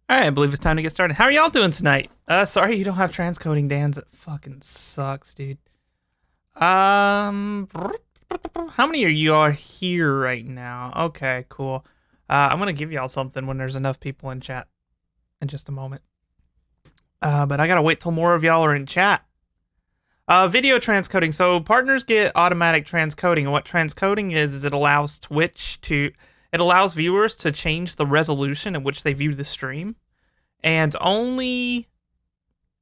All right, I believe it's time to get started. How are y'all doing tonight? Sorry you don't have transcoding, Dan's. It fucking sucks, dude. How many of you are here right now? Okay, cool. I'm gonna give y'all something when there's enough people in chat in just a moment. But I gotta wait till more of y'all are in chat. Video transcoding. So partners get automatic transcoding, and what transcoding is it allows it allows viewers to change the resolution in which they view the stream, and only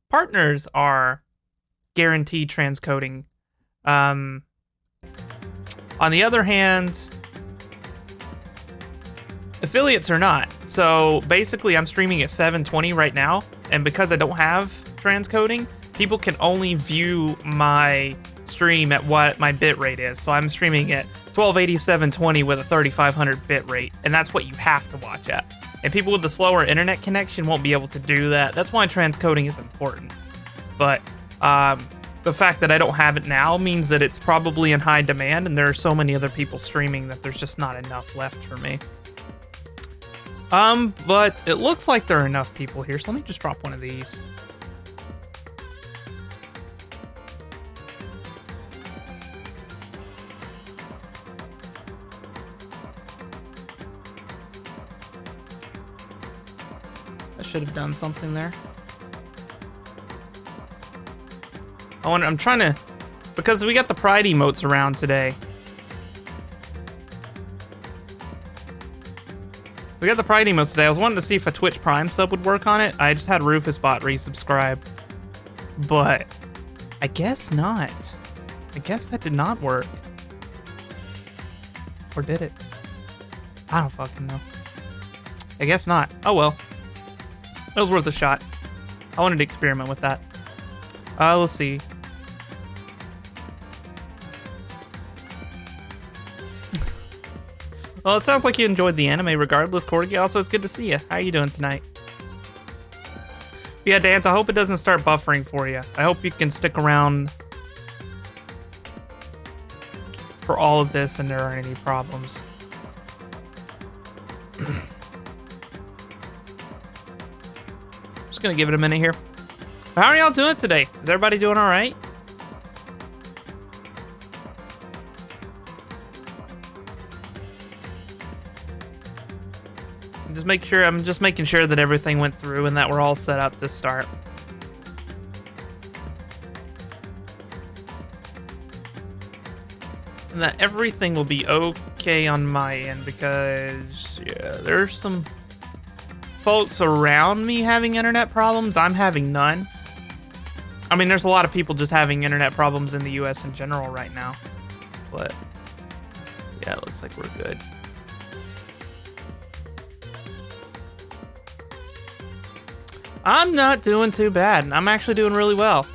partners are guaranteed transcoding. On the other hand, affiliates are not. So basically, I'm streaming at 720 right now, and because I don't have transcoding, people can only view my stream at what my bit rate is. So I'm streaming at 1280 720 with a 3500 bit rate, and that's what you have to watch at. And people with the slower internet connection won't be able to do that. That's why transcoding is important. But the fact that I don't have it now means that it's probably in high demand, and there are so many other people streaming that there's just not enough left for me. But it looks like there are enough people here, so let me just drop one of these. I should have done something there. I'm trying to, because we got the pride emotes around today. We got the pride emotes today. I was wanting to see if a Twitch Prime sub would work on it. I just had RufusBot resubscribe, but I guess not. I guess that did not work. Or did it? I don't fucking know. I guess not. Oh well. It was worth a shot. I wanted to experiment with that. Let's see. Well, it sounds like you enjoyed the anime regardless, Corgi. Also, it's good to see you. How are you doing tonight? Yeah, Dance, I hope it doesn't start buffering for you. I hope you can stick around for all of this and there aren't any problems. Just gonna give it a minute here. How are y'all doing today? Is everybody doing all right? I'm just making sure that everything went through and that we're all set up to start. And that everything will be okay on my end because, yeah, there's some folks around me having internet problems. I'm having none. I mean, there's a lot of people just having internet problems in the US in general right now. But, yeah, it looks like we're good. I'm not doing too bad. I'm actually doing really well.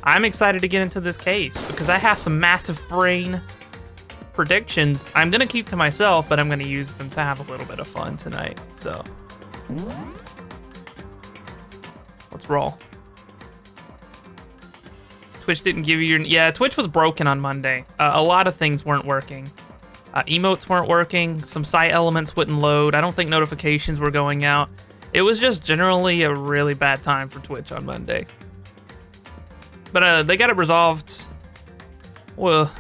I'm excited to get into this case because I have some massive brain predictions. I'm going to keep to myself, but I'm going to use them to have a little bit of fun tonight. So, let's roll. Twitch didn't give you your... Yeah, Twitch was broken on Monday. A lot of things weren't working. Emotes weren't working. Some site elements wouldn't load. I don't think notifications were going out. It was just generally a really bad time for Twitch on Monday. But they got it resolved, well,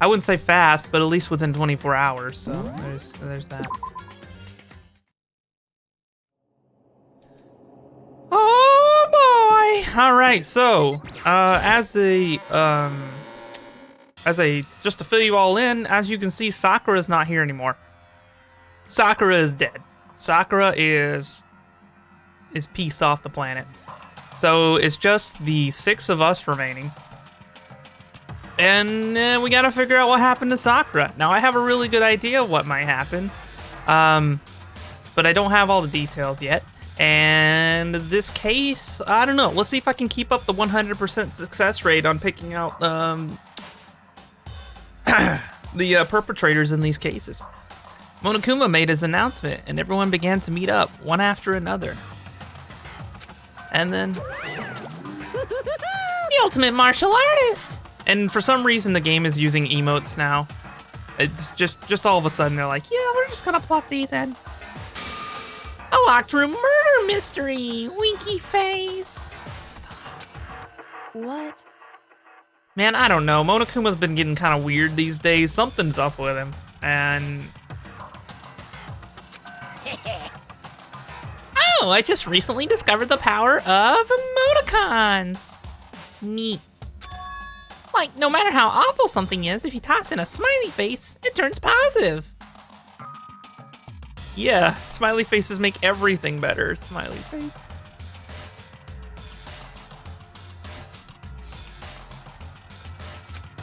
I wouldn't say fast, but at least within 24 hours, so there's that. Oh boy! All right. So, just to fill you all in, as you can see, Sakura is not here anymore. Sakura is dead. Sakura is pieced off the planet. So it's just the 6 of us remaining. And we gotta figure out what happened to Sakura. Now, I have a really good idea of what might happen. But I don't have all the details yet. And this case, I don't know. Let's see if I can keep up the 100% success rate on picking out the perpetrators in these cases. Monokuma made his announcement, and everyone began to meet up, one after another. And then... the ultimate martial artist! And for some reason, the game is using emotes now. It's just all of a sudden, they're like, yeah, we're just gonna plop these in. A locked room murder mystery! Winky face! Stop. What? Man, I don't know. Monokuma's been getting kind of weird these days. Something's up with him. And... oh, I just recently discovered the power of emoticons. Neat. Like, no matter how awful something is, if you toss in a smiley face, it turns positive. Yeah, smiley faces make everything better. Smiley face.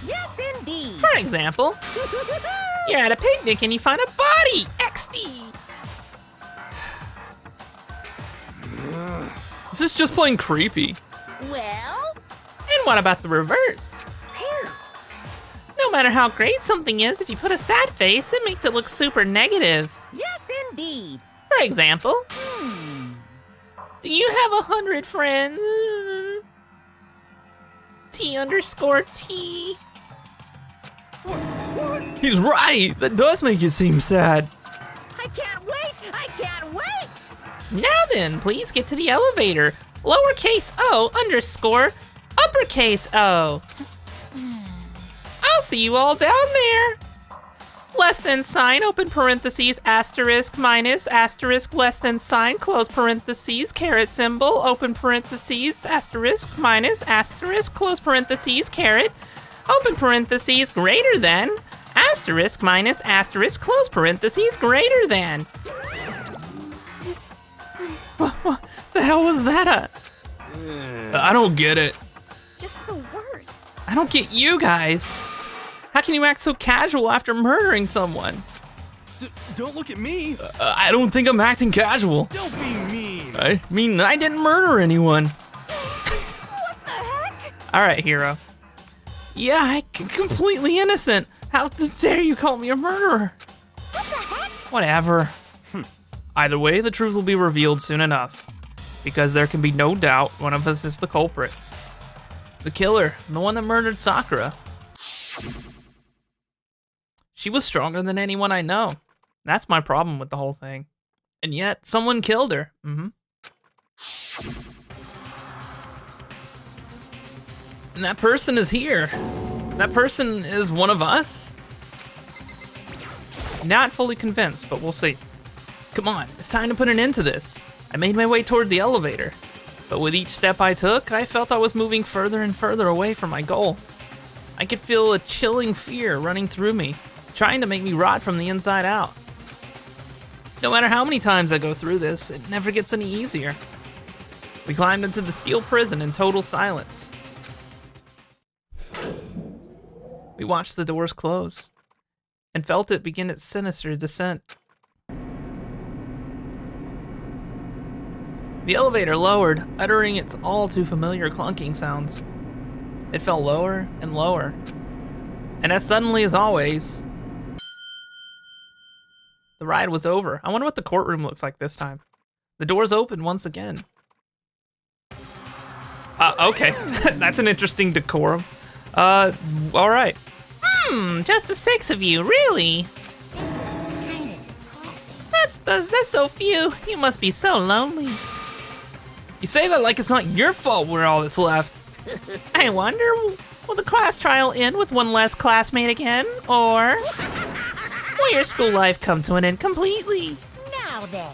Yes, indeed. For example, you're at a picnic and you find a body. XD. This is just plain creepy. Well? And what about the reverse? No matter how great something is, if you put a sad face, it makes it look super negative. Yes, indeed. For example, do you have 100 friends? T_T. He's right. That does make it seem sad. I can't wait. I can't wait. Now then, please get to the elevator. Lowercase o _ uppercase O. I'll see you all down there. Less than sign, open parentheses, asterisk, minus, asterisk, less than sign, close parentheses, caret symbol, open parentheses, asterisk, minus, asterisk, close parentheses, caret, open parentheses, greater than, asterisk, minus, asterisk, close parentheses, greater than. What the hell was that? I don't get it. Just the worst. I don't get you guys. How can you act so casual after murdering someone? Don't look at me. I don't think I'm acting casual. Don't be mean. I mean, I didn't murder anyone. What the heck? All right, hero. Yeah, I'm completely innocent. How dare you call me a murderer? What the heck? Whatever. Either way, the truth will be revealed soon enough. Because there can be no doubt one of us is the culprit. The killer, the one that murdered Sakura. She was stronger than anyone I know. That's my problem with the whole thing. And yet, someone killed her. And that person is here. That person is one of us. Not fully convinced, but we'll see. Come on, it's time to put an end to this. I made my way toward the elevator. But with each step I took, I felt I was moving further and further away from my goal. I could feel a chilling fear running through me, trying to make me rot from the inside out. No matter how many times I go through this, it never gets any easier. We climbed into the steel prison in total silence. We watched the doors close and felt it begin its sinister descent. The elevator lowered, uttering its all too familiar clunking sounds. It fell lower and lower. And as suddenly as always, the ride was over. I wonder what the courtroom looks like this time. The doors opened once again. Okay. That's an interesting decorum. All right. Just the 6 of you, really? This is kind of depressing. That's so few. You must be so lonely. You say that like it's not your fault we're all that's left. I wonder, will the class trial end with one less classmate again? Or will your school life come to an end completely? Now then.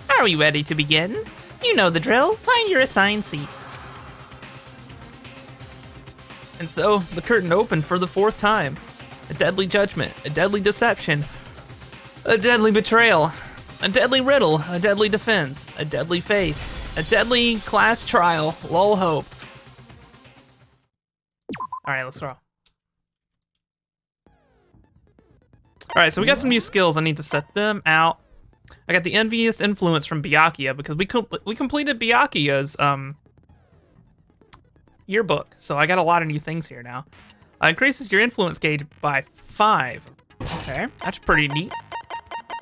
Are we ready to begin? You know the drill. Find your assigned seats. And so the curtain opened for the 4th time. A deadly judgment, a deadly deception, a deadly betrayal, a deadly riddle, a deadly defense, a deadly faith, a deadly class trial, lol hope. All right, let's go. All right, so we got some new skills. I need to set them out. I got the envious influence from Byakuya because we completed Byakuya's yearbook, so I got a lot of new things here now. Increases your influence gauge by 5. Okay, that's pretty neat.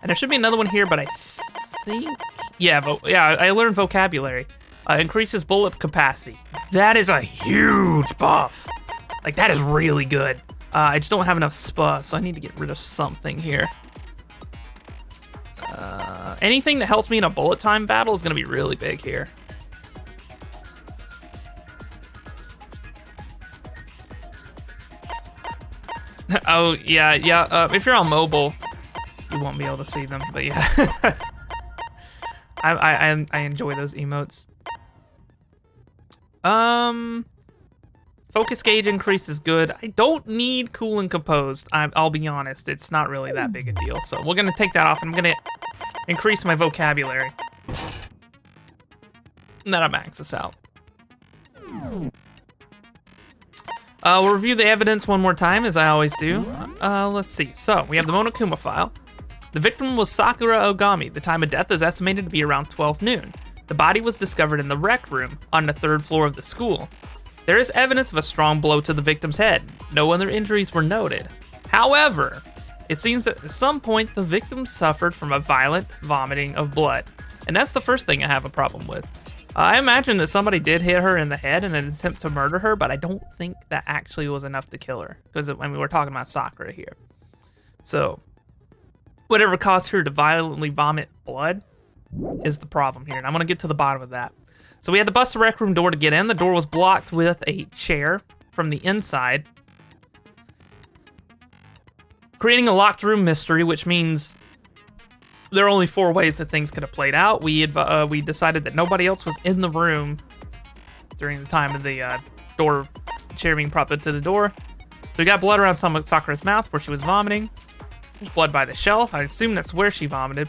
And there should be another one here, but I think... Yeah, I learned vocabulary. Increases bullet capacity. That is a huge buff. Like, that is really good. I just don't have enough spa, so I need to get rid of something here. Anything that helps me in a bullet time battle is going to be really big here. Oh, yeah. If you're on mobile, you won't be able to see them, but yeah. I enjoy those emotes. Focus gauge increase is good. I don't need cool and composed. I'll be honest, it's not really that big a deal. So we're gonna take that off, and I'm gonna increase my vocabulary. And then I'll max this out. We'll review the evidence one more time, as I always do. Let's see. So, we have the Monokuma file. The victim was Sakura Ogami. The time of death is estimated to be around 12 noon. The body was discovered in the rec room on the 3rd floor of the school. There is evidence of a strong blow to the victim's head. No other injuries were noted. However, it seems that at some point the victim suffered from a violent vomiting of blood. And that's the first thing I have a problem with. I imagine that somebody did hit her in the head in an attempt to murder her, but I don't think that actually was enough to kill her. Because, I mean, we're talking about Sakura here. So, whatever caused her to violently vomit blood is the problem here. And I'm going to get to the bottom of that. So we had to bust the rec room door to get in. The door was blocked with a chair from the inside, creating a locked room mystery, which means there are only 4 ways that things could have played out. We decided that nobody else was in the room during the time of the door chair being propped up to the door. So we got blood around Sakura's mouth where she was vomiting. There's blood by the shelf. I assume that's where she vomited.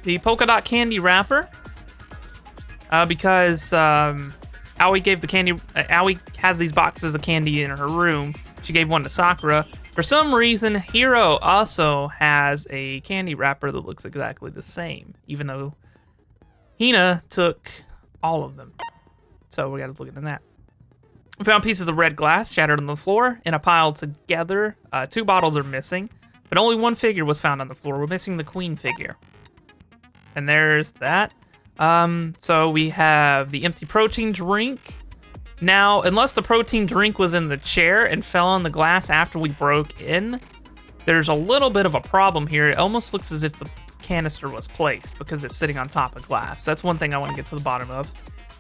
The polka dot candy wrapper, because Aoi gave the candy. Aoi has these boxes of candy in her room. She gave one to Sakura. For some reason, Hiro also has a candy wrapper that looks exactly the same, even though Hina took all of them. So we gotta look into that. We found pieces of red glass shattered on the floor in a pile together. 2 bottles are missing, but only 1 figure was found on the floor. We're missing the queen figure. And there's that. So we have the empty protein drink. Now, unless the protein drink was in the chair and fell on the glass after we broke in, there's a little bit of a problem here. It almost looks as if the canister was placed because it's sitting on top of glass. That's one thing I want to get to the bottom of.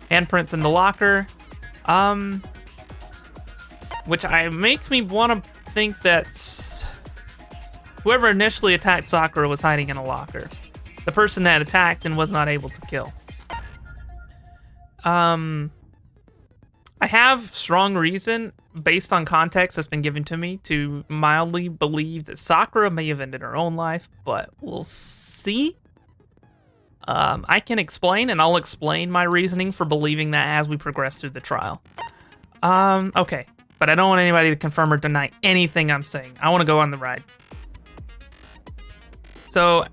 Handprints in the locker, which makes me want to think that whoever initially attacked Sakura was hiding in a locker. The person that attacked and was not able to kill. I have strong reason, based on context that's been given to me, to mildly believe that Sakura may have ended her own life, but we'll see. I can explain, and I'll explain my reasoning for believing that as we progress through the trial. Okay, but I don't want anybody to confirm or deny anything I'm saying. I want to go on the ride. So,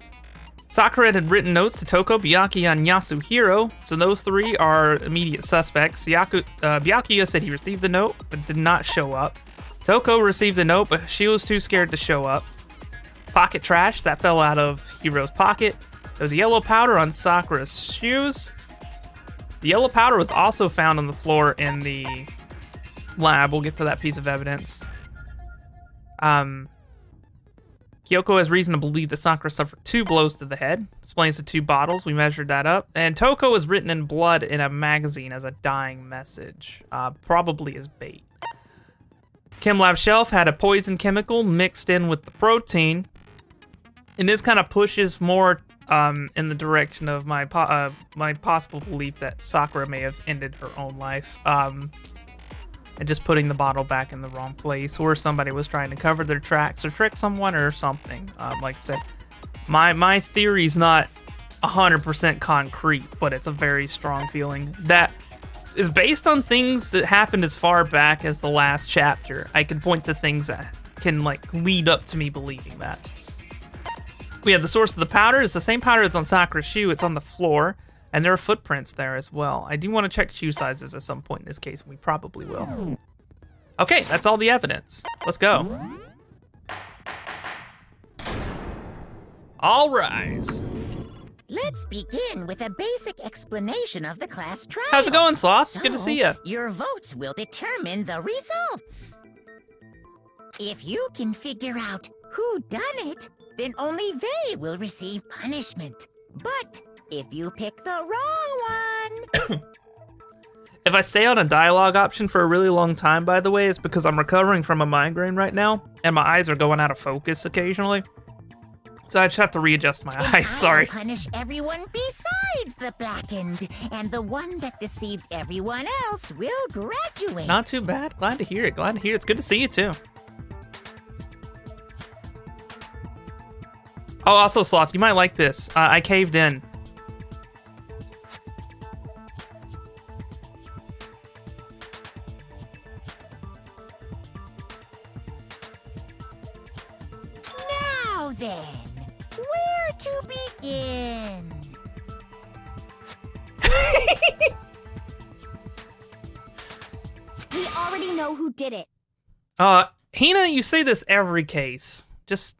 Sakura had written notes to Toko, Byakuya, and Yasuhiro, so those 3 are immediate suspects. Byakuya said he received the note, but did not show up. Toko received the note, but she was too scared to show up. Pocket trash, that fell out of Hiro's pocket. There was yellow powder on Sakura's shoes. The yellow powder was also found on the floor in the lab. We'll get to that piece of evidence. Kyoko has reason to believe that Sakura suffered 2 blows to the head. Explains the 2 bottles. We measured that up. And Toko is written in blood in a magazine as a dying message. Probably as bait. Chem lab shelf had a poison chemical mixed in with the protein. And this kind of pushes more in the direction of my possible belief that Sakura may have ended her own life. and just putting the bottle back in the wrong place, or somebody was trying to cover their tracks or trick someone or something. Like I said, my theory's not 100% concrete, but it's a very strong feeling that is based on things that happened as far back as the last chapter. I can point to things that can like lead up to me believing that. We have the source of the powder. It's the same powder as on Sakura's shoe. It's on the floor, and there are footprints there as well. I do want to check shoe sizes at some point in this case, and we probably will. Okay, that's all the evidence. Let's go. All rise. Let's begin with a basic explanation of the class trial. How's it going, Sloth? Good to see ya. Your votes will determine the results. If you can figure out who done it, then only they will receive punishment. But if you pick the wrong one... If I stay on a dialogue option for a really long time, by the way, it's because I'm recovering from a migraine right now, and my eyes are going out of focus occasionally. So I just have to readjust my eyes, sorry. I'll punish everyone besides the blackened, and the one that deceived everyone else will graduate. Not too bad. Glad to hear it. Glad to hear it. It's good to see you, too. Oh, also, Sloth, you might like this. I caved in. Now then, where to begin? We already know who did it. Hina, you say this every case. Just...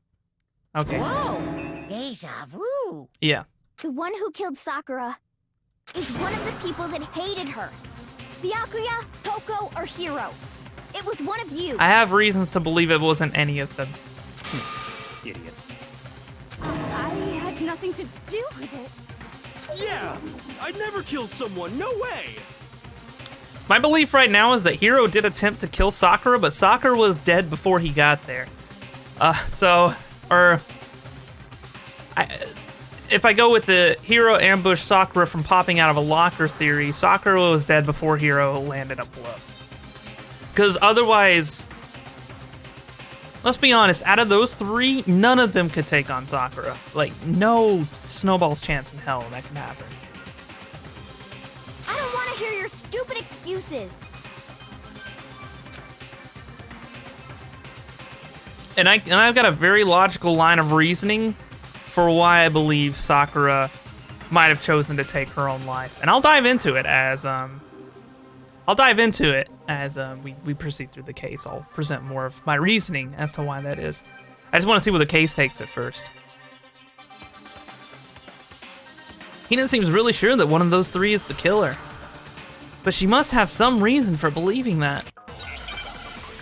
Okay. Whoa, deja vu. Yeah. The one who killed Sakura is one of the people that hated her. Byakuya, Toko, or Hiro. It was one of you. I have reasons to believe it wasn't any of them. Idiot. I had nothing to do with it. Yeah, I'd never kill someone. No way. My belief right now is that Hiro did attempt to kill Sakura, but Sakura was dead before he got there. If I go with the Hiro ambushed Sakura from popping out of a locker theory, Sakura was dead before Hiro landed a blow. Because otherwise, let's be honest, out of those three, none of them could take on Sakura. Like, no snowball's chance in hell that can happen. I don't want to hear your stupid excuses. And I've got a very logical line of reasoning for why I believe Sakura might have chosen to take her own life, and I'll dive into it as we proceed through the case. I'll present more of my reasoning as to why that is. I just want to see where the case takes it first. Hina seems really sure that one of those three is the killer, but she must have some reason for believing that.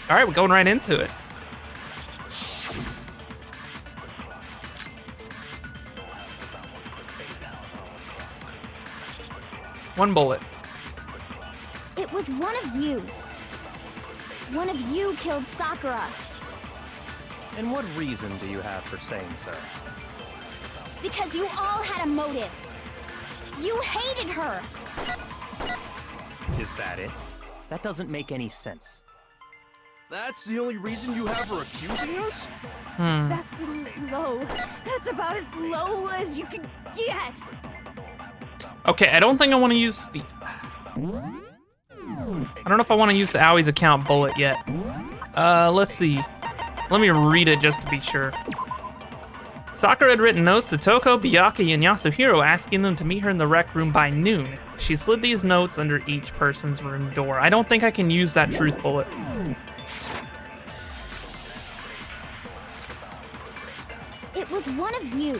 All right, we're going right into it. One bullet. It was one of you. One of you killed Sakura. And what reason do you have for saying so? Because you all had a motive. You hated her. Is that it? That doesn't make any sense. That's the only reason you have for accusing us? That's low. That's about as low as you can get. Okay, I don't think I want to use the... I don't know if I want to use the Aoi's account bullet yet. Let's see. Let me read it just to be sure. Sakura had written notes to Toko, Byakuya, and Yasuhiro asking them to meet her in the rec room by noon. She slid these notes under each person's room door. I don't think I can use that truth bullet. It was one of you.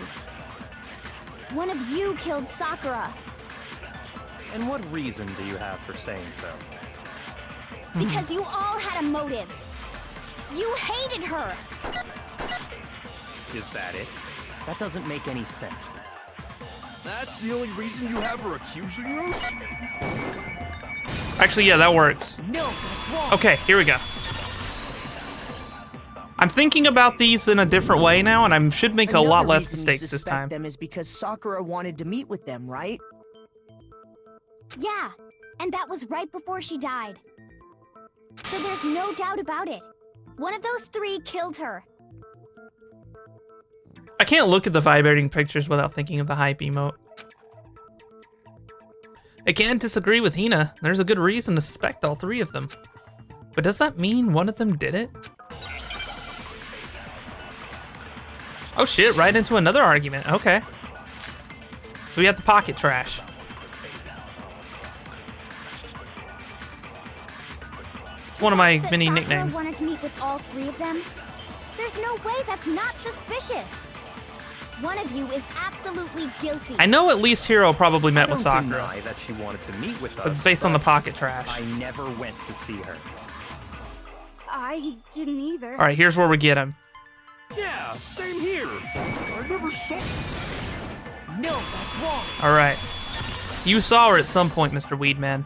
One of you killed Sakura. And what reason do you have for saying so? Because you all had a motive. You hated her. Is that it? That doesn't make any sense. That's the only reason you have for accusing us? Actually, yeah, that works. No, that's wrong. Okay, here we go. I'm thinking about these in a different way now, and I should make a lot less mistakes this time. Them is because Sakura wanted to meet with them, right? Yeah, and that was right before she died. So there's no doubt about it. One of those three killed her. I can't look at the vibrating pictures without thinking of the hype emote. I can't disagree with Hina. There's a good reason to suspect all three of them. But does that mean one of them did it? Oh shit, right into another argument. Okay. So we have the pocket trash. It's one of my That many Sakura nicknames. wanted to meet with all three of them? There's no way that's not suspicious. One of you is absolutely guilty. I know at least Hiro probably met I with don't Sakura. deny that she wanted to meet with But us, based on the but pocket trash. I never went to see her. I didn't either. All right, here's where we get him. Yeah, same here. I never saw. No, that's wrong. All right. You saw her at some point, Mr. Weedman.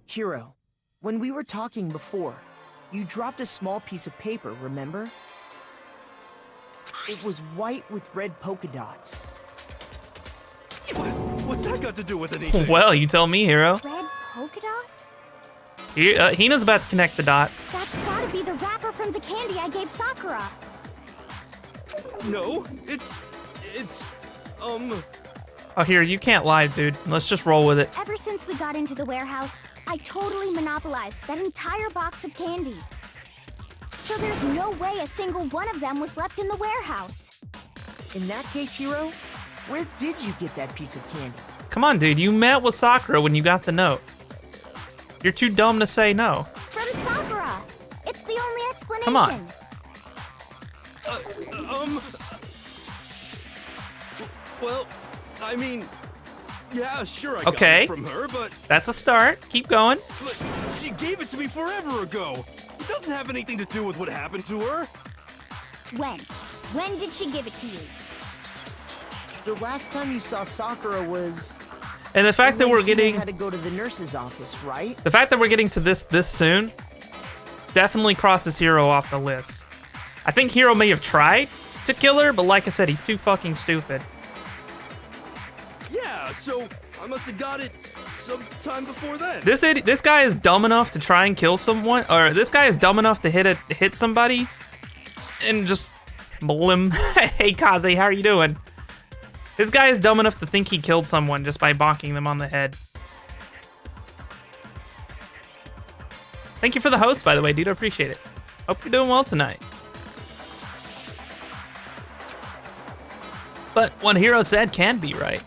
Hiro, when we were talking before, you dropped a small piece of paper, remember? It was white with red polka dots. What's that got to do with anything? Well, you tell me, Hiro. Red polka dots? Hina's about to connect the dots. That's gotta be the wrapper from the candy I gave Sakura. No, it's Oh, here, you can't lie, dude. Let's just roll with it. Ever since we got into the warehouse, I totally monopolized that entire box of candy. So there's no way a single one of them was left in the warehouse. In that case, Hiro, where did you get that piece of candy? Come on, dude. You met with Sakura when you got the note. You're too dumb to say no. From Sakura. It's the only explanation. Come on. Well, I mean, yeah, sure, I Okay. got it from her, but That's a start. Keep going. she gave it to me forever ago. It doesn't have anything to do with what happened to her. When? When did she give it to you? The last time you saw Sakura was... And the fact that when we're Hina getting had to go to the nurse's office, right? the fact that we're getting to this soon definitely crosses Hiro off the list. I think Hiro may have tried to kill her, but like I said, he's too fucking stupid. Yeah, so I must have got it sometime before then. This guy is dumb enough to try and kill someone, or this guy is dumb enough to hit somebody and just blim. Hey Kaze, how are you doing? This guy is dumb enough to think he killed someone just by bonking them on the head. Thank you for the host, by the way, dude. I appreciate it. Hope you're doing well tonight. But what Hiro said can be right.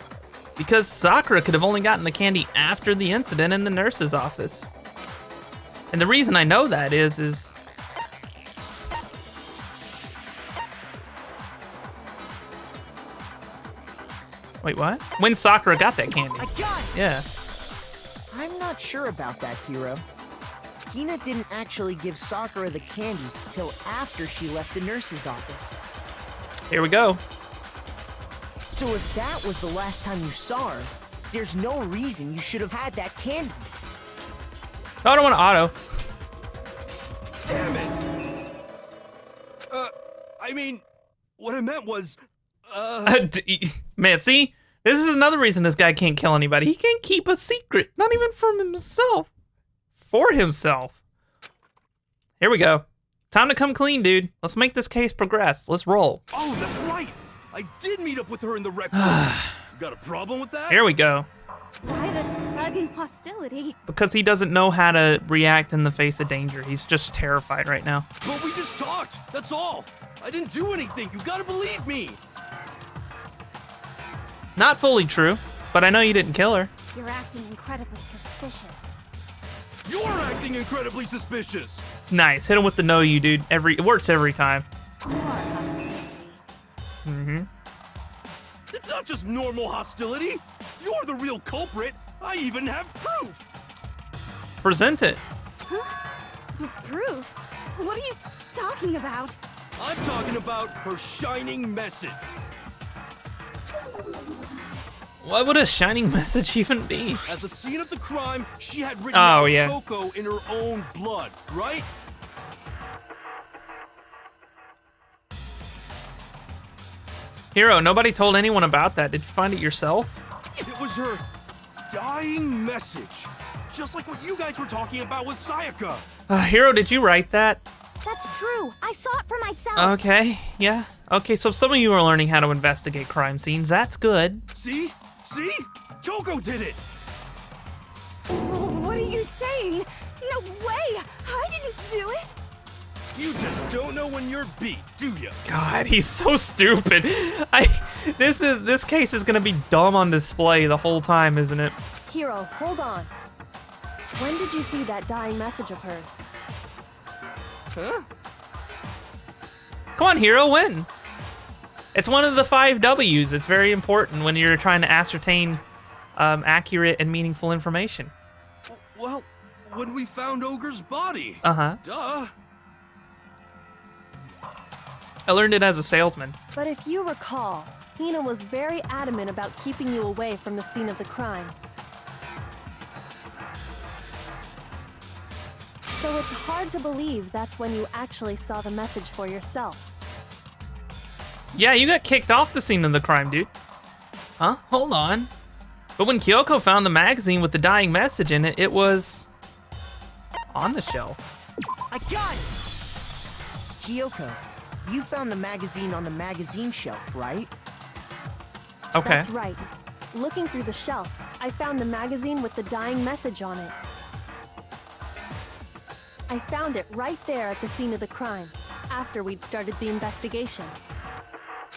Because Sakura could have only gotten the candy after the incident in the nurse's office. And the reason I know that is... Wait, what? When Sakura got that candy. I got it! Yeah. I'm not sure about that, Hiro. Hina didn't actually give Sakura the candy till after she left the nurse's office. Here we go. So if that was the last time you saw her, there's no reason you should have had that candy. Oh, I don't want to auto. Damn it. I mean, what I meant was, Man, see? This is another reason this guy can't kill anybody. He can't keep a secret. Not even from himself. For himself. Here we go. Time to come clean, dude. Let's make this case progress. Let's roll. oh, that's right. I did meet up with her in the rec room. You got a problem with that? Here we go. Why the sudden hostility? Because he doesn't know how to react in the face of danger. He's just terrified right now. But we just talked. That's all. I didn't do anything. You gotta believe me. Not fully true, but I know you didn't kill her. You're acting incredibly suspicious. You're acting incredibly suspicious. Nice. Hit him with the no you, dude. It works every time. More hostility. Mm-hmm. It's not just normal hostility. You're the real culprit. I even have proof. Present it. Proof? What are you talking about? I'm talking about her shining message. What would a shining message even be? At the scene of the crime, she had written Oh, out yeah. Toko in her own blood, right? Hiro, nobody told anyone about that. Did you find it yourself? It was her dying message. Just like what you guys were talking about with Sayaka. Hero, did you write that? That's true. I saw it for myself. Okay, yeah. Okay, so some of you are learning how to investigate crime scenes. That's good. See? See? Toko did it! What are you saying? No way! I didn't do it! You just don't know when you're beat, do ya? God, he's so stupid. This case is gonna be dumb on display the whole time, isn't it? Hiro, hold on. When did you see that dying message of hers? Huh? Come on, Hero, win. It's one of the 5 W's. It's very important when you're trying to ascertain accurate and meaningful information. Well, when we found Ogre's body. Uh-huh. Duh. I learned it as a salesman. But if you recall, Hina was very adamant about keeping you away from the scene of the crime. So it's hard to believe that's when you actually saw the message for yourself. Yeah, you got kicked off the scene of the crime, dude. Huh? Hold on. But when Kyoko found the magazine with the dying message in it, it was on the shelf. I got it! Kyoko, you found the magazine on the magazine shelf, right? Okay. That's right. Looking through the shelf, I found the magazine with the dying message on it. I found it right there at the scene of the crime, after we'd started the investigation.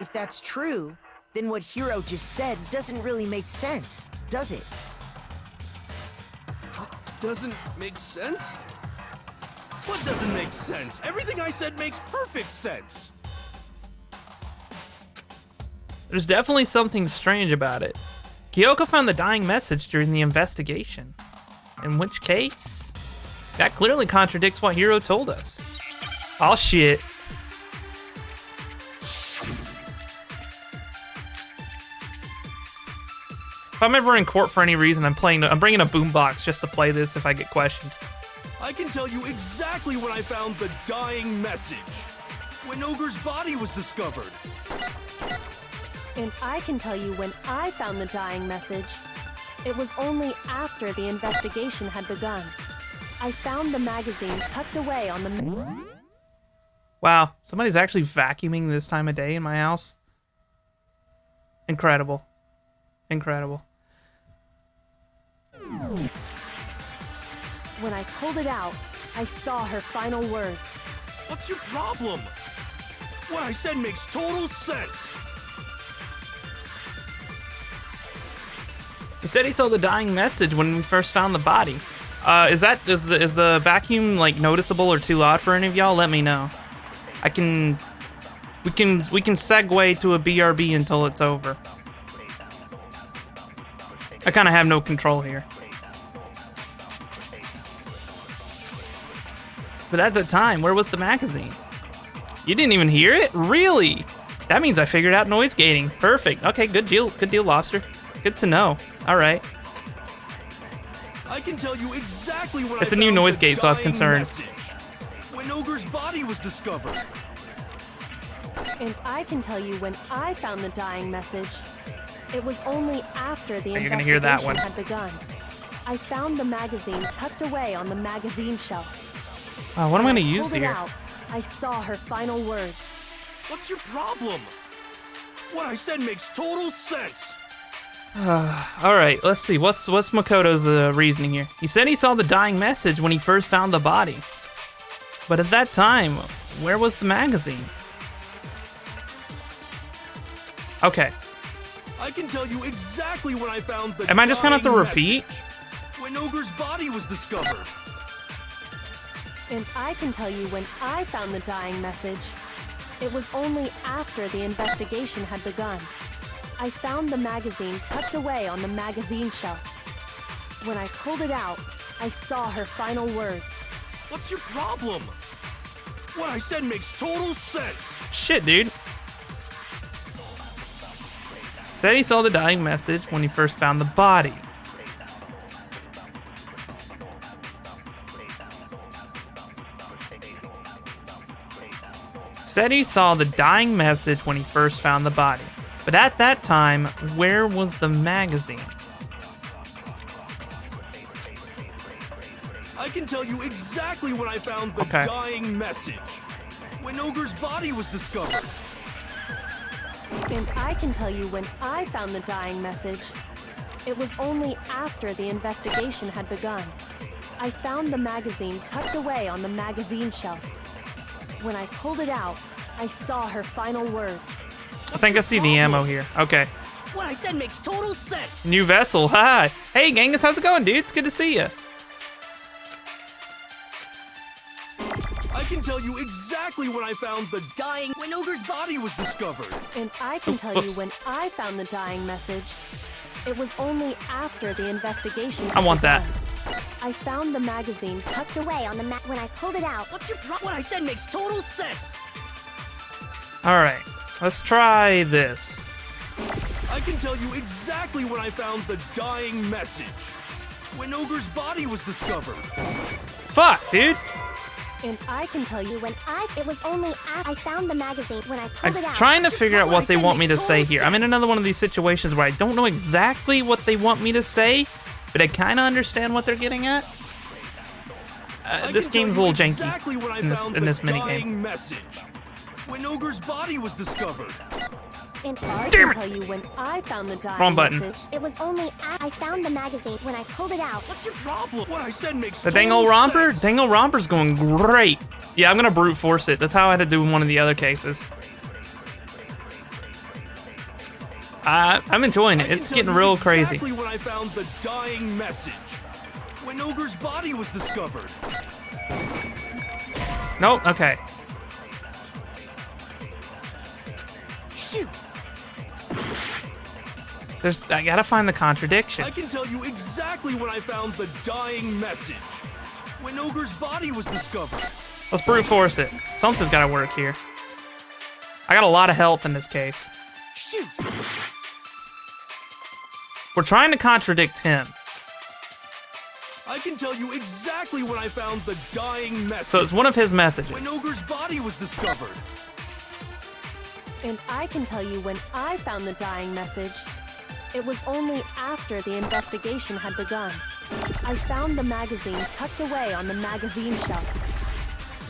If that's true, then what Hiro just said doesn't really make sense, does it? Doesn't make sense? What doesn't make sense? Everything I said makes perfect sense. There's definitely something strange about it. Kyoko found the dying message during the investigation. In which case, that clearly contradicts what Hiro told us. Oh shit. If I'm ever in court for any reason, I'm bringing a boombox just to play this if I get questioned. I can tell you exactly when I found the dying message. When Ogre's body was discovered. And I can tell you when I found the dying message. It was only after the investigation had begun. I found the magazine tucked away on the... Wow, somebody's actually vacuuming this time of day in my house. Incredible. Incredible. When I pulled it out, I saw her final words. What's your problem? What I said makes total sense. He said he saw the dying message when we first found the body. Is the vacuum like noticeable or too loud for any of y'all? Let me know. We can segue to a BRB until it's over. I kind of have no control here. But at the time, where was the magazine? You didn't even hear it? Really? That means I figured out noise gating. Perfect. Okay, good deal, Lobster. Good to know. All right. I can tell you exactly when It's a new noise gate, so I was dying concerned. message. When Ogre's body was discovered. And I can tell you when I found the dying message. It was only after the You're gonna hear that investigation one. had begun. I found the magazine tucked away on the magazine shelf. What am I When gonna use pulled it here? out, I saw her final words. What's your problem? What I said makes total sense. All right, let's see. What's Makoto's reasoning here? He said he saw the dying message when he first found the body. But at that time, where was the magazine? Okay. I can tell you exactly when I found the Am I just gonna have to dying repeat? message. When Ogre's body was discovered. And I can tell you when I found the dying message. It was only after the investigation had begun. I found the magazine tucked away on the magazine shelf. When I pulled it out, I saw her final words. What's your problem? What I said makes total sense. Shit, dude. Said he saw the dying message when he first found the body. Said he saw the dying message when he first found the body. But at that time, where was the magazine? can tell you exactly when I found the dying message. When Ogre's body was discovered. And I can tell you when I found the dying message. It was only after the investigation had begun. I found the magazine tucked away on the magazine shelf. When I pulled it out, I saw her final words. I think I see the ammo here. Okay. What I said makes total sense. New vessel. Hi. Hey, Genghis, how's it going, dude? It's good to see you. I can tell you exactly when I found the dying when Ogre's body was discovered. And I can tell you when I found the dying message. It was only after the investigation had I want that. begun. I found the magazine tucked away on the when I pulled it out. What's your problem? What I said makes total sense. All right. Let's try this. I can tell you exactly when I found the dying message. When Ogre's body was discovered. Fuck, dude. And I can tell you when It was only after I found the magazine when I pulled it I'm out. trying to figure out what they want me to say here. I'm in another one of these situations where I don't know exactly what they want me to say, but I kind of understand what they're getting at. This game's a little janky exactly when I in this found the minigame. dying message. When Ogre's body was discovered. And I Damn can it. tell you when I found the dying Wrong button. message. It was only I found the magazine when I pulled it out. What's your problem? What I said makes The dang old total romper? sense. Dang old romper's going great. Yeah, I'm gonna brute force it. That's how I had to do in one of the other cases. I'm enjoying it. I can It's tell getting you real crazy. Exactly when I found the dying message. When Ogre's body was discovered. Nope, okay. Shoot! I gotta find the contradiction. I can tell you exactly when I found the dying message. When Ogre's body was discovered. Let's brute force it. Something's gotta work here. I got a lot of health in this case. Shoot! We're trying to contradict him. I can tell you exactly when I found the dying message. So it's one of his When messages. Ogre's body was discovered. And I can tell you when I found the dying message. It was only after the investigation had begun. I found the magazine tucked away on the magazine shelf.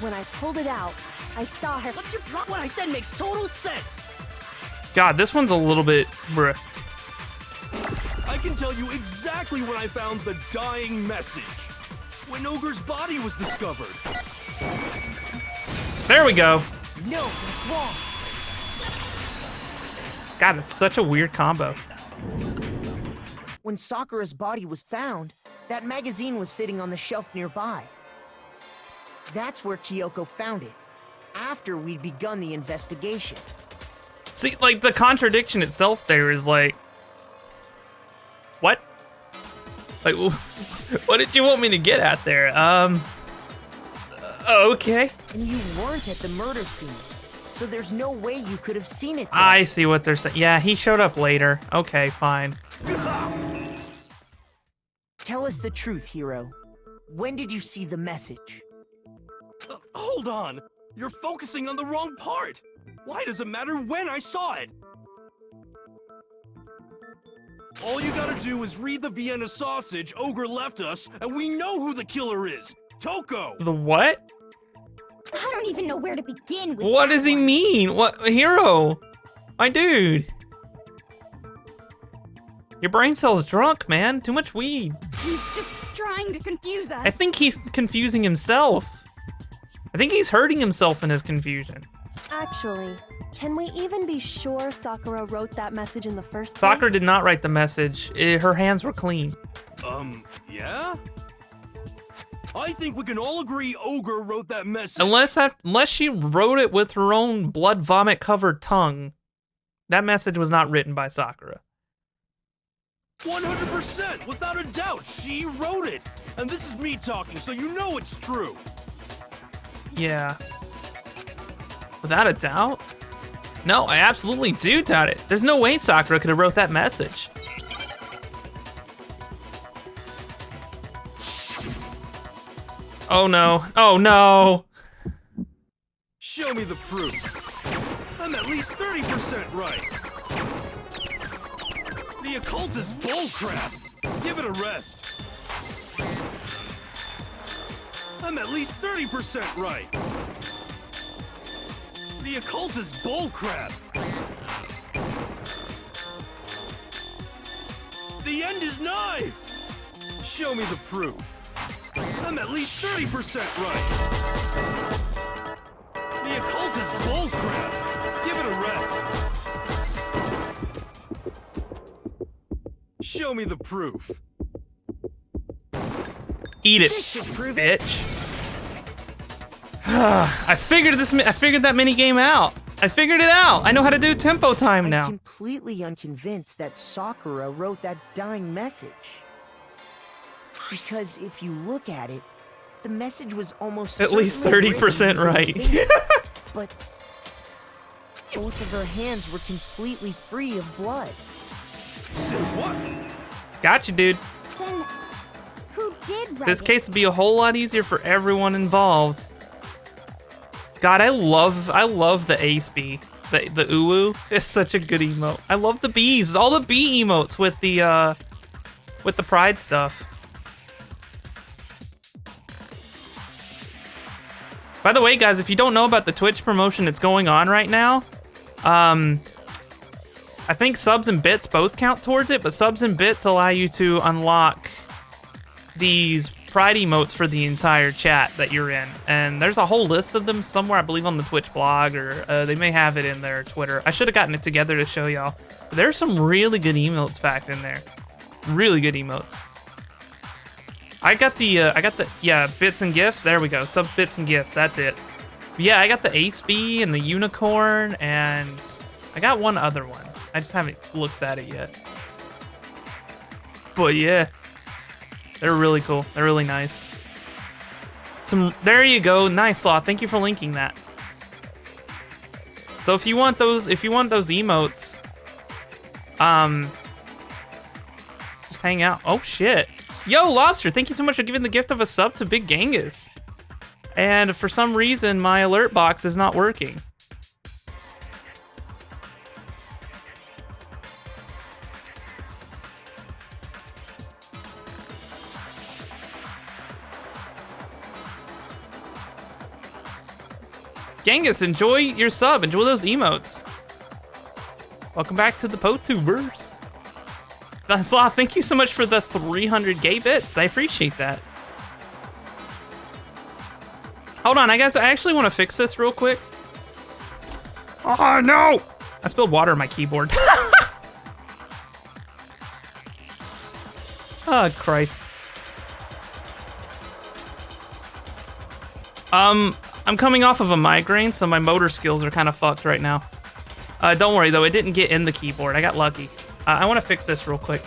When I pulled it out, I saw her. What's your problem? What I said makes total sense. God, this one's a little bit... bruh. I can tell you exactly when I found the dying message. When Ogre's body was discovered. There we go. No, that's wrong. God, it's such a weird combo. When Sakura's body was found, that magazine was sitting on the shelf nearby. That's where Kyoko found it, after we'd begun the investigation. See, like, the contradiction itself there is like... What? Like, what did you want me to get at there? Okay. And you weren't at the murder scene, so there's no way you could have seen it then. I see what they're saying. Yeah, he showed up later. Okay, fine. Tell us the truth, Hiro. When did you see the message? Hold on. You're focusing on the wrong part. Why does it matter when I saw it? All you gotta do is read the Vienna sausage Ogre left us, and we know who the killer is. Toko! The what? I don't even know where to begin with. What that does he one. mean? What, Hero? My dude. Your brain cell's drunk, man. Too much weed. He's just trying to confuse us. I think he's confusing himself. I think he's hurting himself in his confusion. Actually, can we even be sure Sakura wrote that message in the first place? Sakura did not write the message. Her hands were clean. Yeah? I think we can all agree Ogre wrote that message. Unless she wrote it with her own blood vomit covered tongue. That message was not written by Sakura. 100%, without a doubt, she wrote it. And this is me talking, so you know it's true. Yeah. Without a doubt? No, I absolutely do doubt it. There's no way Sakura could have wrote that message. Oh no. Oh no. Show me the proof. I'm at least 30% right. The occult is bullcrap. Give it a rest. I'm at least 30% right. The occult is bullcrap. The end is nigh. Show me the proof. I'm at least 30% right. The occult is bullcrap. Give it a rest. Show me the proof. Eat it, This should prove it. bitch. I figured that mini game out. I figured it out. I know how to do tempo time I'm now. completely unconvinced that Sakura wrote that dying message. Because if you look at it, the message was almost At least certainly 30% written right. using ink, but both of her hands were completely free of blood. Say what? Gotcha, dude. Then, who did write This it? case would be a whole lot easier for everyone involved. God, I love the ace bee. The uwu is such a good emote. I love the bees. All the bee emotes with the pride stuff. By the way, guys, if you don't know about the Twitch promotion that's going on right now, I think subs and bits both count towards it, but subs and bits allow you to unlock these pride emotes for the entire chat that you're in. And there's a whole list of them somewhere, I believe on the Twitch blog, or they may have it in their Twitter. I should have gotten it together to show y'all. There's some really good emotes packed in there. Really good emotes. I got the bits and gifts. There we go. Subs, bits, and gifts. That's it. Yeah, I got the ace bee and the unicorn, and I got one other one. I just haven't looked at it yet. But yeah, they're really cool. They're really nice. There you go. Nice, Sloth. Thank you for linking that. So if you want those emotes, just hang out. Oh shit. Yo, Lobster, thank you so much for giving the gift of a sub to Big Genghis. And for some reason, my alert box is not working. Genghis, enjoy your sub. Enjoy those emotes. Welcome back to the PoTuberse. Sloth, thank you so much for the 300 gay bits. I appreciate that. Hold on, I actually want to fix this real quick. Oh, no! I spilled water on my keyboard. Oh, Christ. I'm coming off of a migraine, so my motor skills are kind of fucked right now. Don't worry, though. It didn't get in the keyboard. I got lucky. I want to fix this real quick.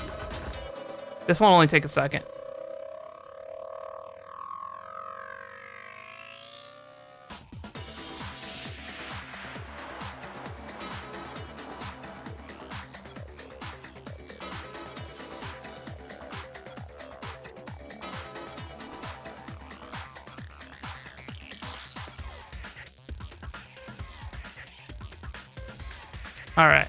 This won't only take a second. All right.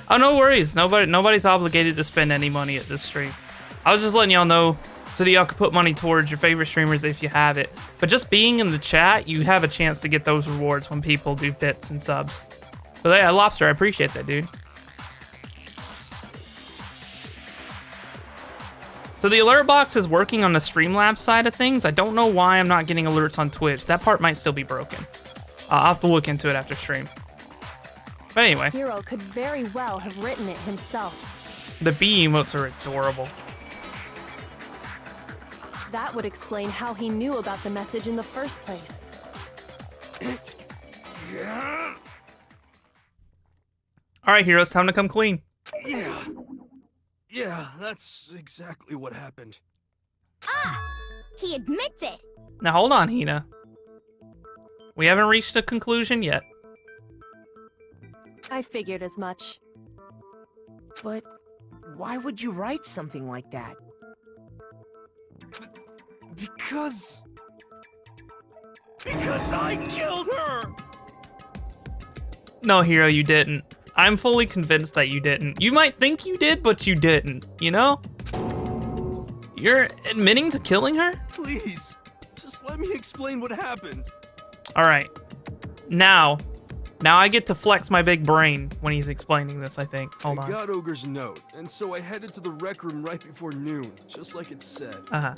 Oh, no worries. Nobody's obligated to spend any money at this stream. I was just letting y'all know so that y'all could put money towards your favorite streamers if you have it. But just being in the chat, you have a chance to get those rewards when people do bits and subs. But yeah, Lobster, I appreciate that, dude. So the alert box is working on the Streamlabs side of things. I don't know why I'm not getting alerts on Twitch. That part might still be broken. I'll have to look into it after stream. But anyway. Hero could very well have written it himself. The bee emotes are adorable. That would explain how he knew about the message in the first place. Alright, heroes, time to come clean. Yeah, that's exactly what happened. Ah! He admits it! Now hold on, Hina. We haven't reached a conclusion yet. I figured as much. But why would you write something like that? Because I killed her! No, Hero, you didn't. I'm fully convinced that you didn't. You might think you did, but you didn't, you know? You're admitting to killing her? Please, just let me explain what happened. All right. Now I get to flex my big brain when he's explaining this, I think. Hold I on. got Ogre's note, and so I headed to the rec room right before noon, just like it said. Uh-huh.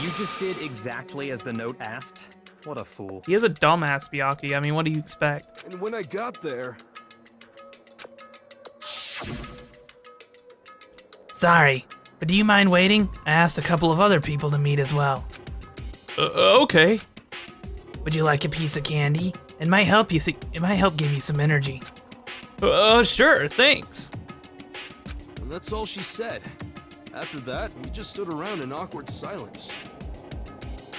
You just did exactly as the note asked? What a fool. He is a dumbass, Byakuya. I mean, what do you expect? And when I got there... Sorry, but do you mind waiting? I asked a couple of other people to meet as well. Okay. Would you like a piece of candy? It might help you. It might help give you some energy. Sure, thanks. And that's all she said. After that, we just stood around in awkward silence.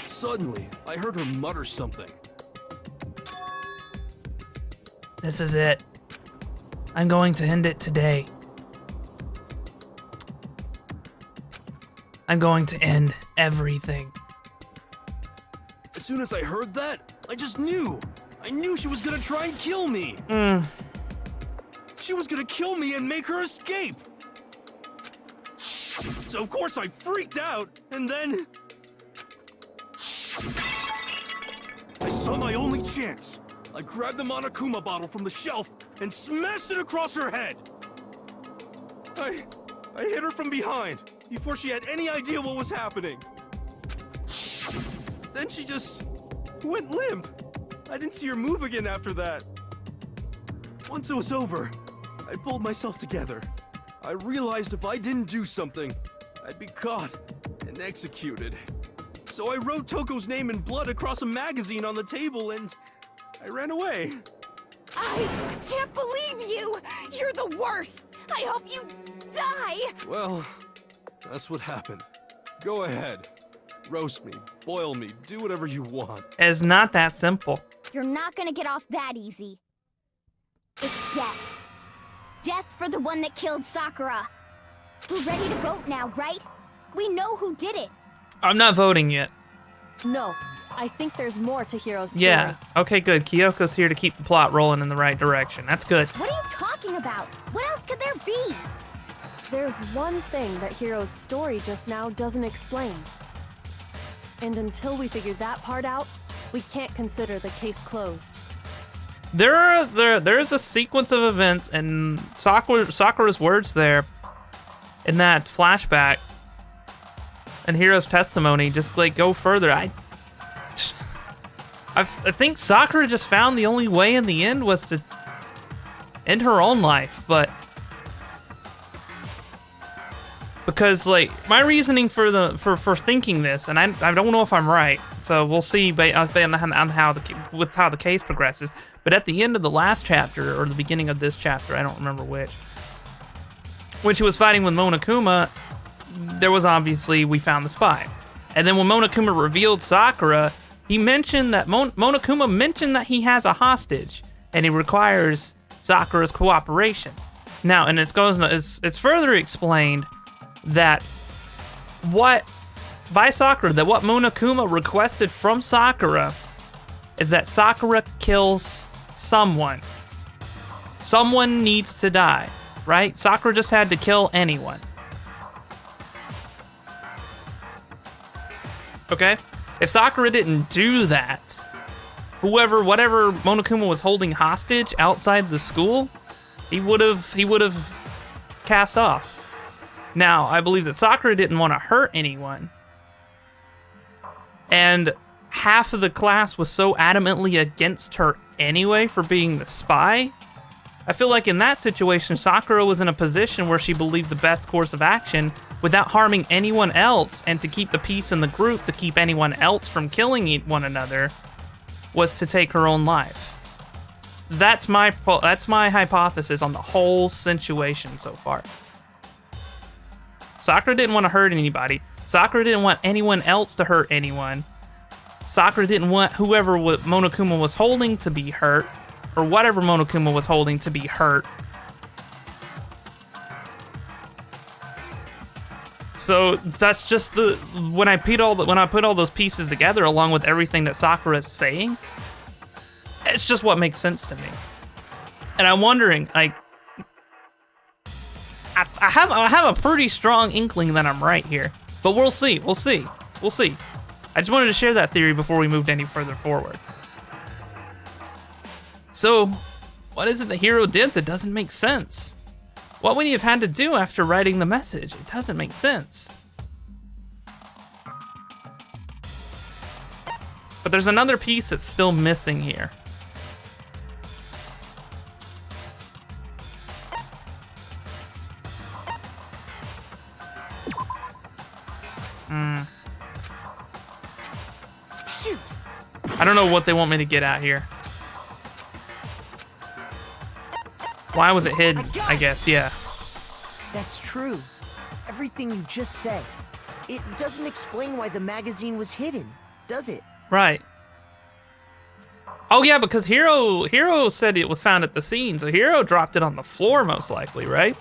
Suddenly, I heard her mutter something. This is it. I'm going to end it today. I'm going to end everything. As soon as I heard that, I just knew. I knew she was gonna try and kill me. She was gonna kill me and make her escape. So of course I freaked out, and then... I saw my only chance. I grabbed the Monokuma bottle from the shelf and smashed it across her head. I hit her from behind before she had any idea what was happening. Then she just went limp. I didn't see her move again after that. Once it was over, I pulled myself together. I realized if I didn't do something, I'd be caught and executed. So I wrote Toko's name in blood across a magazine on the table and I ran away. I can't believe you! You're the worst! I hope you die! Well, that's what happened. Go ahead. Roast me, boil me, do whatever you want. It's not that simple. You're not gonna get off that easy. It's death. Death for the one that killed Sakura. We're ready to vote now, right? We know who did it. I'm not voting yet. No, I think there's more to Hiro's story. Yeah. Okay, good. Kyoko's here to keep the plot rolling in the right direction. That's good. What are you talking about? What else could there be? There's one thing that Hiro's story just now doesn't explain. And until we figure that part out, we can't consider the case closed. There's a sequence of events and Sakura's words there in that flashback and Hiro's testimony just like go further. I think Sakura just found the only way in the end was to end her own life, but because like my reasoning for thinking this, and I don't know if I'm right, so we'll see based on how the case progresses. But at the end of the last chapter or the beginning of this chapter, I don't remember which, when she was fighting with Monokuma, there was obviously we found the spy, and then when Monokuma revealed Sakura, he mentioned that Monokuma mentioned that he has a hostage and he requires Sakura's cooperation. Now, and it's further explained that what Monokuma requested from Sakura is that Sakura kills someone. Someone needs to die, right? Sakura just had to kill anyone. Okay? If Sakura didn't do that, whatever Monokuma was holding hostage outside the school, he would have cast off. Now, I believe that Sakura didn't want to hurt anyone, and half of the class was so adamantly against her anyway for being the spy. I feel like in that situation, Sakura was in a position where she believed the best course of action without harming anyone else and to keep the peace in the group, to keep anyone else from killing one another, was to take her own life. That's my hypothesis on the whole situation so far. Sakura didn't want to hurt anybody. Sakura didn't want anyone else to hurt anyone. Sakura didn't want whoever Monokuma was holding to be hurt, or whatever Monokuma was holding to be hurt. So that's just when I put all those pieces together, along with everything that Sakura is saying, it's just what makes sense to me. And I'm wondering, like, I have a pretty strong inkling that I'm right here, but we'll see. I just wanted to share that theory before we moved any further forward. So, what is it the hero did that doesn't make sense? What would he have had to do after writing the message? It doesn't make sense. But there's another piece that's still missing here. Shoot! I don't know what they want me to get at here. Why was it hidden? I guess, yeah. That's true. Everything you just said. It doesn't explain why the magazine was hidden, does it? Right. Oh yeah, because Hero said it was found at the scene, so Hero dropped it on the floor most likely, right?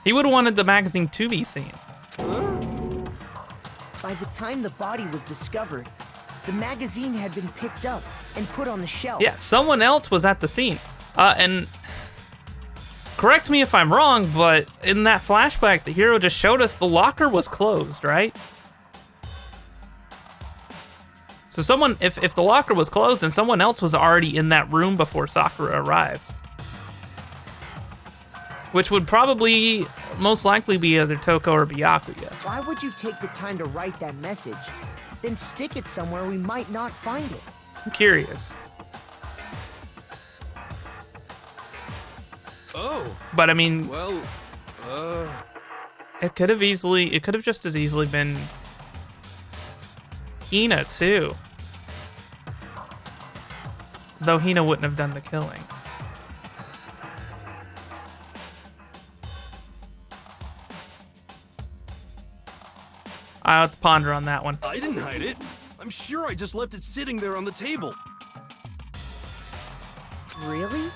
He would have wanted the magazine to be seen. By the time the body was discovered, the magazine had been picked up and put on the shelf. Yeah, someone else was at the scene. And correct me if I'm wrong, but in that flashback, the hero just showed us the locker was closed, right? So someone, if the locker was closed, then someone else was already in that room before Sakura arrived. Which would probably, most likely be either Toko or Byakuya. Why would you take the time to write that message, then stick it somewhere we might not find it? I'm curious. Oh, But I mean, well, it could have just as easily been Hina too. Though Hina wouldn't have done the killing. I'll have to ponder on that one. I didn't hide it. I'm sure I just left it sitting there on the table. Really?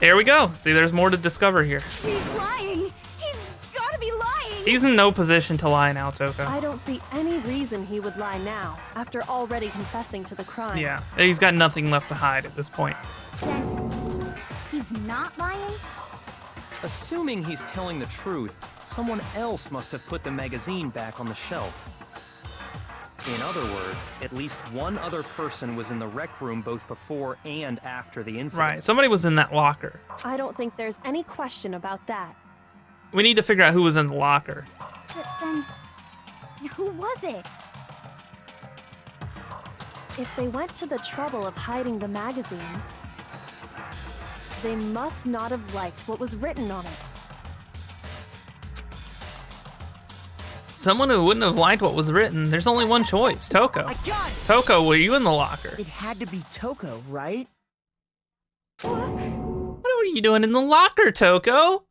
There we go. See, there's more to discover here. He's lying. He's gotta be lying. He's in no position to lie now, Toko. I don't see any reason he would lie now, after already confessing to the crime. Yeah, he's got nothing left to hide at this point. Then he's not lying? Assuming he's telling the truth, someone else must have put the magazine back on the shelf. In other words, at least one other person was in the rec room both before and after the incident. Right, somebody was in that locker. I don't think there's any question about that. We need to figure out who was in the locker. But then, who was it? If they went to the trouble of hiding the magazine, they must not have liked what was written on it. Someone who wouldn't have liked what was written. There's only one choice, Toko. I got it! Toko, were you in the locker? It had to be Toko, right? What were you doing in the locker, Toko?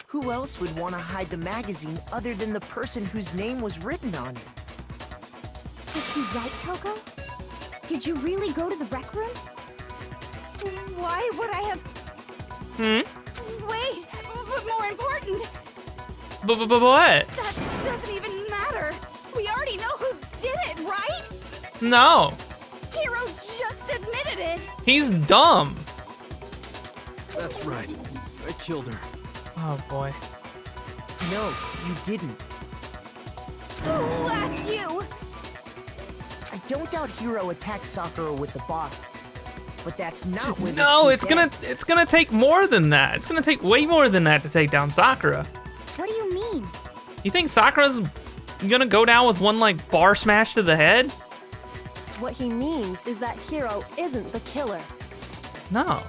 Who else would want to hide the magazine other than the person whose name was written on it? Was he right, Toko? Did you really go to the rec room? Why would I have... Wait, but more important, What? that doesn't even matter. We already know who did it, right? No, Hero just admitted it. he's dumb. That's right. I killed her. Oh boy. No, you didn't. Who asked you? I don't doubt Hiro attacked Sakura with the bottle. But that's not where No, this case ends. it's gonna take more than that. It's gonna take way more than that to take down Sakura. What do you mean? You think Sakura's gonna go down with one like bar smash to the head? What he means is that Hiro isn't the killer. No.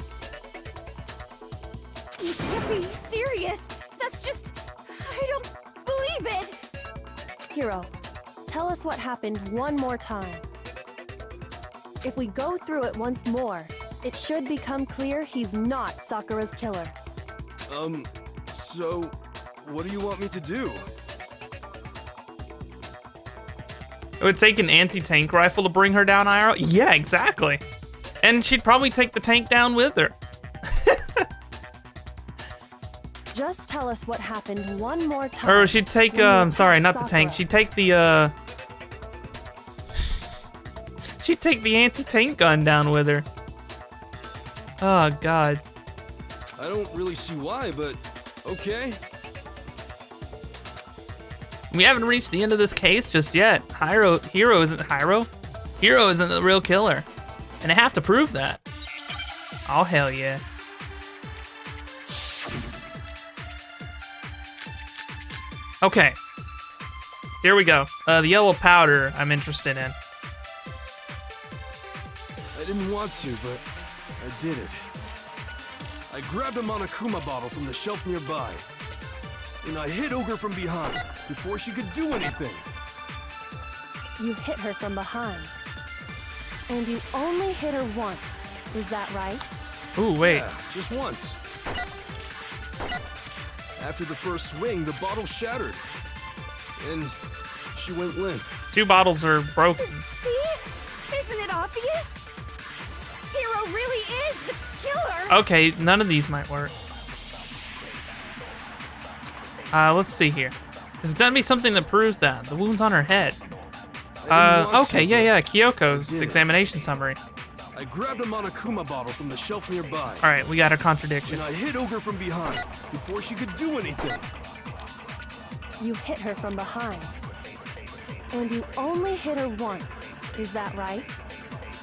You can't be serious. That's just... I don't believe it. Hiro, tell us what happened one more time. If we go through it once more, it should become clear he's not Sakura's killer. So, what do you want me to do? It would take an anti-tank rifle to bring her down, IRL? Yeah, exactly. And she'd probably take the tank down with her. Just tell us what happened one more time. Or she'd take, when you sorry, not attacked the tank. Sakura. She'd take the, she'd take the anti-tank gun down with her. Oh, God. I don't really see why, but okay. We haven't reached the end of this case just yet. Hero isn't the real killer. And I have to prove that. Oh, hell yeah. Okay. Here we go. The yellow powder I'm interested in. I didn't want to, but I did it. I grabbed a Monokuma bottle from the shelf nearby, and I hit Ogre from behind before she could do anything. You hit her from behind. And you only hit her once. Is that right? Ooh, wait. Yeah, just once. After the first swing, the bottle shattered, and she went limp. 2 bottles are broken. See? Isn't it obvious? Hero really is the killer! Okay, none of these might work. Let's see here. There's gonna be something that proves that. The wounds on her head. Okay, yeah, Kyoko's examination summary. I grabbed a Monokuma bottle from the shelf nearby. All right, we got a contradiction. And I hit Ogre from behind before she could do anything. You hit her from behind. And you only hit her once. Is that right?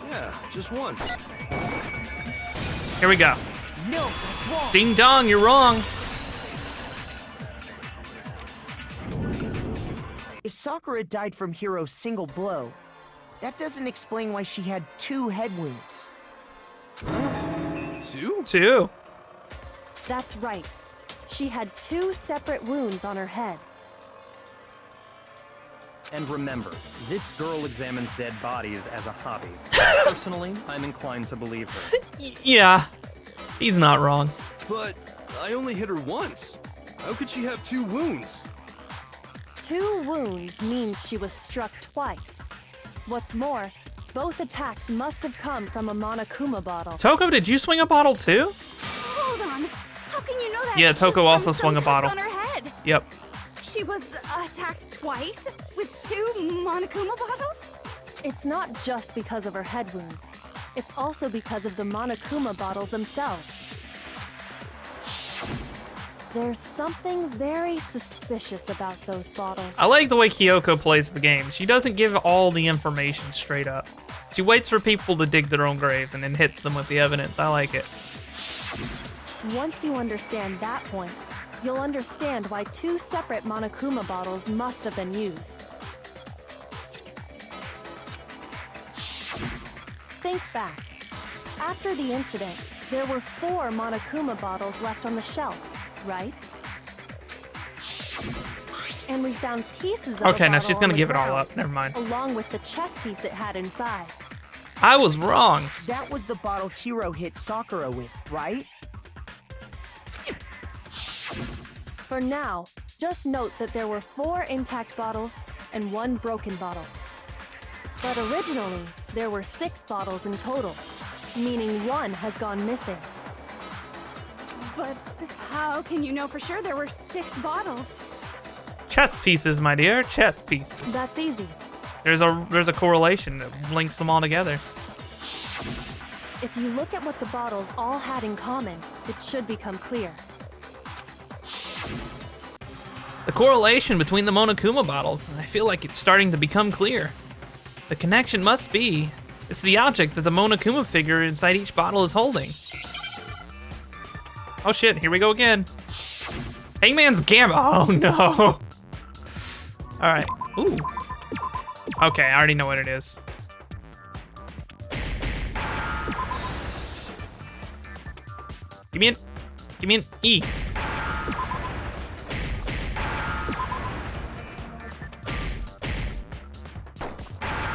Yeah, just once. Here we go. No, that's wrong. Ding dong, you're wrong. If Sakura died from Hiro's single blow, that doesn't explain why she had 2 head wounds. 2? 2. That's right. She had 2 separate wounds on her head. And remember, this girl examines dead bodies as a hobby. Personally, I'm inclined to believe her. Yeah, he's not wrong. But I only hit her once. How could she have 2 wounds? 2 wounds means she was struck twice. What's more, both attacks must have come from a Monokuma bottle. Toko, did you swing a bottle too? Hold on. How can you know that? Yeah, Just Toko from also some swung a cuts bottle. on her head. Yep. She was attacked twice with 2 Monokuma bottles? It's not just because of her head wounds. It's also because of the Monokuma bottles themselves. There's something very suspicious about those bottles. I like the way Kyoko plays the game. She doesn't give all the information straight up. She waits for people to dig their own graves and then hits them with the evidence. I like it. Once you understand that point, you'll understand why 2 separate Monokuma bottles must have been used. Think back. After the incident, there were 4 Monokuma bottles left on the shelf, right? And we found pieces of Okay, a now bottle she's on gonna the give it all ground, up. Never mind. along with the chess piece it had inside. I was wrong. That was the bottle Hiro hit Sakura with, right? For now, just note that there were 4 intact bottles and 1 broken bottle. But originally, there were 6 bottles in total, meaning 1 has gone missing. But how can you know for sure there were 6 bottles? Chess pieces, my dear. Chess pieces. That's easy. There's a correlation that links them all together. If you look at what the bottles all had in common, it should become clear. The correlation between the Monokuma bottles, I feel like it's starting to become clear. The connection must be, it's the object that the Monokuma figure inside each bottle is holding. Oh shit, here we go again. Hangman's Gambit. Oh no. Alright. Ooh. Okay, I already know what it is. Give me an E.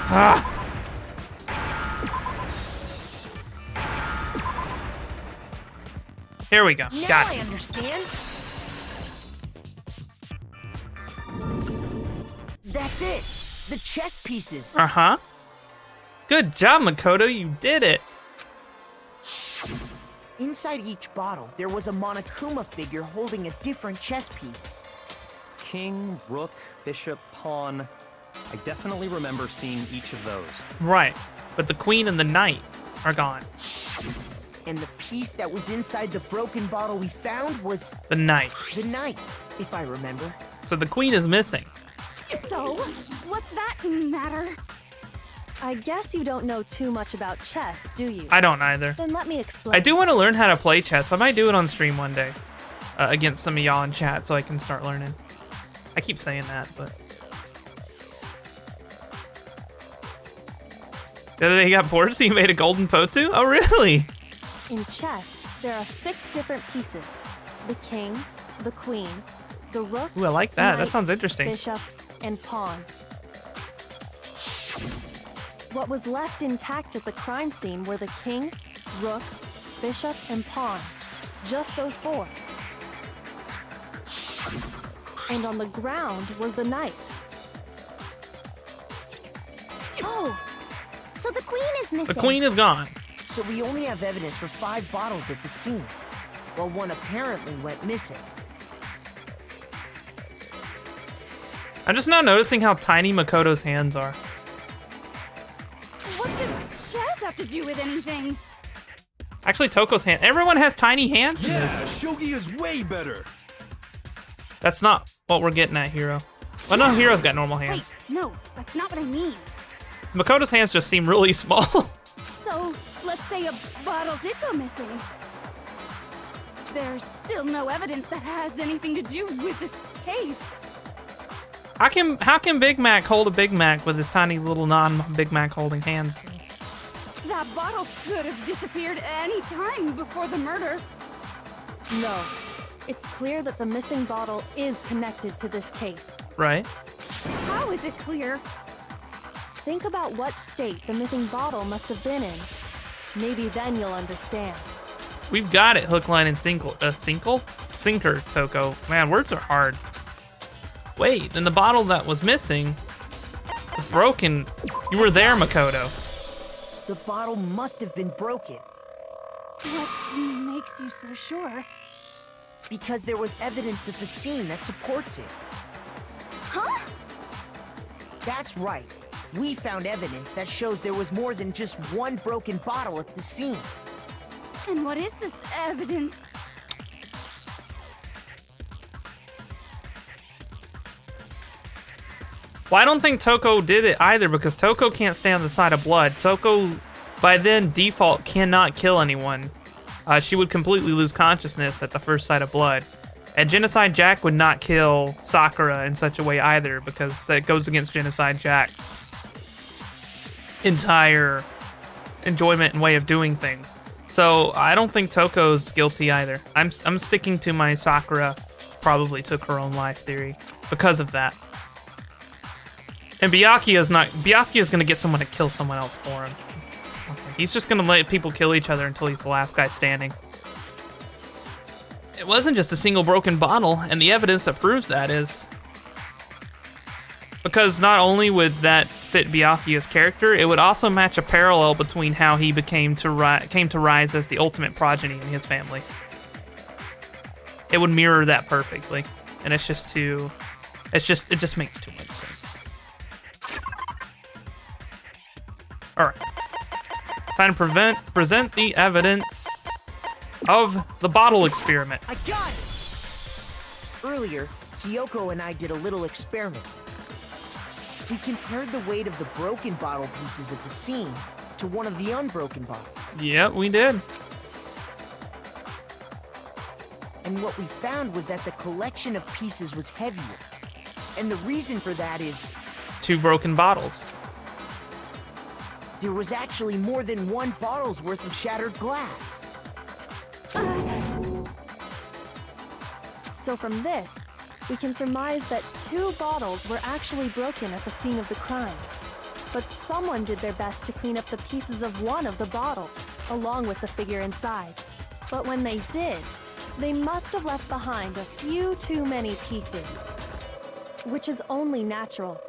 Ah. Here we go. Now Got I it. understand. That's it. The chess pieces. Uh-huh. Good job, Makoto. You did it. Inside each bottle, there was a Monokuma figure holding a different chess piece. King, rook, bishop, pawn. I definitely remember seeing each of those. Right. But the queen and the knight are gone. And the piece that was inside the broken bottle we found was The knight. the knight, if I remember. So the queen is missing. So, what's that matter? I guess you don't know too much about chess, do you? I don't either. Then let me explain. I do want to learn how to play chess. I might do it on stream one day against some of y'all in chat so I can start learning. I keep saying that, but... The other day he got bored, so he made a golden Potu? Oh, really? In chess, there are 6 different pieces. The king, the queen, the rook, Ooh, I like that. That knight, sounds interesting. bishop, and pawn. What was left intact at the crime scene were the king, rook, bishop, and pawn. Just those 4. And on the ground was the knight. Oh, so the queen is missing. The queen is gone. So we only have evidence for 5 bottles at the scene, while one apparently went missing. I'm just now noticing how tiny Makoto's hands are. What does chess have to do with anything? Actually, Toko's hand. Everyone has tiny hands in Yeah, this. Shogi is way better. That's not what we're getting at, Hero. Well, no, Hero's got normal Wait, hands. no, that's not what I mean. Makoto's hands just seem really small. So, let's say a bottle did go missing. There's still no evidence that has anything to do with this case. How can Big Mac hold a Big Mac with his tiny little non-Big Mac holding hands? That bottle could have disappeared any time before the murder. No. It's clear that the missing bottle is connected to this case. Right? How is it clear? Think about what state the missing bottle must have been in. Maybe then you'll understand. We've got it, hook, line, and sinker, Toko. Man, words are hard. Wait, then the bottle that was missing was broken. You were there, Makoto. The bottle must have been broken, What makes you so sure? because there was evidence at the scene that supports it. Huh? That's right. We found evidence that shows there was more than just one broken bottle at the scene. And what is this evidence? Well, I don't think Toko did it either because Toko can't stay on the side of blood. Toko, by then, default cannot kill anyone. She would completely lose consciousness at the first sight of blood. And Genocide Jack would not kill Sakura in such a way either because that goes against Genocide Jack's entire enjoyment and way of doing things. So I don't think Toko's guilty either. I'm sticking to my Sakura probably took her own life theory because of that. And Byakuya is going to get someone to kill someone else for him. He's just going to let people kill each other until he's the last guy standing. It wasn't just a single broken bottle, and the evidence that proves that is... Because not only would that fit Byakuya's character, it would also match a parallel between how he came to rise as the ultimate progeny in his family. It would mirror that perfectly, and it just makes too much sense. All right, it's time to present the evidence of the bottle experiment. I got it! Earlier, Kyoko and I did a little experiment. We compared the weight of the broken bottle pieces at the scene to one of the unbroken bottles. Yep, we did. And what we found was that the collection of pieces was heavier. And the reason for that is It's 2 broken bottles. there was actually more than one bottle's worth of shattered glass. So from this, we can surmise that 2 bottles were actually broken at the scene of the crime. But someone did their best to clean up the pieces of one of the bottles, along with the figure inside. But when they did, they must have left behind a few too many pieces. Which is only natural.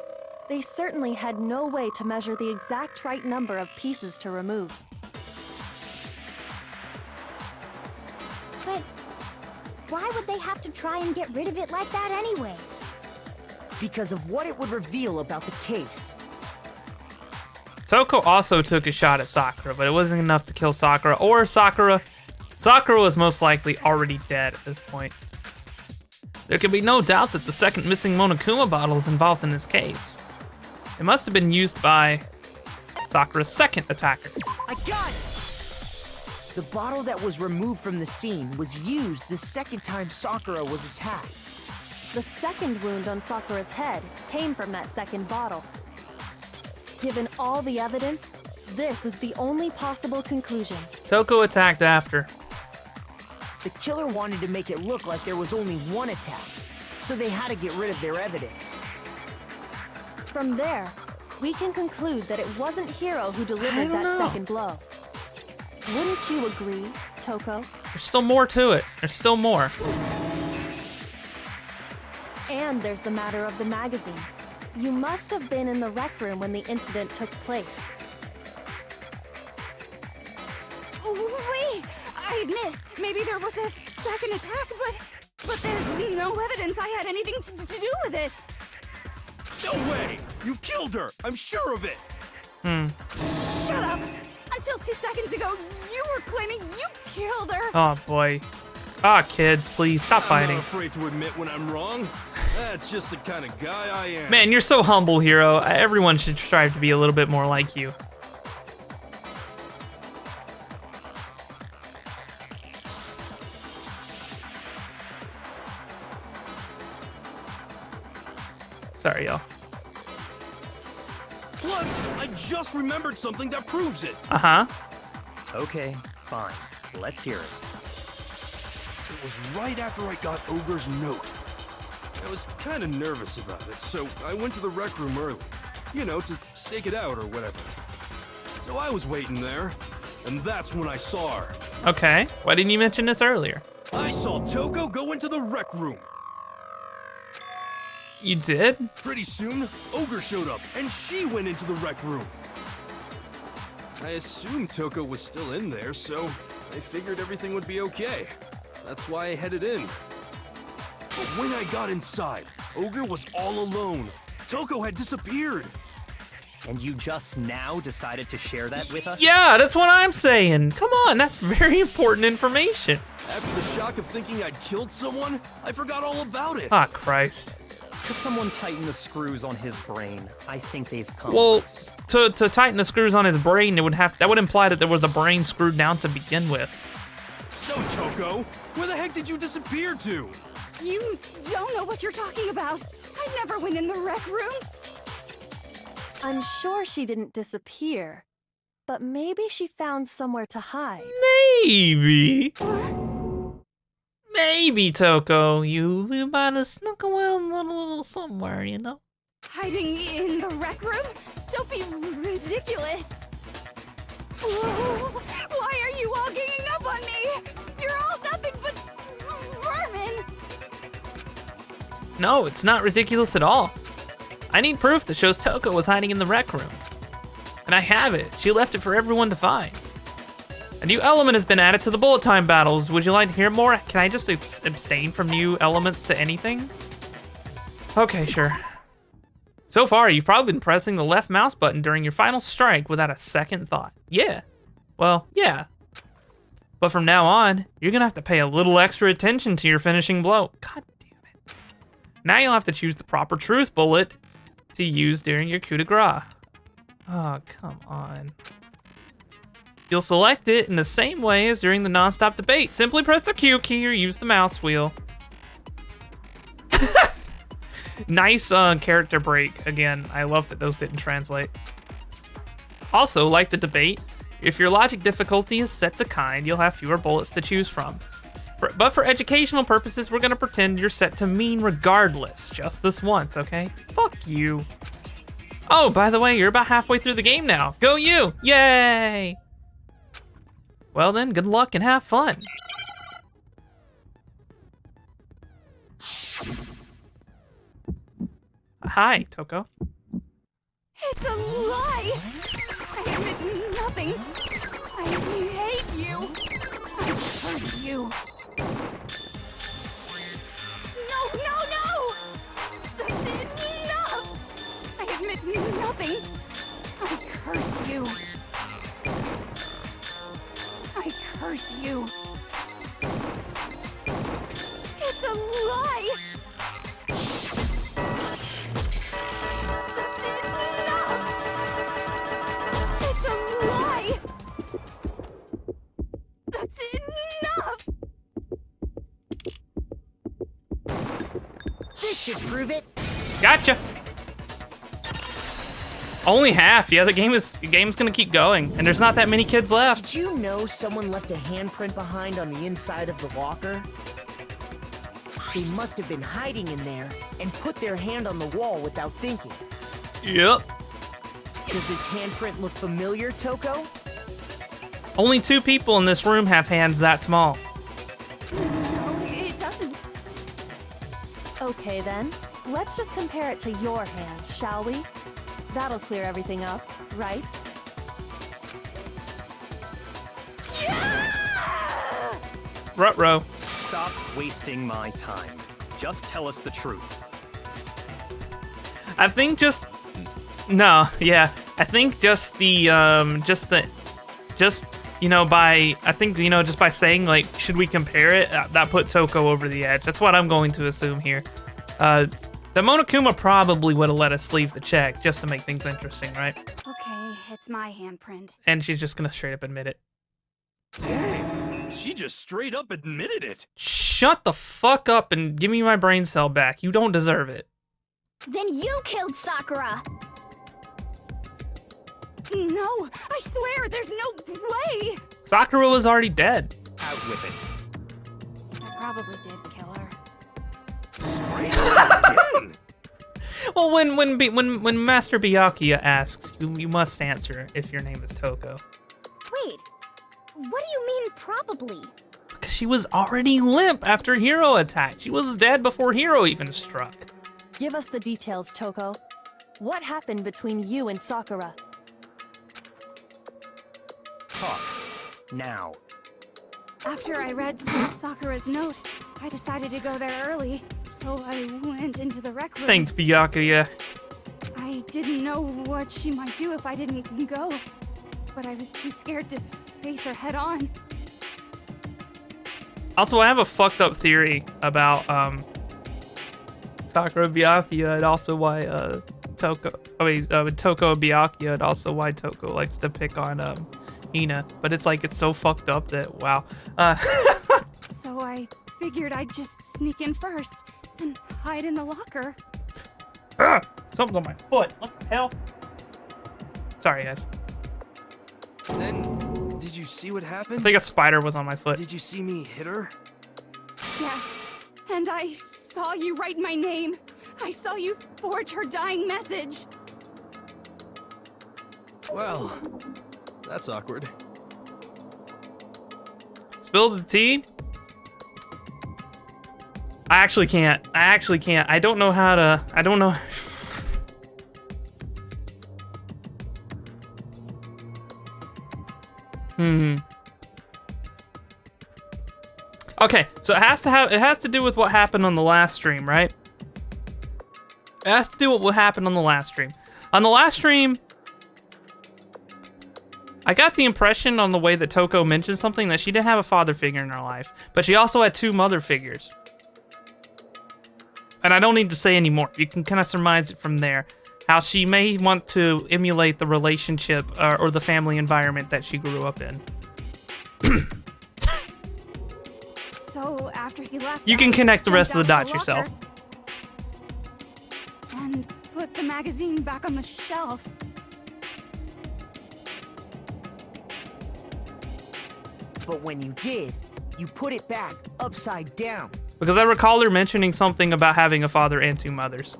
They certainly had no way to measure the exact right number of pieces to remove. But why would they have to try and get rid of it like that anyway? Because of what it would reveal about the case. Toko also took a shot at Sakura, but it wasn't enough to kill Sakura or Sakura. Sakura was most likely already dead at this point. There can be no doubt that the second missing Monokuma bottle is involved in this case. It must have been used by Sakura's second attacker. I got it! The bottle that was removed from the scene was used the second time Sakura was attacked. The second wound on Sakura's head came from that second bottle. Given all the evidence, this is the only possible conclusion. Toko attacked after. The killer wanted to make it look like there was only one attack, so they had to get rid of their evidence. From there, we can conclude that it wasn't Hiro who delivered that second blow. Wouldn't you agree, Toko? There's still more to it. There's still more. And there's the matter of the magazine. You must have been in the rec room when the incident took place. Wait! I admit, maybe there was a second attack, but there's no evidence I had anything to do with it. No way! You killed her! I'm sure of it! Shut up! Until 2 seconds ago, you were claiming you killed her! Oh boy. Ah, kids, please stop I'm fighting. not afraid to admit when I'm wrong. That's just the kind of guy I am. Man, you're so humble, Hiro. Everyone should strive to be a little bit more like you. Sorry, y'all. Plus, I just remembered something that proves it. Uh-huh. Okay, fine. Let's hear it. It was right after I got Ogre's note. I was kind of nervous about it, so I went to the rec room early. You know, to stake it out or whatever. So I was waiting there, and that's when I saw her. Okay. Why didn't you mention this earlier? I saw Toko go into the rec room. You did? Pretty soon, Ogre showed up, and she went into the rec room. I assumed Toko was still in there, so I figured everything would be okay. That's why I headed in. But when I got inside, Ogre was all alone. Toko had disappeared. And you just now decided to share that with us? Yeah, that's what I'm saying. Come on, that's very important information. After the shock of thinking I'd killed someone, I forgot all about it. Ah, Christ. Could someone tighten the screws on his brain? I think they've come Well, loose. to tighten the screws on his brain, that would imply that there was a brain screwed down to begin with. So, Toko, where the heck did you disappear to? You don't know what you're talking about. I never went in the rec room. I'm sure she didn't disappear, but maybe she found somewhere to hide. Maybe. Maybe, Toko. You might have snuck away a little somewhere, you know? Hiding in the rec room? Don't be ridiculous. Whoa, why are you all ganging up on me? You're all nothing but vermin. No, it's not ridiculous at all. I need proof that shows Toko was hiding in the rec room. And I have it. She left it for everyone to find. A new element has been added to the bullet time battles. Would you like to hear more? Can I just abstain from new elements to anything? Okay, sure. So far, you've probably been pressing the left mouse button during your final strike without a second thought. Yeah. Well, yeah. But from now on, you're gonna have to pay a little extra attention to your finishing blow. God damn it. Now you'll have to choose the proper truth bullet to use during your coup de grace. Oh, come on. You'll select it in the same way as during the non-stop debate. Simply press the Q key or use the mouse wheel. Nice character break. Again, I love that those didn't translate. Also, like the debate, if your logic difficulty is set to kind, you'll have fewer bullets to choose from. But for educational purposes, we're gonna pretend you're set to mean regardless. Just this once, okay? Fuck you. Oh, by the way, you're about halfway through the game now. Go you! Yay! Well then, good luck and have fun. Hi, Toko. It's a lie. I admit nothing. I hate you. I curse you. No! That's enough. I admit nothing. I curse you. I curse you. It's a lie. This should prove it. Gotcha. Only half. Yeah, the game's gonna keep going, and there's not that many kids left. Did you know someone left a handprint behind on the inside of the locker? They must have been hiding in there and put their hand on the wall without thinking. Yep. Does this handprint look familiar, Toko? Only 2 people in this room have hands that small. No, it doesn't. Okay then, let's just compare it to your hand, shall we? That'll clear everything up, right? Ruh-roh. Stop wasting my time. Just tell us the truth. I think just no, yeah. I think just by saying like, should we compare it? That put Toko over the edge. That's what I'm going to assume here. The Monokuma probably would have let us leave the check just to make things interesting, right? Okay, it's my handprint. And she's just gonna straight up admit it. Dang, she just straight up admitted it. Shut the fuck up and give me my brain cell back. You don't deserve it. Then you killed Sakura! No, I swear, there's no way! Sakura was already dead. Out with it. I probably did kill her. Straight up again. Well, when Master Byakuya asks, you must answer if your name is Toko. Wait, what do you mean probably? Because she was already limp after Hero attacked. She was dead before Hero even struck. Give us the details, Toko. What happened between you and Sakura? Talk. Now. After I read Sakura's note, I decided to go there early, so I went into the rec room. Thanks, Byakuya. I didn't know what she might do if I didn't go, but I was too scared to face her head on. Also, I have a fucked up theory about Sakura Byakuya and also why Toko and Byakuya and also why Toko likes to pick on Hina. But it's like, it's so fucked up that, wow. So I figured I'd just sneak in first and hide in the locker. Something's on my foot. What the hell? Sorry, guys. Then, did you see what I happened? think a spider was on my foot. Did you see me hit her? Yes, and I saw you write my name. I saw you forge her dying message. Well, that's awkward. Spill the tea? I actually can't. I don't know how to. I don't know. Okay, so it has to do with what happened on the last stream, right? It has to do with what happened on the last stream. On the last stream, I got the impression on the way that Toko mentioned something that she didn't have a father figure in her life, but she also had 2 mother figures. And I don't need to say any more. You can kind of surmise it from there. How she may want to emulate the relationship or the family environment that she grew up in. So after he left, You can I connect the rest of the jumped dots out yourself. locker And put the magazine back on the shelf. But when you did, you put it back upside down. Because I recall her mentioning something about having a father and 2 mothers.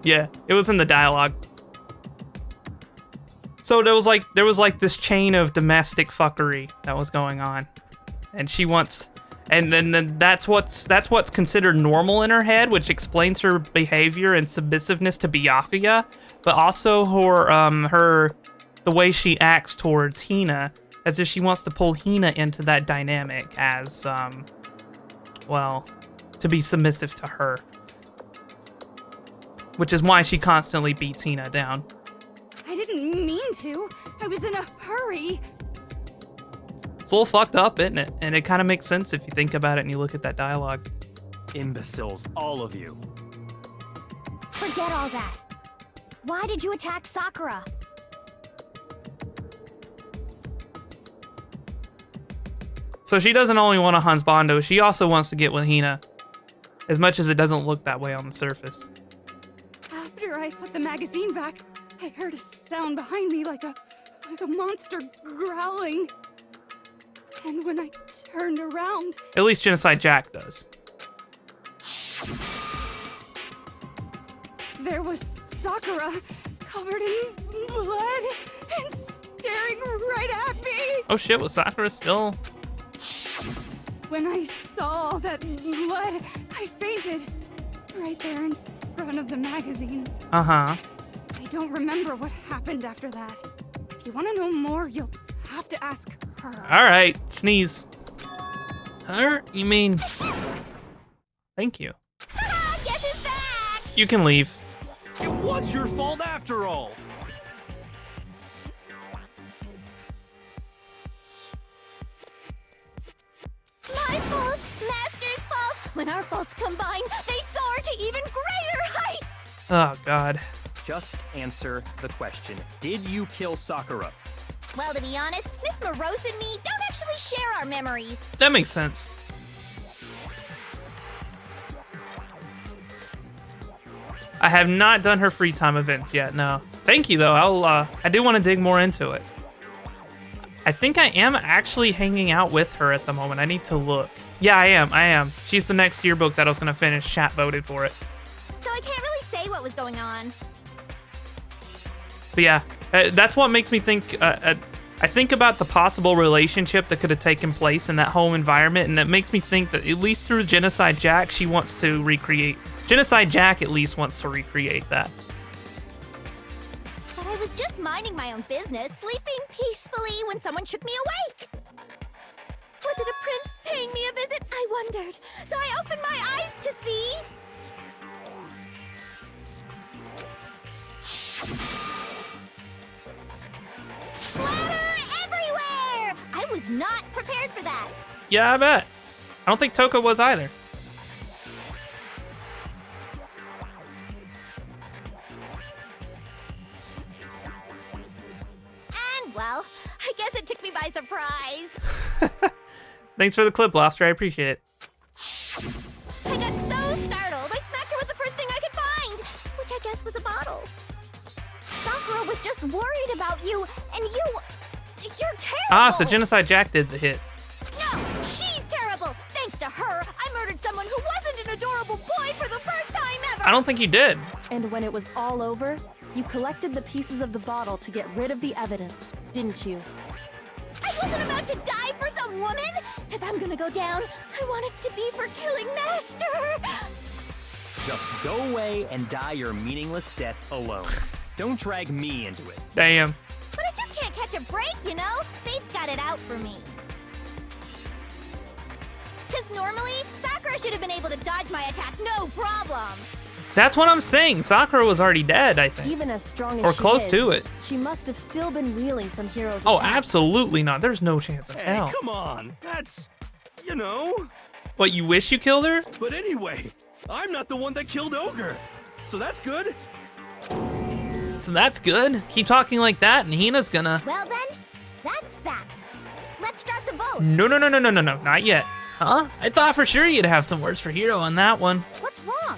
Yeah, it was in the dialogue. So there was like this chain of domestic fuckery that was going on. And she wants, and then that's what's considered normal in her head, which explains her behavior and submissiveness to Byakuya, but also the way she acts towards Hina, as if she wants to pull Hina into that dynamic as well, to be submissive to her. Which is why she constantly beats Hina down. I didn't mean to. I was in a hurry. It's a little fucked up, isn't it? And it kind of makes sense if you think about it and you look at that dialogue. Imbeciles, all of you. Forget all that. Why did you attack Sakura? So she doesn't only want a Hansbando, she also wants to get with Hina. As much as it doesn't look that way on the surface. After I put the magazine back, I heard a sound behind me like a monster growling. And when I turned around, At least Genocide Jack does. there was Sakura covered in blood and staring right at me. Oh shit, was Sakura still? When I saw that blood, I fainted right there in front of the magazines. Uh-huh. I don't remember what happened after that. If you want to know more, you'll have to ask her. Alright, sneeze. Her? You mean... Thank you. Guess who's back? You can leave. It was your fault after all. My fault, Master's fault. When our faults combine, they soar to even greater heights. Oh, God. Just answer the question. Did you kill Sakura? Well, to be honest, Miss Morose and me don't actually share our memories. That makes sense. I have not done her free time events yet, no. Thank you, though. I do want to dig more into it. I think I am actually hanging out with her at the moment. I need to look. Yeah, I am. She's the next yearbook that I was going to finish. Chat voted for it. So I can't really say what was going on. But yeah, that's what makes me think. I think about the possible relationship that could have taken place in that whole environment, and it makes me think that at least through Genocide Jack, she wants to recreate. Genocide Jack at least wants to recreate that. But I was just minding my own business, sleeping peacefully when someone shook me awake. Was it a prince paying me a visit? I wondered. So I opened my eyes to see... Splatter everywhere! I was not prepared for that. Yeah, I bet. I don't think Toko was either. And, well, I guess it took me by surprise. Thanks for the clip, Lobster. I appreciate it. I got so startled, I smacked her with the first thing I could find, which I guess was a bottle. Sakura was just worried about you, and you're terrible. Ah, so Genocide Jack did the hit. No, she's terrible. Thanks to her, I murdered someone who wasn't an adorable boy for the first time ever. I don't think you did. And when it was all over, you collected the pieces of the bottle to get rid of the evidence, didn't you? I wasn't about to die for some woman. If I'm gonna go down, I want it to be for killing Master. Just go away and die your meaningless death alone. Don't drag me into it. Damn. But I just can't catch a break, you know? Fate's got it out for me. Because normally, Sakura should have been able to dodge my attack, no problem. That's what I'm saying. Sakura was already dead, I think. Even as strong as Or she close is, to it. she must have still been reeling from Hiro's Oh, attack. absolutely not. There's no chance in Hey, hell. come on. That's, you know. What, you wish you killed her? But anyway, I'm not the one that killed Ogre. So that's good. So that's good. Keep talking like that, and Hina's gonna... Well then, that's that. Let's start the vote. No, not yet. Huh? I thought for sure you'd have some words for Hiro on that one. What's wrong?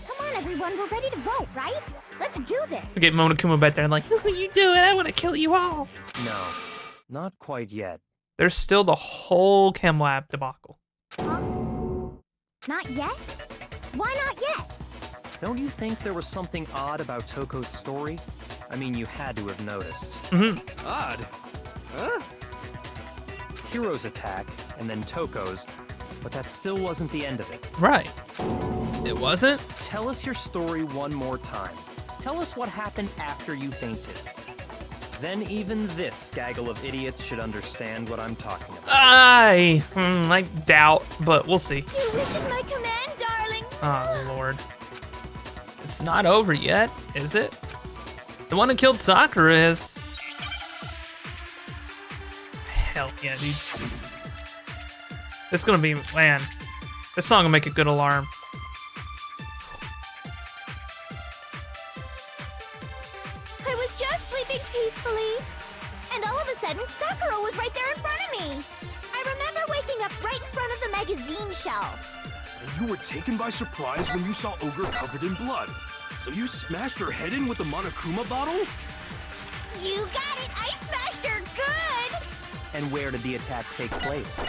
Come on, everyone, we're ready to vote, right? Let's do this. We get Monokuma back there and like, you do it, I want to kill you all. No, not quite yet. There's still the whole chem lab debacle. Huh? Not yet? Why not yet? Don't you think there was something odd about Toko's story? I mean, you had to have noticed. Odd. Huh? Hiro's attack, and then Toko's, but that still wasn't the end of it. Right. It wasn't? Tell us your story one more time. Tell us what happened after you fainted. Then even this gaggle of idiots should understand what I'm talking about. I doubt, but we'll see. Your wish is my command, darling. Oh, Lord. It's not over yet, is it? The one who killed Sakura is... Hell yeah, dude. This is gonna be, man. This song will make a good alarm. I was just sleeping peacefully, and all of a sudden, Sakura was right there in front of me. I remember waking up right in front of the magazine shelf. And you were taken by surprise when you saw Ogre covered in blood. So you smashed her head in with the Monokuma bottle? You got it! I smashed her good! And where did the attack take place?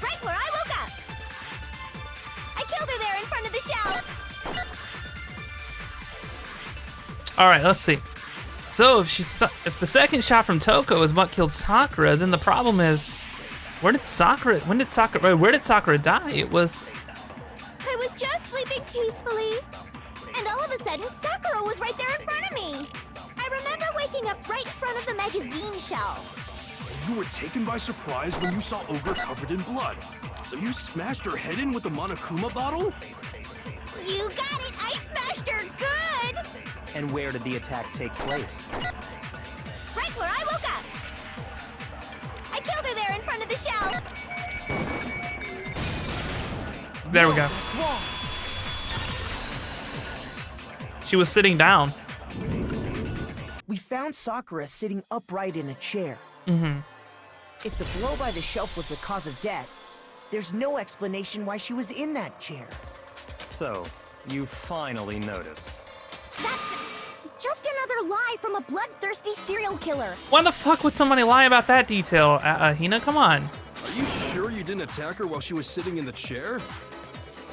Right where I woke up! I killed her there in front of the shelf! All right, let's see. So if the second shot from Toko is what killed Sakura, then the problem is, where did Sakura die? It was... I was just sleeping peacefully. And all of a sudden, Sakura was right there in front of me. I remember waking up right in front of the magazine shelf. You were taken by surprise when you saw Ogre covered in blood. So you smashed her head in with the Monokuma bottle? You got it! I smashed her good! And where did the attack take place? Right where I woke up! I killed her there in front of the shelf! There we go. She was sitting down. We found Sakura sitting upright in a chair. Mm-hmm. If the blow by the shelf was the cause of death, there's no explanation why she was in that chair. So, you finally noticed. That's just another lie from a bloodthirsty serial killer. Why the fuck would somebody lie about that detail? Hina, come on. Are you sure you didn't attack her while she was sitting in the chair?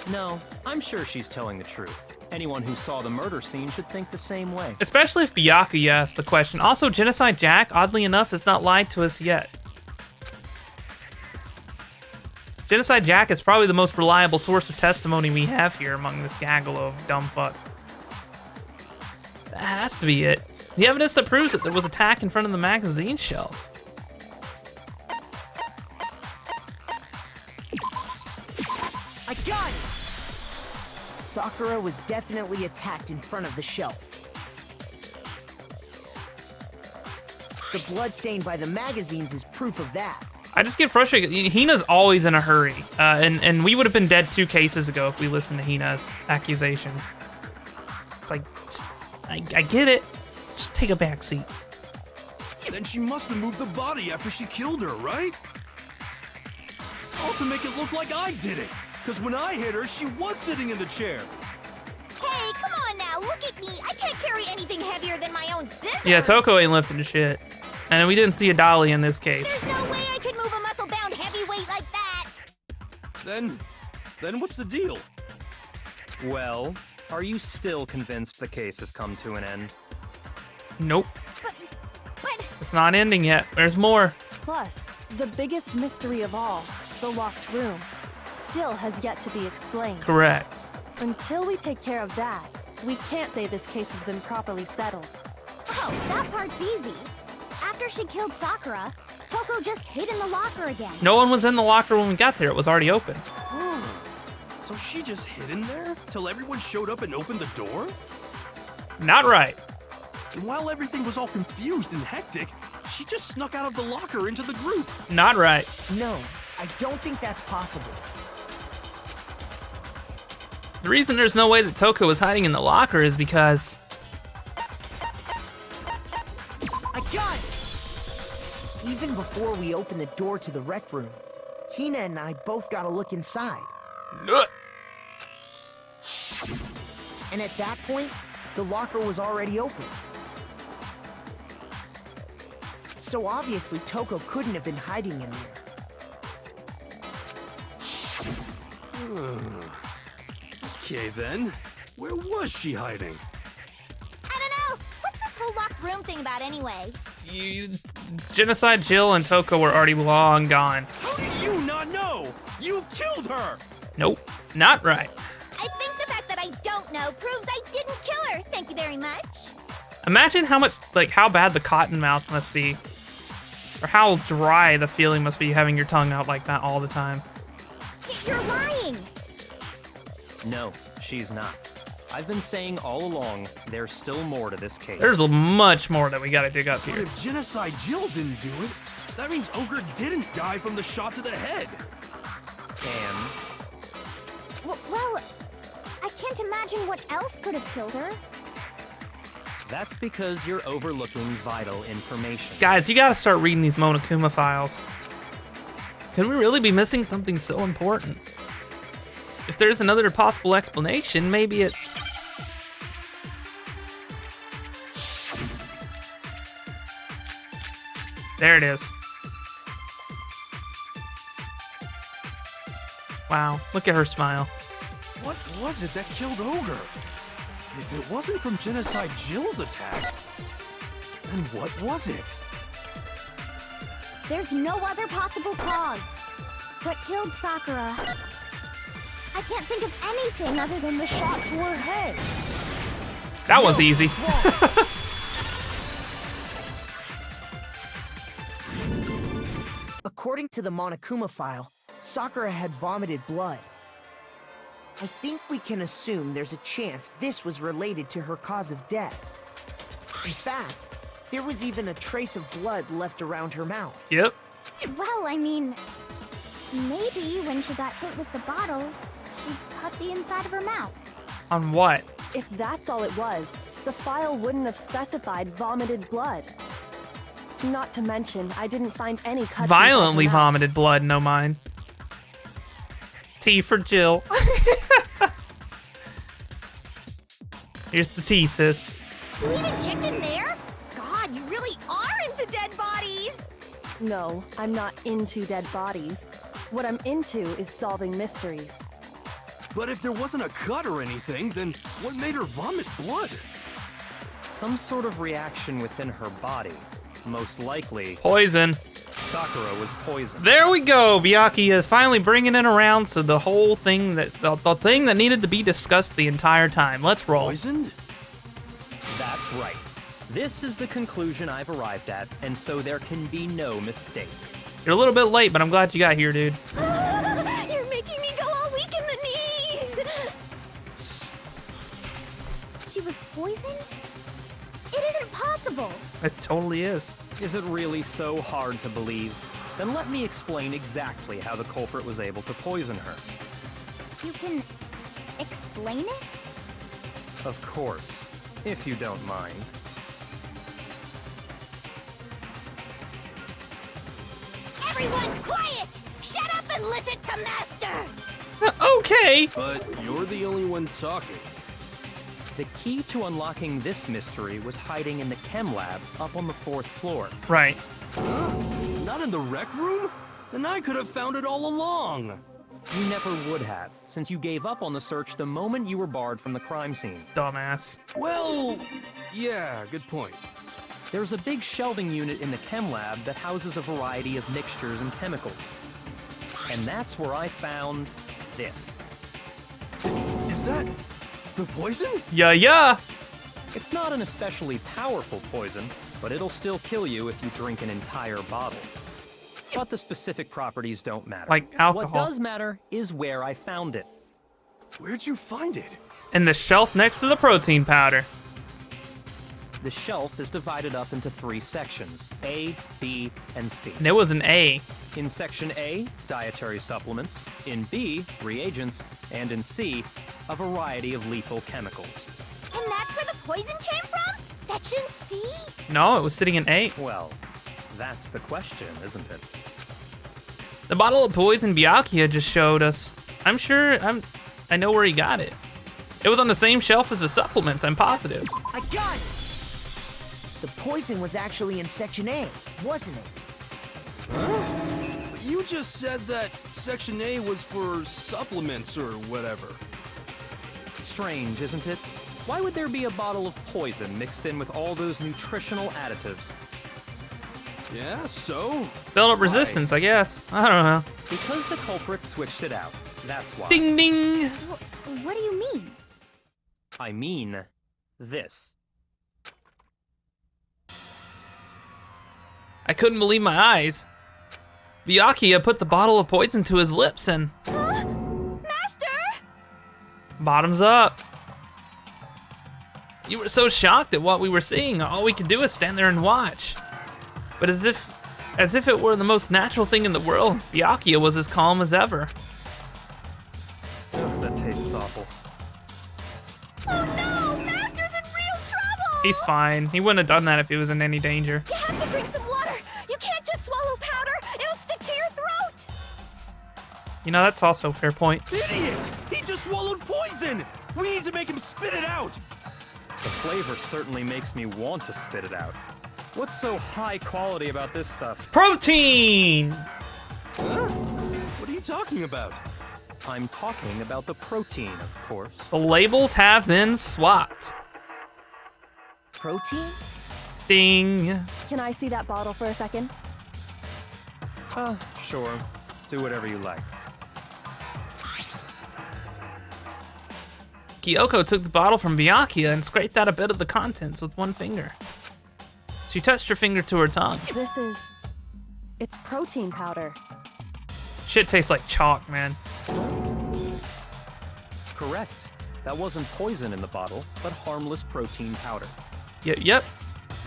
No, I'm sure she's telling the truth. Anyone who saw the murder scene should think the same way. Especially if Byakuya asked the question. Also, Genocide Jack, oddly enough, has not lied to us yet. Genocide Jack is probably the most reliable source of testimony we have here among this gaggle of dumb fucks. That has to be it. The evidence that proves that there was attack in front of the magazine shelf. I got it! Sakura was definitely attacked in front of the shelf. The blood stain by the magazines is proof of that. I just get frustrated. Hina's always in a hurry. And we would have been dead 2 cases ago if we listened to Hina's accusations. It's like, I get it. Just take a back seat. Then she must have moved the body after she killed her, right? All to make it look like I did it. Because when I hit her, she was sitting in the chair. Hey, come on now, look at me. I can't carry anything heavier than my own scissors. Yeah, Toko ain't lifting shit. And we didn't see a dolly in this case. There's no way I could move a muscle-bound heavyweight like that. Then what's the deal? Well, are you still convinced the case has come to an end? Nope. But It's not ending yet. There's more. Plus, the biggest mystery of all, the locked room, still has yet to be explained. Correct. Until we take care of that, we can't say this case has been properly settled. oh, that part's easy. After she killed Sakura, Toko just hid in the locker again. No one was in the locker when we got there. It was already open. So she just hid in there till everyone showed up and opened the door? Not right. And while everything was all confused and hectic, she just snuck out of the locker into the group. Not right. No, I don't think that's possible. The reason there's no way that Toko was hiding in the locker is because... I got it! Even before we opened the door to the rec room, Hina and I both got a look inside. Ugh. And at that point, the locker was already open. So obviously Toko couldn't have been hiding in there. Okay then, where was she hiding? I don't know. What's this whole locked room thing about anyway? Genocide Jill and Toko were already long gone. How did you not know? You killed her! Nope. Not right. I think the fact that I don't know proves I didn't kill her. Thank you very much. Imagine how much, like, how bad the cotton mouth must be. Or how dry the feeling must be having your tongue out like that all the time. You're lying. No, she's not. I've been saying all along, there's still more to this case. There's much more that we gotta dig up But here. if Genocide Jill didn't do it, that means Ogre didn't die from the shot to the head. And Well, I can't imagine what else could have killed her. that's because you're overlooking vital information. Guys, you gotta start reading these Monokuma files. Could we really be missing something so important? if there's another possible explanation, maybe it's... There it is. Wow, look at her smile. What was it that killed Ogre? If it wasn't from Genocide Jill's attack, then what was it? There's no other possible cause. What killed Sakura? I can't think of anything other than the shot to her head. That was easy. According to the Monokuma file, Sakura had vomited blood. I think we can assume there's a chance this was related to her cause of death. In fact, there was even a trace of blood left around her mouth. Yep. Well, I mean, maybe when she got hit with the bottles, she cut the inside of her mouth. On what? If that's all it was, the file wouldn't have specified vomited blood. Not to mention, I didn't find any cuts. Violently inside her mouth. vomited blood, no mind. T for Jill. Here's the T, sis. You even checked in there? God, you really are into dead bodies! No, I'm not into dead bodies. What I'm into is solving mysteries. But if there wasn't a cut or anything, then what made her vomit blood? Some sort of reaction within her body. Most likely, Poison. Sakura was poisoned. There we go. Byakuya is finally bringing it around to the whole thing that the thing that needed to be discussed the entire time. Let's roll. Poisoned? That's right. This is the conclusion I've arrived at, and so there can be no mistake. You're a little bit late, but I'm glad you got here, dude. You're making me go all weak in the knees! She was poisoned? It isn't possible! It totally is. Is it really so hard to believe? Then let me explain exactly how the culprit was able to poison her. You can explain it? Of course, if you don't mind. Everyone quiet! Shut up and listen to Master! Okay. But you're the only one talking. The key to unlocking this mystery was hiding in the chem lab up on the 4th floor. Right. Not in the rec room? Then I could have found it all along. You never would have, since you gave up on the search the moment you were barred from the crime scene. Dumbass. Well, yeah, good point. There's a big shelving unit in the chem lab that houses a variety of mixtures and chemicals. And that's where I found this. Is that the poison? Yeah. It's not an especially powerful poison, but it'll still kill you if you drink an entire bottle. But the specific properties don't matter. Like alcohol. What does matter is where I found it. Where'd you find it? In the shelf next to the protein powder. The shelf is divided up into 3 sections, A, B, and C. And it was an A. In Section A, dietary supplements. In B, reagents. And in C, a variety of lethal chemicals. And that's where the poison came from? Section C? No, it was sitting in A. Well, that's the question, isn't it? The bottle of poison Byakuya just showed us. I'm sure I know where he got it. It was on the same shelf as the supplements, I'm positive. I got it! The poison was actually in Section A, wasn't it? You just said that Section A was for supplements or whatever. Strange, isn't it? Why would there be a bottle of poison mixed in with all those nutritional additives? Yeah, so? Build up resistance, I guess. I don't know. Because the culprit switched it out. That's why. Ding ding! What do you mean? I mean, this. I couldn't believe my eyes. Byakuya put the bottle of poison to his lips and... Master! Bottoms up. You were so shocked at what we were seeing, all we could do is stand there and watch. But as if it were the most natural thing in the world, Byakuya was as calm as ever. Ugh, that tastes awful. Oh no! Master's in real trouble! He's fine. He wouldn't have done that if he was in any danger. You have to drink some water! You can't just swallow powder! It'll stick to your throat! You know, that's also a fair point. Idiot! He just swallowed poison! We need to make him spit it out! The flavor certainly makes me want to spit it out. What's so high quality about this stuff? Protein! Huh? What are you talking about? I'm talking about the protein, of course. The labels have been swapped. Protein? Ding. Can I see that bottle for a second? Sure. Do whatever you like. Kyoko took the bottle from Byakuya and scraped out a bit of the contents with one finger. She touched her finger to her tongue. It's protein powder. Shit tastes like chalk, man. Correct. That wasn't poison in the bottle, but harmless protein powder. Yep.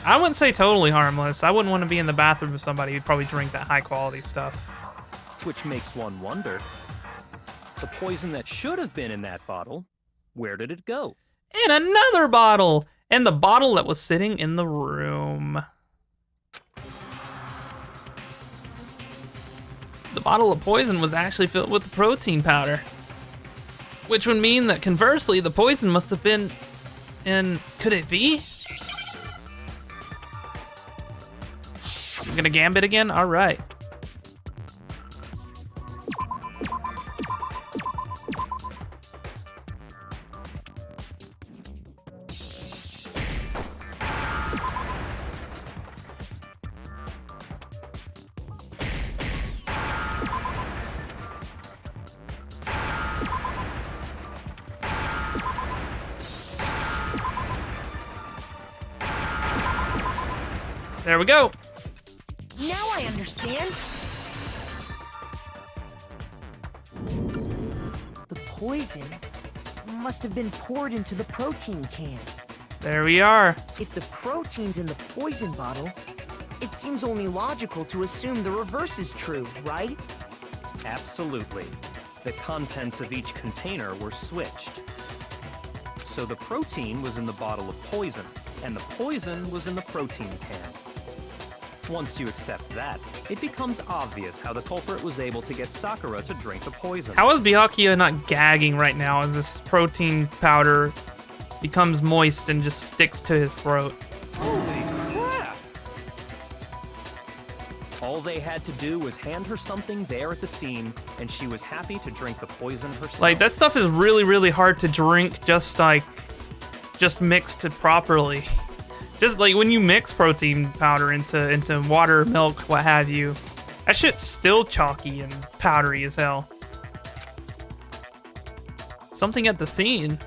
I wouldn't say totally harmless. I wouldn't want to be in the bathroom with somebody who'd probably drink that high quality stuff. Which makes one wonder, the poison that should have been in that bottle, where did it go? In another bottle! And the bottle that was sitting in the room. The bottle of poison was actually filled with the protein powder. Which would mean that conversely, the poison must have been in... Could it be? I'm gonna gambit again? Alright. There we go. Now I understand. The poison must have been poured into the protein can. There we are. If the protein's in the poison bottle, it seems only logical to assume the reverse is true, right? Absolutely. The contents of each container were switched. So the protein was in the bottle of poison, and the poison was in the protein can. Once you accept that, it becomes obvious how the culprit was able to get Sakura to drink the poison. How is Byakuya not gagging right now as this protein powder becomes moist and just sticks to his throat? Holy crap! All they had to do was hand her something there at the scene, and she was happy to drink the poison herself. Like, that stuff is really, really hard to drink just mixed it properly. Just like when you mix protein powder into water, milk, what have you, that shit's still chalky and powdery as hell. Something at the scene.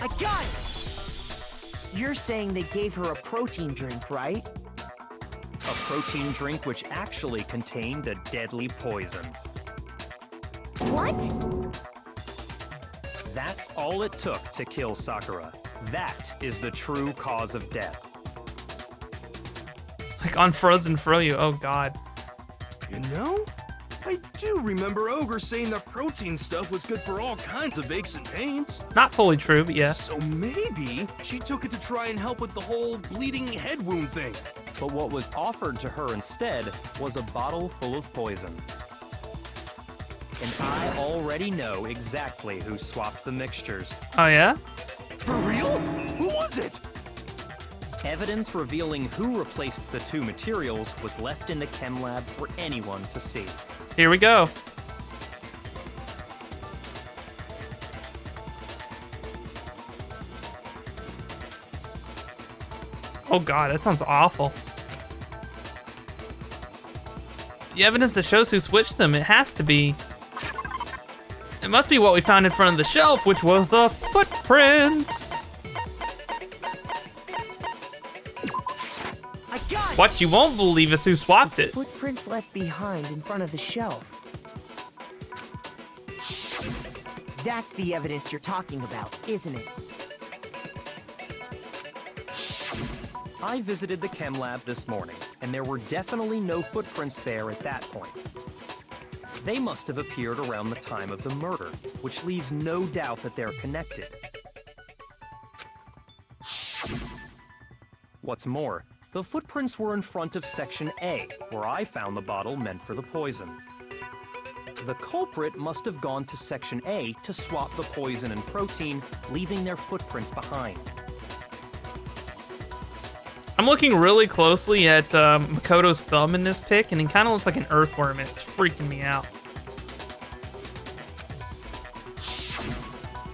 I got it! You're saying they gave her a protein drink, right? A protein drink which actually contained a deadly poison. What? That's all it took to kill Sakura. That is the true cause of death. Like on Frozen Froyo, oh god. You know, I do remember Ogre saying that protein stuff was good for all kinds of aches and pains. Not fully true, but yeah. So maybe she took it to try and help with the whole bleeding head wound thing. But what was offered to her instead was a bottle full of poison. And I already know exactly who swapped the mixtures. Oh yeah? For real? Who was it? Evidence revealing who replaced the two materials was left in the chem lab for anyone to see. Here we go. Oh god, that sounds awful. The evidence that shows who switched them, it has to be... It must be what we found in front of the shelf, which was the footprints. I got it! What you won't believe is who swapped it. Footprints left behind in front of the shelf. That's the evidence you're talking about, isn't it? I visited the chem lab this morning, and there were definitely no footprints there at that point. They must have appeared around the time of the murder, which leaves no doubt that they're connected. What's more, the footprints were in front of Section A, where I found the bottle meant for the poison. The culprit must have gone to Section A to swap the poison and protein, leaving their footprints behind. I'm looking really closely at Makoto's thumb in this pic, and he kind of looks like an earthworm, and it's freaking me out.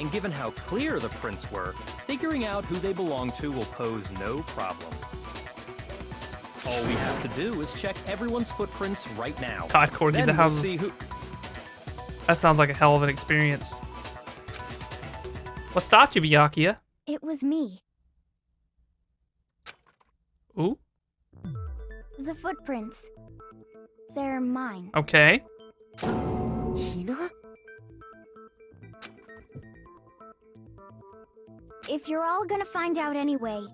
And given how clear the prints were, figuring out who they belong to will pose no problem. All we have to do is check everyone's footprints right now. God, Corgi, Then the we'll house see is... who... That sounds like a hell of an experience. What stopped you, Byakuya? It was me. Ooh, The footprints. They're mine. okay. Hina? If you're all gonna find out anyway,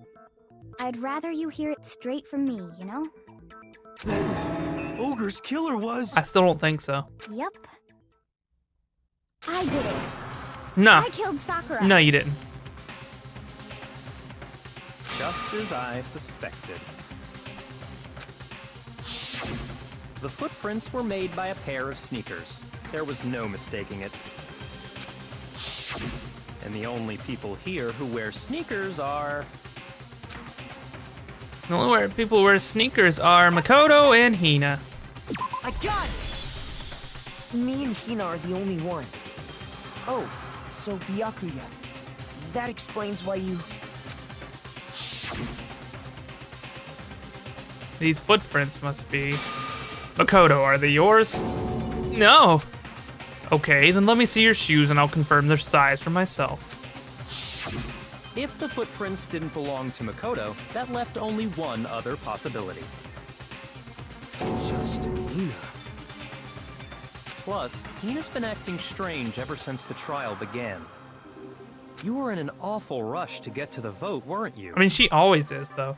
I'd rather you hear it straight from me, you know? Ogre's killer was... I still don't think so. Yep. I did it. Nah, I killed Sakura. no, you didn't. Just as I suspected. The footprints were made by a pair of sneakers. There was no mistaking it. And the only people here who wear sneakers are... The only people who wear sneakers are Makoto and Hina. I got it! Me and Hina are the only ones. Oh, so Byakuya. That explains why you... These footprints must be... Makoto, are they yours? No. Okay, then let me see your shoes and I'll confirm their size for myself. If the footprints didn't belong to Makoto, that left only one other possibility. Just Hina. Plus, Hina's been acting strange ever since the trial began. You were in an awful rush to get to the vote, weren't you? I mean, she always is, though.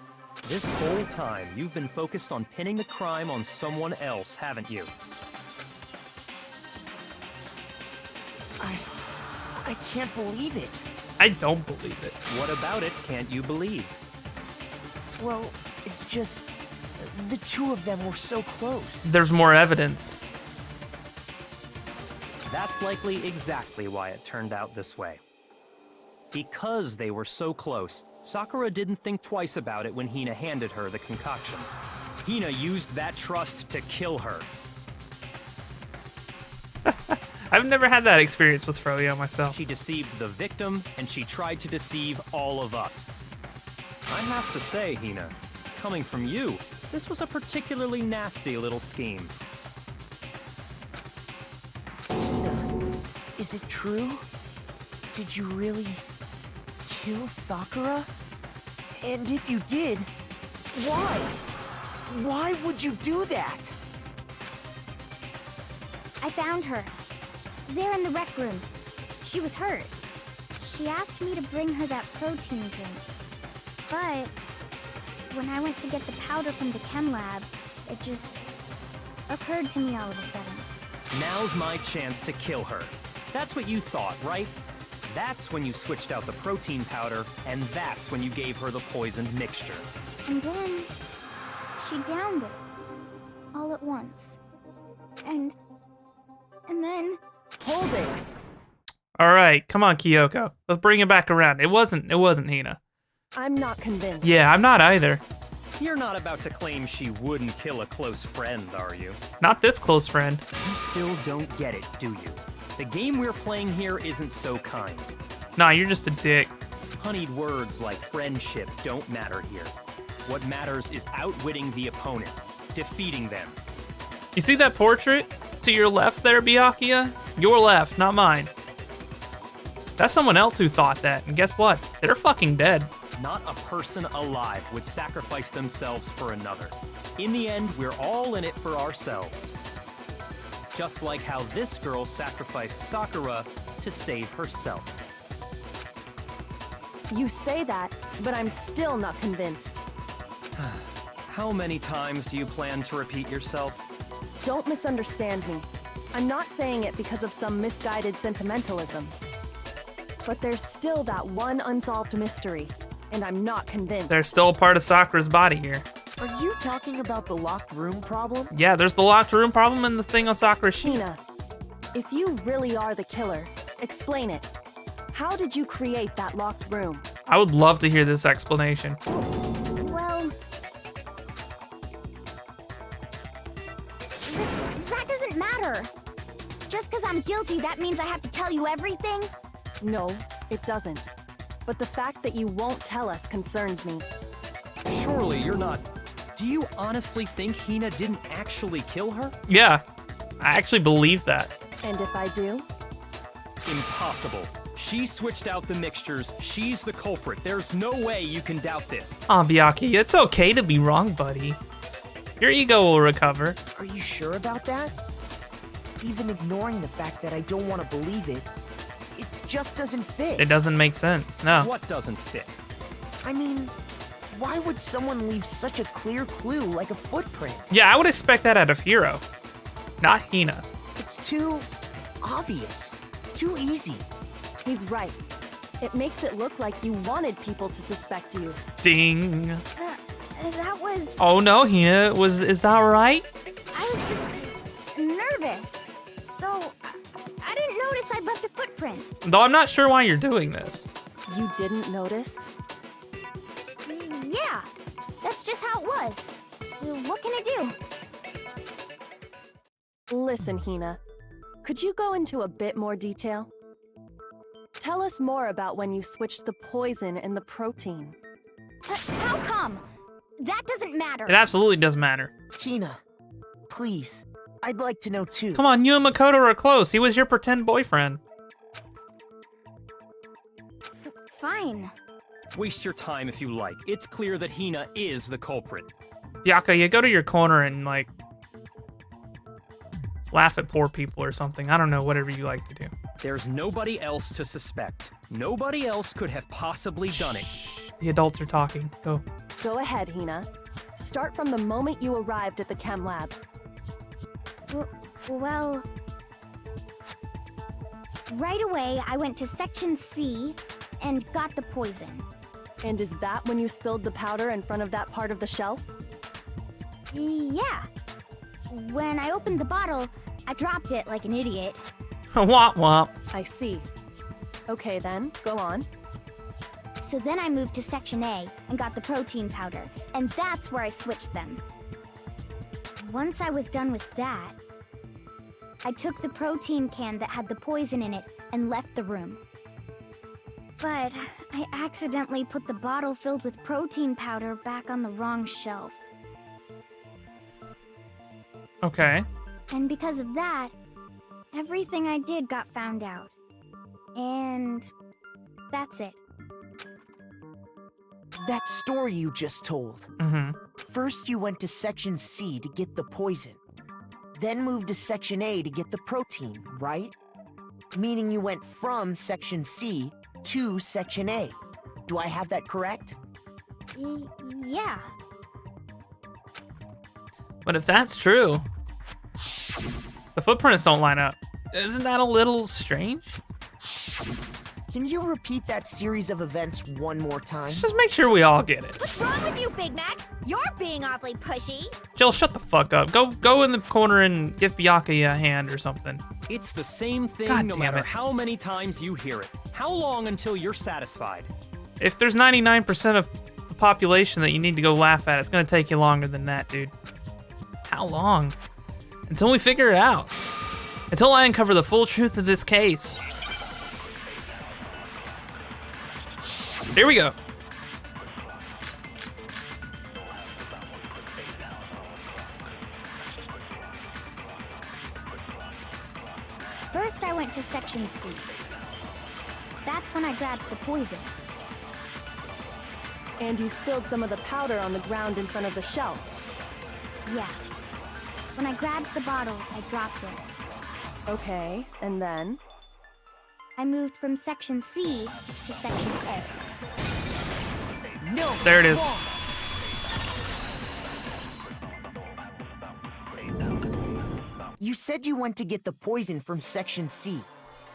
This whole time, you've been focused on pinning the crime on someone else, haven't you? I can't believe it. I don't believe it. What about it can't you believe? Well, it's just... the two of them were so close. There's more evidence. That's likely exactly why it turned out this way. Because they were so close, Sakura didn't think twice about it when Hina handed her the concoction. Hina used that trust to kill her. I've never had that experience with Froyo myself. She deceived the victim, and she tried to deceive all of us. I have to say, Hina, coming from you, this was a particularly nasty little scheme. Hina, is it true? Did you really kill Sakura? And if you did, why? Why would you do that? I found her. There in the rec room. She was hurt. She asked me to bring her that protein drink. But when I went to get the powder from the chem lab, it just occurred to me all of a sudden. Now's my chance to kill her. That's what you thought, right? That's when you switched out the protein powder, and that's when you gave her the poisoned mixture. And then she downed it. All at once. And then... Hold it. All right, come on, Kyoko. Let's bring it back around. It wasn't Hina. I'm not convinced. Yeah, I'm not either. You're not about to claim she wouldn't kill a close friend, are you? Not this close friend. You still don't get it, do you? The game we're playing here isn't so kind. Nah, you're just a dick. Honeyed words like friendship don't matter here. What matters is outwitting the opponent, defeating them. You see that portrait to your left there, Byakuya? Your left, not mine. That's someone else who thought that, and guess what? They're fucking dead. Not a person alive would sacrifice themselves for another. In the end, we're all in it for ourselves. Just like how this girl sacrificed Sakura to save herself. You say that, but I'm still not convinced. How many times do you plan to repeat yourself? Don't misunderstand me. I'm not saying it because of some misguided sentimentalism. But there's still that one unsolved mystery, and I'm not convinced. There's still a part of Sakura's body here. Are you talking about the locked room problem? Yeah, there's the locked room problem and the thing on Sakura's sheet. Hina, If you really are the killer, explain it. How did you create that locked room? I would love to hear this explanation. Well, that doesn't matter. Just because I'm guilty, that means I have to tell you everything? No, it doesn't. But the fact that you won't tell us concerns me. Surely you're not... Do you honestly think Hina didn't actually kill her? Yeah, I actually believe that. And if I do? Impossible. She switched out the mixtures. She's the culprit. There's no way you can doubt this. Aw, Byakuya, it's okay to be wrong, buddy. Your ego will recover. Are you sure about that? Even ignoring the fact that I don't want to believe it, it just doesn't fit. It doesn't make sense, no. What doesn't fit? I mean, why would someone leave such a clear clue like a footprint? Yeah, I would expect that out of Hiro, not Hina. It's too obvious, too easy. He's right. It makes it look like you wanted people to suspect you. Ding. That was... Oh no, Hina, is that right? I was just nervous. So, I didn't notice I'd left a footprint. Though I'm not sure why you're doing this. You didn't notice? Yeah, that's just how it was. What can I do? Listen, Hina. Could you go into a bit more detail? Tell us more about when you switched the poison and the protein. How come? That doesn't matter. It absolutely does matter. Hina, please, I'd like to know too. Come on, you and Makoto are close. He was your pretend boyfriend. Fine. Waste your time if you like. It's clear that Hina is the culprit. Byakuya, go to your corner and, like, laugh at poor people or something. I don't know, whatever you like to do. There's nobody else to suspect. Nobody else could have possibly done it. The adults are talking. Go. Go ahead, Hina. Start from the moment you arrived at the chem lab. Well... Right away, I went to Section C and got the poison. And is that when you spilled the powder in front of that part of the shelf? Yeah. When I opened the bottle, I dropped it like an idiot. Womp womp. I see. Okay then, go on. So then I moved to Section A and got the protein powder, and that's where I switched them. Once I was done with that, I took the protein can that had the poison in it and left the room. But I accidentally put the bottle filled with protein powder back on the wrong shelf. Okay. And because of that, everything I did got found out. And that's it. That story you just told. Mm-hmm. First you went to Section C to get the poison. Then moved to Section A to get the protein, right? Meaning you went from Section C to Section A. Do I have that correct? Yeah. But if that's true, the footprints don't line up. Isn't that a little strange? Can you repeat that series of events one more time? Just make sure we all get it. What's wrong with you, Big Mac? You're being awfully pushy. Jill, shut the fuck up. Go in the corner and give Byakuya a hand or something. It's the same thing God no damn matter it. how many times you hear it. How long until you're satisfied? If there's 99% of the population that you need to go laugh at, it's gonna take you longer than that, dude. How long? Until we figure it out. Until I uncover the full truth of this case. Here we go. First, I went to Section C. That's when I grabbed the poison. And you spilled some of the powder on the ground in front of the shelf. Yeah. When I grabbed the bottle, I dropped it. Okay, and then? I moved from Section C to Section A. No! There it is. You said you went to get the poison from Section C,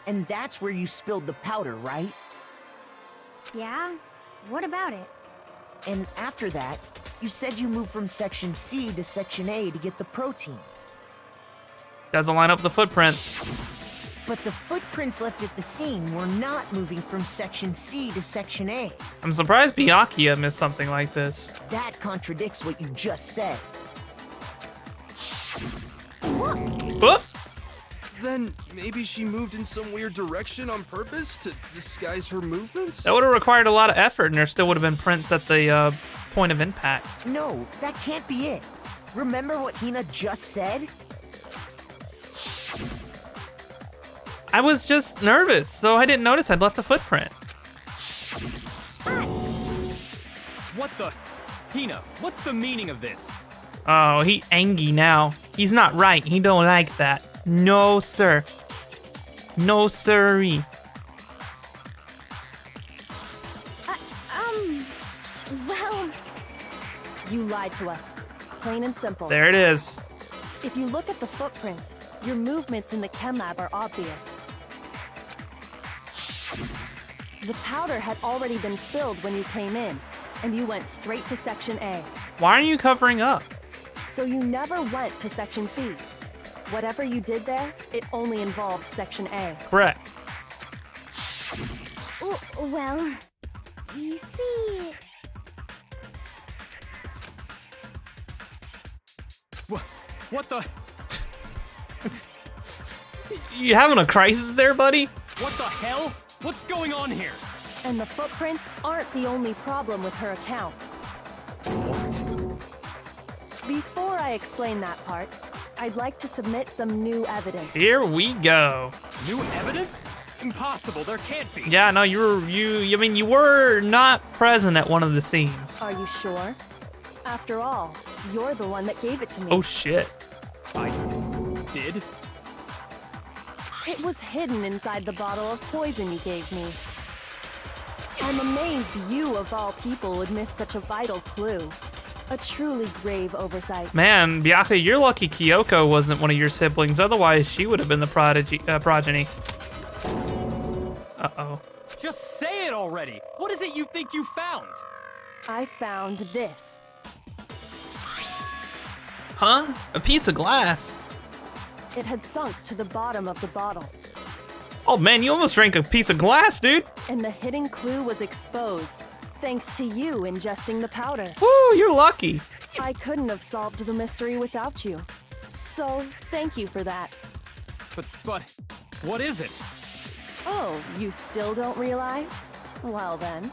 and that's where you spilled the powder, right? Yeah? What about it? And after that, you said you moved from Section C to Section A to get the protein. Doesn't line up with the footprints. But the footprints left at the scene were not moving from Section C to Section A. I'm surprised Byakuya missed something like this. That contradicts what you just said. Whoop! Then maybe she moved in some weird direction on purpose to disguise her movements? That would have required a lot of effort, and there still would have been prints at the point of impact. No, that can't be it. Remember what Hina just said? I was just nervous, so I didn't notice I'd left a footprint. What the? Hina, what's the meaning of this? Oh, he angry now. He's not right. He don't like that. No, sir. No, sirree. Well, You lied to us. Plain and simple. There it is. If you look at the footprints, your movements in the chem lab are obvious. The powder had already been spilled when you came in, and you went straight to Section A. Why are you covering up? So you never went to Section C. Whatever you did there, it only involved Section A. Correct. well, you see... What the? You having a crisis there, buddy? What the hell? What's going on here? And the footprints aren't the only problem with her account. Before I explain that part, I'd like to submit some new evidence. Here we go. New evidence? Impossible. There can't be. Yeah, no, you were not present at one of the scenes. Are you sure? After all, you're the one that gave it to me. Oh shit. I did? It was hidden inside the bottle of poison you gave me. I'm amazed you, of all people, would miss such a vital clue. A truly grave oversight. Man, Byakuya, you're lucky Kyoko wasn't one of your siblings. Otherwise, she would have been the progeny. Uh-oh. Just say it already. What is it you think you found? I found this. Huh? A piece of glass? It had sunk to the bottom of the bottle, Oh man, you almost drank a piece of glass, dude. and the hidden clue was exposed, thanks to you ingesting the powder. Woo, you're lucky. I couldn't have solved the mystery without you. So, thank you for that. But, what is it? Oh, you still don't realize? Well then.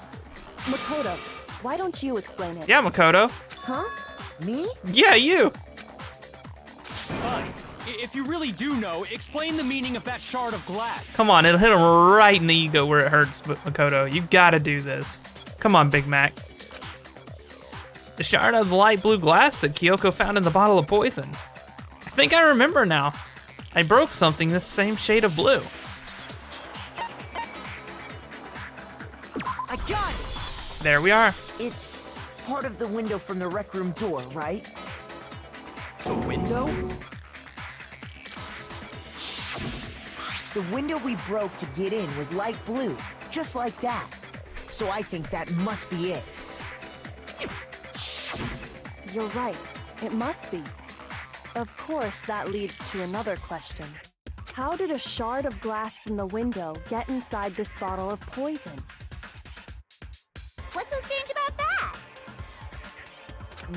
Makoto, why don't you explain it? Yeah, Makoto. Huh? Me? Yeah, you. Fine. If you really do know, explain the meaning of that shard of glass. Come on, it'll hit him right in the ego where it hurts, Makoto. You gotta do this. Come on, Big Mac. The shard of the light blue glass that Kyoko found in the bottle of poison. I think I remember now. I broke something this same shade of blue. I got it! There we are. It's part of the window from the rec room door, right? The window? The window we broke to get in was light blue, just like that. So I think that must be it. You're right. It must be. Of course, that leads to another question. How did a shard of glass from the window get inside this bottle of poison? What's so strange about that?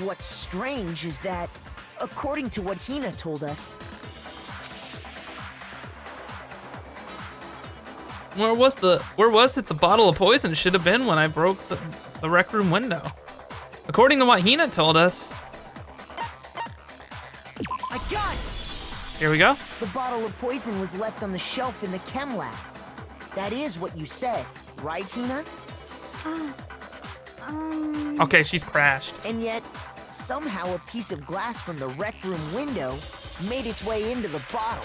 What's strange is that, according to what Hina told us, Where was it the bottle of poison should have been when I broke the rec room window? According to what Hina told us. I got it! Here we go. The bottle of poison was left on the shelf in the chem lab. That is what you said, right, Hina? Okay, she's crashed. And yet, somehow a piece of glass from the rec room window made its way into the bottle.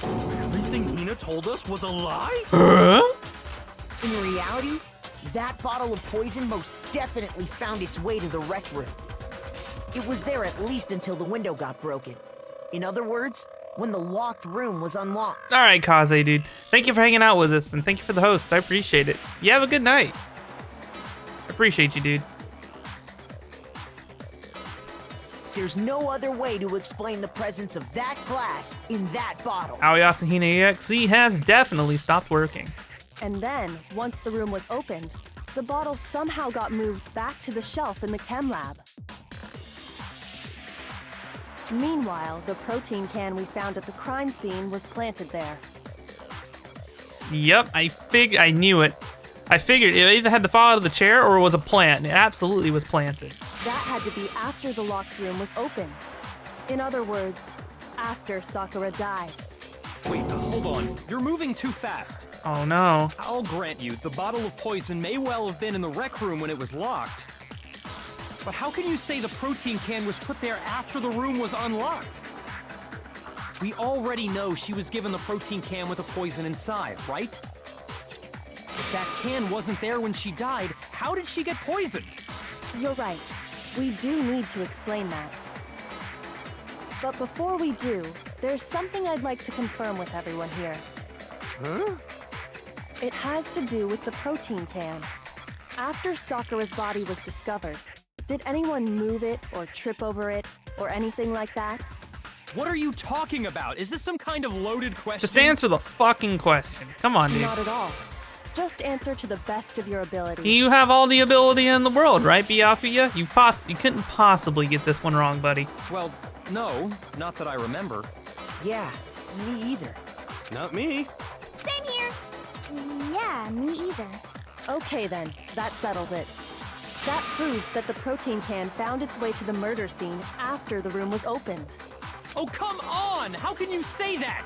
Everything Hina told us was a lie? Huh? In reality, that bottle of poison most definitely found its way to the rec room. It was there at least until the window got broken. In other words, when the locked room was unlocked. All right, Kaze, dude. Thank you for hanging out with us, and thank you for the host. I appreciate it. You have a good night. Appreciate you, dude. there's no other way to explain the presence of that glass in that bottle. Aoyase Hina EXE has definitely stopped working. And then, once the room was opened, the bottle somehow got moved back to the shelf in the chem lab. Meanwhile, the protein can we found at the crime scene was planted there. Yep, I knew it. I figured it either had to fall out of the chair or it was a plant. It absolutely was planted. That had to be after the locked room was opened. In other words, after Sakura died. Wait, hold on. You're moving too fast. Oh no. I'll grant you, the bottle of poison may well have been in the rec room when it was locked. But how can you say the protein can was put there after the room was unlocked? We already know she was given the protein can with the poison inside, right? If that can wasn't there when she died, how did she get poisoned? You're right. We do need to explain that. But before we do, there's something I'd like to confirm with everyone here. Huh? It has to do with the protein can. After Sakura's body was discovered, did anyone move it or trip over it or anything like that? What are you talking about? Is this some kind of loaded question? Just answer the fucking question. Come on, dude. Not at all. Just answer to the best of your ability. You have all the ability in the world, right, Byakuya? You couldn't possibly get this one wrong, buddy. Well, no, not that I remember. Yeah, me either. Not me. Same here. Yeah, me either. Okay then, that settles it. That proves that the protein can found its way to the murder scene after the room was opened. Oh, come on! How can you say that?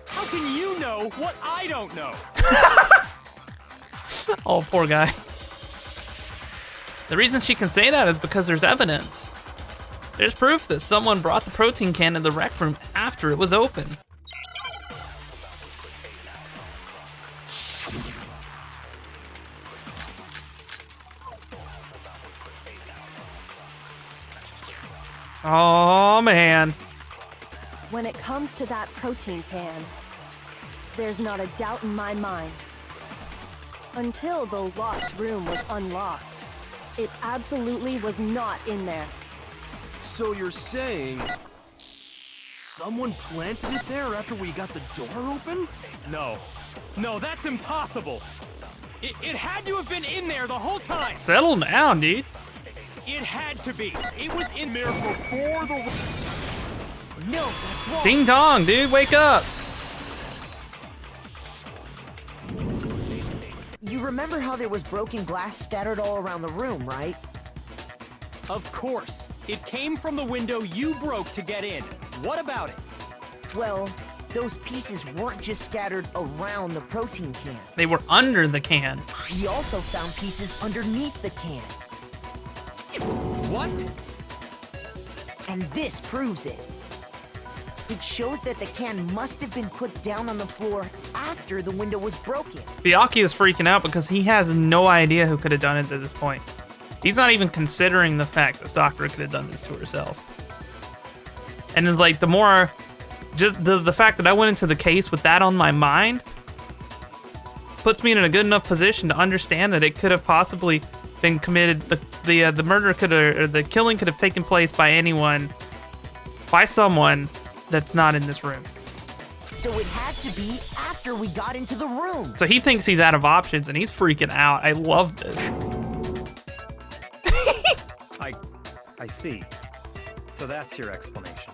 How can you know what I don't know? Oh, poor guy. The reason she can say that is because there's evidence. There's proof that someone brought the protein can in the rec room after it was open. Oh, man. When it comes to that protein can, there's not a doubt in my mind. Until the locked room was unlocked, it absolutely was not in there. So you're saying someone planted it there after we got the door open? No, that's impossible. It had to have been in there the whole time. Settle down, dude. It had to be. It was in there before the... No, that's wrong. Ding dong, dude, wake up. You remember how there was broken glass scattered all around the room, right? Of course. It came from the window you broke to get in. What about it? Well, those pieces weren't just scattered around the protein can. They were under the can. We also found pieces underneath the can. What? And this proves it. It shows that the can must have been put down on the floor after the window was broken. Byakuya is freaking out because he has no idea who could have done it at this point. He's not even considering the fact that Sakura could have done this to herself. And it's like, the more, just the fact that I went into the case with that on my mind puts me in a good enough position to understand that it could have possibly been committed, the murder could have, or the killing could have taken place by anyone, by someone that's not in this room. So it had to be after we got into the room. So he thinks he's out of options and he's freaking out. I love this. I see. So that's your explanation.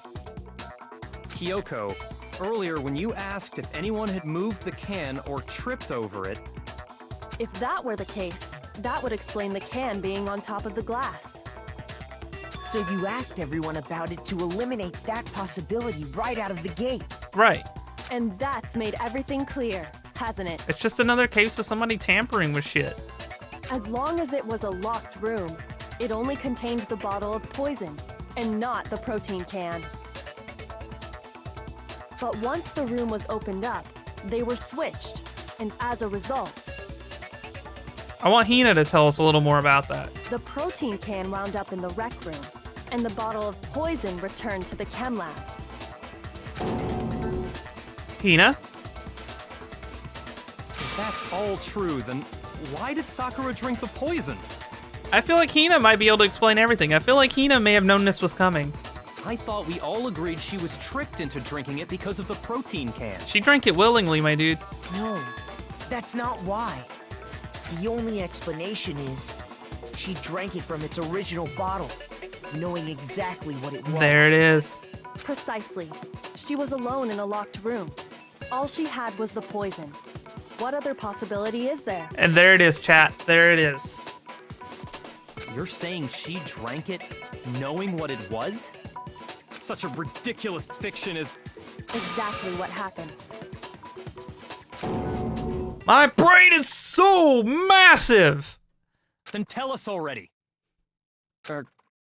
Kyoko, earlier when you asked if anyone had moved the can or tripped over it... If that were the case, that would explain the can being on top of the glass. So you asked everyone about it to eliminate that possibility right out of the gate. Right. And that's made everything clear, hasn't it? It's just another case of somebody tampering with shit. As long as it was a locked room, it only contained the bottle of poison, and not the protein can. But once the room was opened up, they were switched, and as a result, I want Hina to tell us a little more about that. the protein can wound up in the rec room, and the bottle of poison returned to the chem lab. Hina? If that's all true, then why did Sakura drink the poison? I feel like Hina might be able to explain everything. I feel like Hina may have known this was coming. I thought we all agreed she was tricked into drinking it because of the protein can. She drank it willingly, my dude. No, that's not why. The only explanation is she drank it from its original bottle, knowing exactly what it was. There it is. Precisely. She was alone in a locked room. All she had was the poison. What other possibility is there? And there it is, chat. There it is. You're saying she drank it knowing what it was? Such a ridiculous fiction is... Exactly what happened. My brain is so massive! Then tell us already.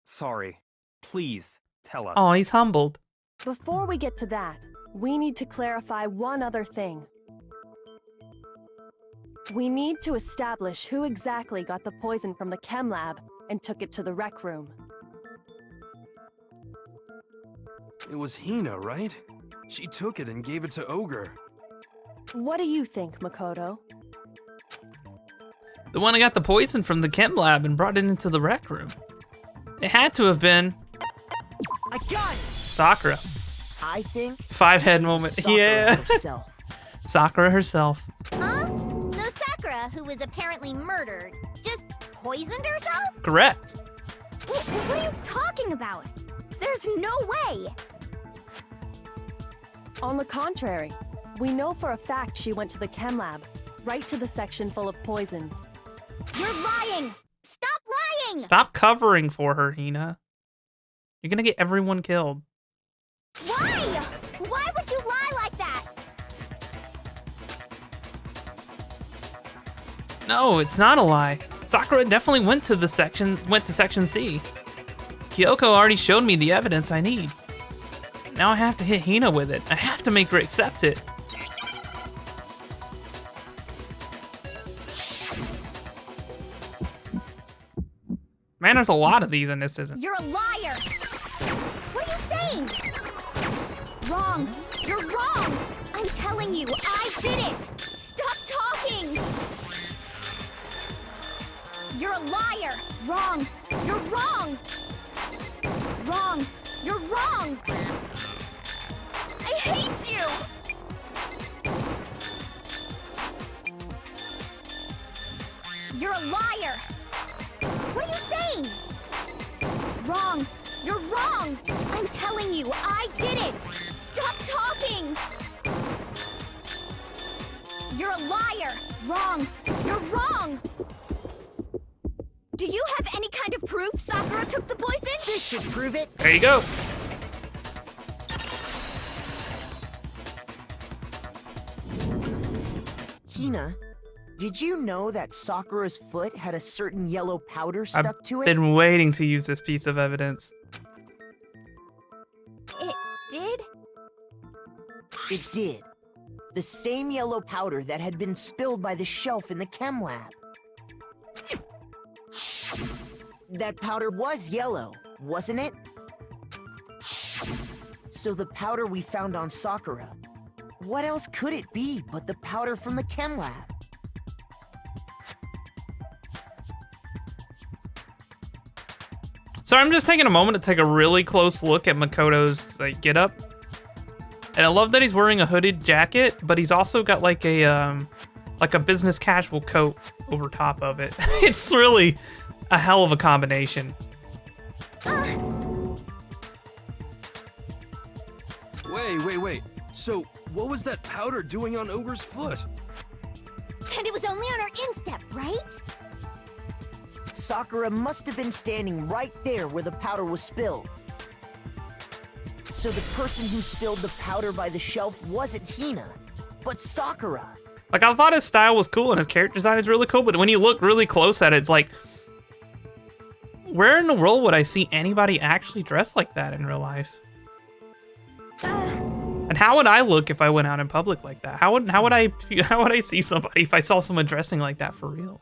Sorry. Please, tell us. Oh, he's humbled. Before we get to that, we need to clarify one other thing. We need to establish who exactly got the poison from the chem lab and took it to the rec room. It was Hina, right? She took it and gave it to Ogre. What do you think, Makoto? The one who got the poison from the chem lab and brought it into the rec room. It had to have been I got it! Sakura. I think 5-head moment. Sakura Yeah. herself. Sakura herself. Huh? So Sakura, who was apparently murdered, just poisoned herself? Correct. What are you talking about? There's no way! On the contrary, we know for a fact she went to the chem lab, right to the section full of poisons. You're lying! Stop lying! Stop covering for her, Hina. You're gonna get everyone killed. Why? Why would you lie like that? No, it's not a lie. Sakura definitely went to section C. Kyoko already showed me the evidence I need. Now I have to hit Hina with it. I have to make her accept it. Man, there's a lot of these in this, isn't? You're a liar! What are you saying? Wrong! You're wrong! I'm telling you, I did it! Stop talking! You're a liar! Wrong! You're wrong! Wrong! You're wrong! I hate you! You're a liar! What are you saying? Wrong! You're wrong! I'm telling you, I did it! Stop talking! You're a liar! Wrong! You're wrong! Do you have any kind of proof Sakura took the poison? This should prove it. There you go. Hina, did you know that Sakura's foot had a certain yellow powder stuck to I've it? been waiting to use this piece of evidence. It did? It did. The same yellow powder that had been spilled by the shelf in the chem lab. That powder was yellow, wasn't it? So the powder we found on Sakura, what else could it be but the powder from the chem lab? So I'm just taking a moment to take a really close look at Makoto's getup. And I love that he's wearing a hooded jacket, but he's also got like a business casual coat over top of it. It's really a hell of a combination. Wait. So, what was that powder doing on Ogre's foot? And it was only on her instep, right? Sakura must have been standing right there where the powder was spilled. So the person who spilled the powder by the shelf wasn't Hina, but Sakura. Like, I thought his style was cool and his character design is really cool, but when you look really close at it, it's like, where in the world would I see anybody actually dressed like that in real life? And how would I look if I went out in public like that? How would I see somebody if I saw someone dressing like that for real?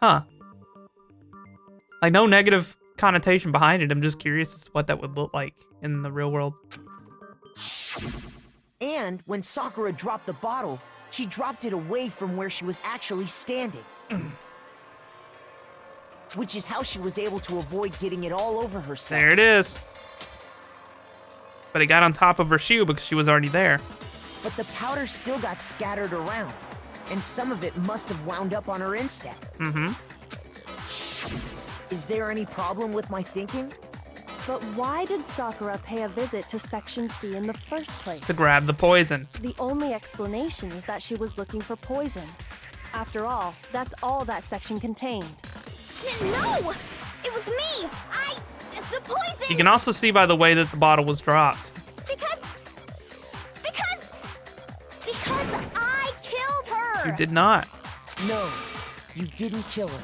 Huh. Like, no negative connotation behind it. I'm just curious as to what that would look like in the real world. And when Sakura dropped the bottle, she dropped it away from where she was actually standing. which is how she was able to avoid getting it all over herself. There it is. But it got on top of her shoe because she was already there. But the powder still got scattered around, and some of it must have wound up on her instep. Mm-hmm. Is there any problem with my thinking? But why did Sakura pay a visit to Section C in the first place? To grab the poison. The only explanation is that she was looking for poison. After all, that's all that section contained. No! It was me! The poison! You can also see by the way that the bottle was dropped. Because I killed her! You did not. No, you didn't kill her.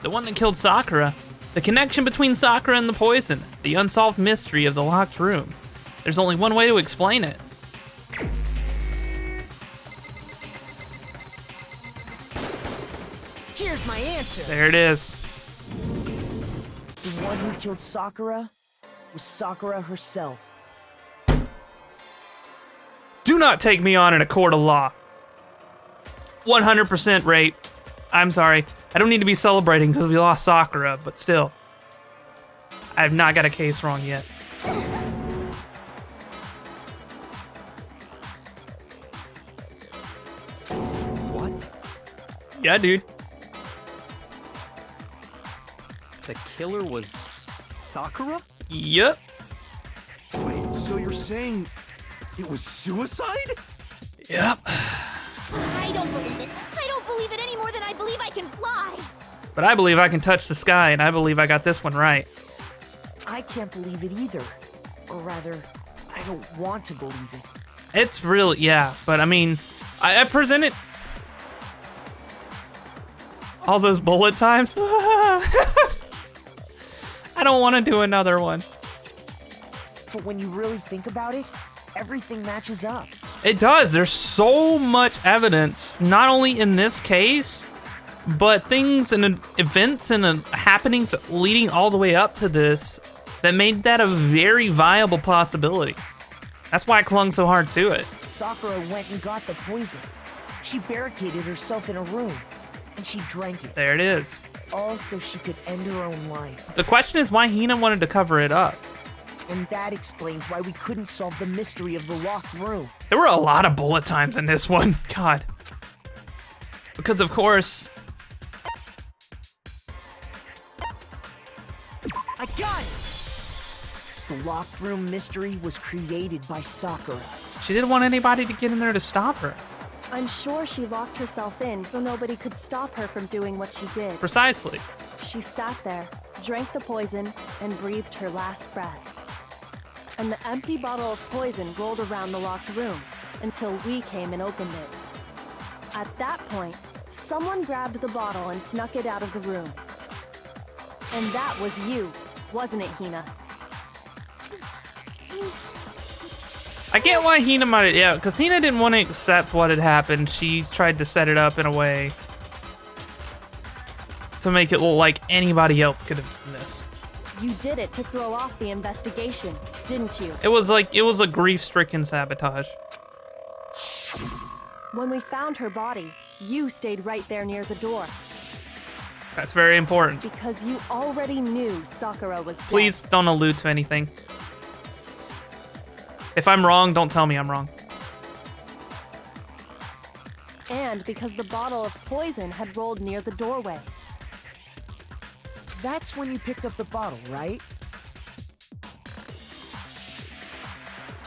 The one that killed Sakura. The connection between Sakura and the poison. The unsolved mystery of the locked room. There's only one way to explain it. Here's my answer. There it is. The one who killed Sakura was Sakura herself. Do not take me on in a court of law. 100% rape. I'm sorry. I don't need to be celebrating because we lost Sakura, but still. I have not got a case wrong yet. What? Yeah, dude. The killer was Sakura? Yep. Wait, so you're saying it was suicide? Yep. I don't believe it. I don't believe it any more than I believe I can fly. But I believe I can touch the sky, and I believe I got this one right. I can't believe it either. Or rather, I don't want to believe it. It's really, yeah, but I mean, I presented all those bullet times. I don't want to do another one. But when you really think about it, everything matches up. It does. There's so much evidence, not only in this case, but things and events and happenings leading all the way up to this that made that a very viable possibility. That's why I clung so hard to it. Sakura went and got the poison. She barricaded herself in a room, and she drank it. There it is. All so she could end her own life. The question is why Hina wanted to cover it up. And that explains why we couldn't solve the mystery of the locked room. There were a lot of bullet times in this one. God. Because, of course, I got it! The locked room mystery was created by Sakura. she didn't want anybody to get in there to stop her. I'm sure she locked herself in so nobody could stop her from doing what she did. Precisely. She sat there, drank the poison, and breathed her last breath. And the empty bottle of poison rolled around the locked room until we came and opened it. At that point, someone grabbed the bottle and snuck it out of the room. And that was you, wasn't it, Hina? I get why Hina might have, yeah, because Hina didn't want to accept what had happened. She tried to set it up in a way to make it look like anybody else could have done this. You did it to throw off the investigation, didn't you? It was a grief-stricken sabotage. When we found her body, you stayed right there near the door That's very important. because you already knew Sakura was dead. Please don't allude to anything. If I'm wrong, don't tell me I'm wrong. And because the bottle of poison had rolled near the doorway. That's when you picked up the bottle, right?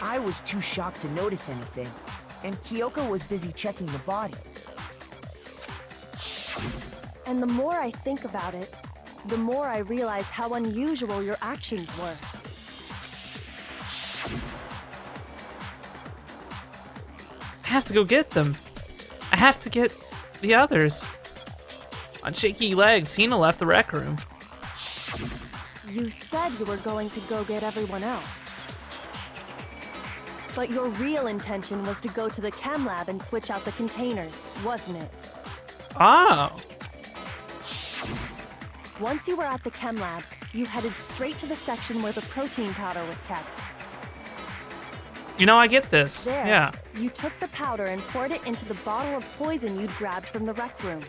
I was too shocked to notice anything, and Kyoko was busy checking the body. And the more I think about it, the more I realize how unusual your actions were. I have to go get them. I have to get the others. On shaky legs, Hina left the rec room. You said you were going to go get everyone else. But your real intention was to go to the chem lab and switch out the containers, wasn't it? Oh. Once you were at the chem lab, you headed straight to the section where the protein powder was kept. You know, I get this. There, Yeah. you took the powder and poured it into the bottle of poison you'd grabbed from the rec room.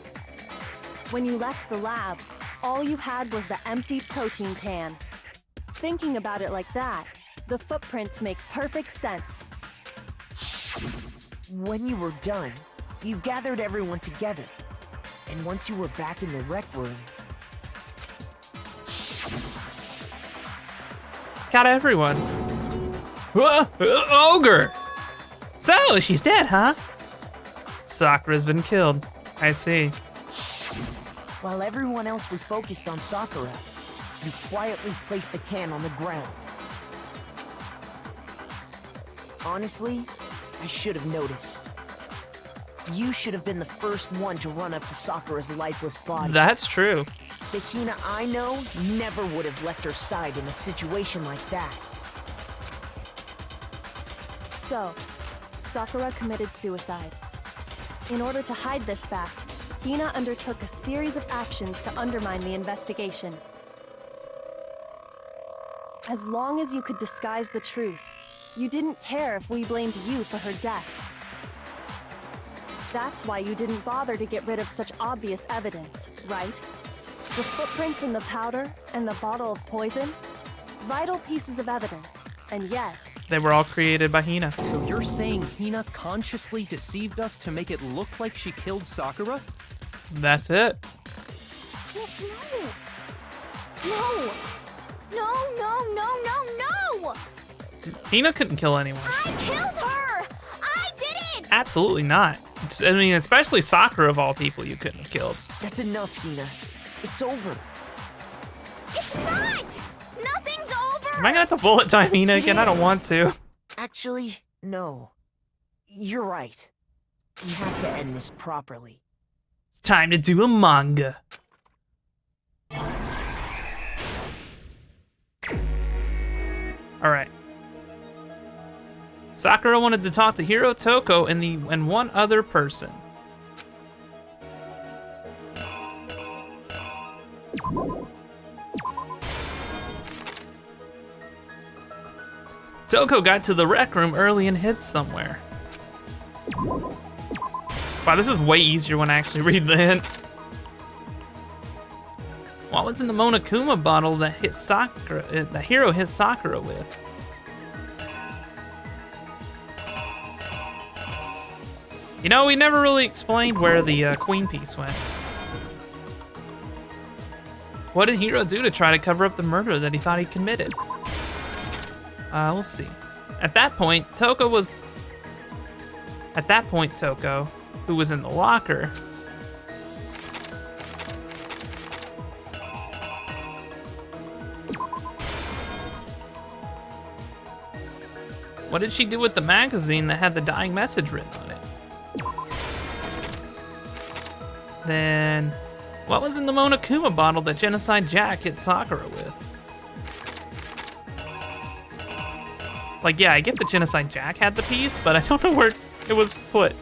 When you left the lab, all you had was the empty protein can. Thinking about it like that, the footprints make perfect sense. When you were done, you gathered everyone together. And once you were back in the rec room, Got everyone. Ogre! So, she's dead, huh? Sakura's been killed. I see. while everyone else was focused on Sakura, you quietly placed the can on the ground. Honestly, I should have noticed. You should have been the first one to run up to Sakura's lifeless body. That's true. The Hina I know never would have left her side in a situation like that. So, Sakura committed suicide. In order to hide this fact, Hina undertook a series of actions to undermine the investigation. As long as you could disguise the truth, you didn't care if we blamed you for her death. That's why you didn't bother to get rid of such obvious evidence, right? The footprints in the powder and the bottle of poison? Vital pieces of evidence, and yet... They were all created by Hina. So you're saying Hina consciously deceived us to make it look like she killed Sakura? That's it. No! No, no, no, no, no! Hina couldn't kill anyone. I killed her! I did it! Absolutely not. I mean, especially Sakura of all people you couldn't have killed. That's enough, Hina. It's over. It's not! Nothing's over! Am I gonna have to bullet time Hina again? I don't want to. Actually, no. You're right. We have to end this properly. It's time to do a manga. Alright. Sakura wanted to talk to Hiro, Toko, and one other person. Toko got to the rec room early and hid somewhere. Wow, this is way easier when I actually read the hints. What was in the Monokuma bottle that Hiro hit Sakura with? You know, we never really explained where the queen piece went. What did Hiro do to try to cover up the murder that he thought he committed? We'll see. At that point, Toko, who was in the locker, what did she do with the magazine that had the dying message written on it? Then, what was in the Monokuma bottle that Genocide Jack hit Sakura with? Like, yeah, I get that Genocide Jack had the piece, but I don't know where it was put.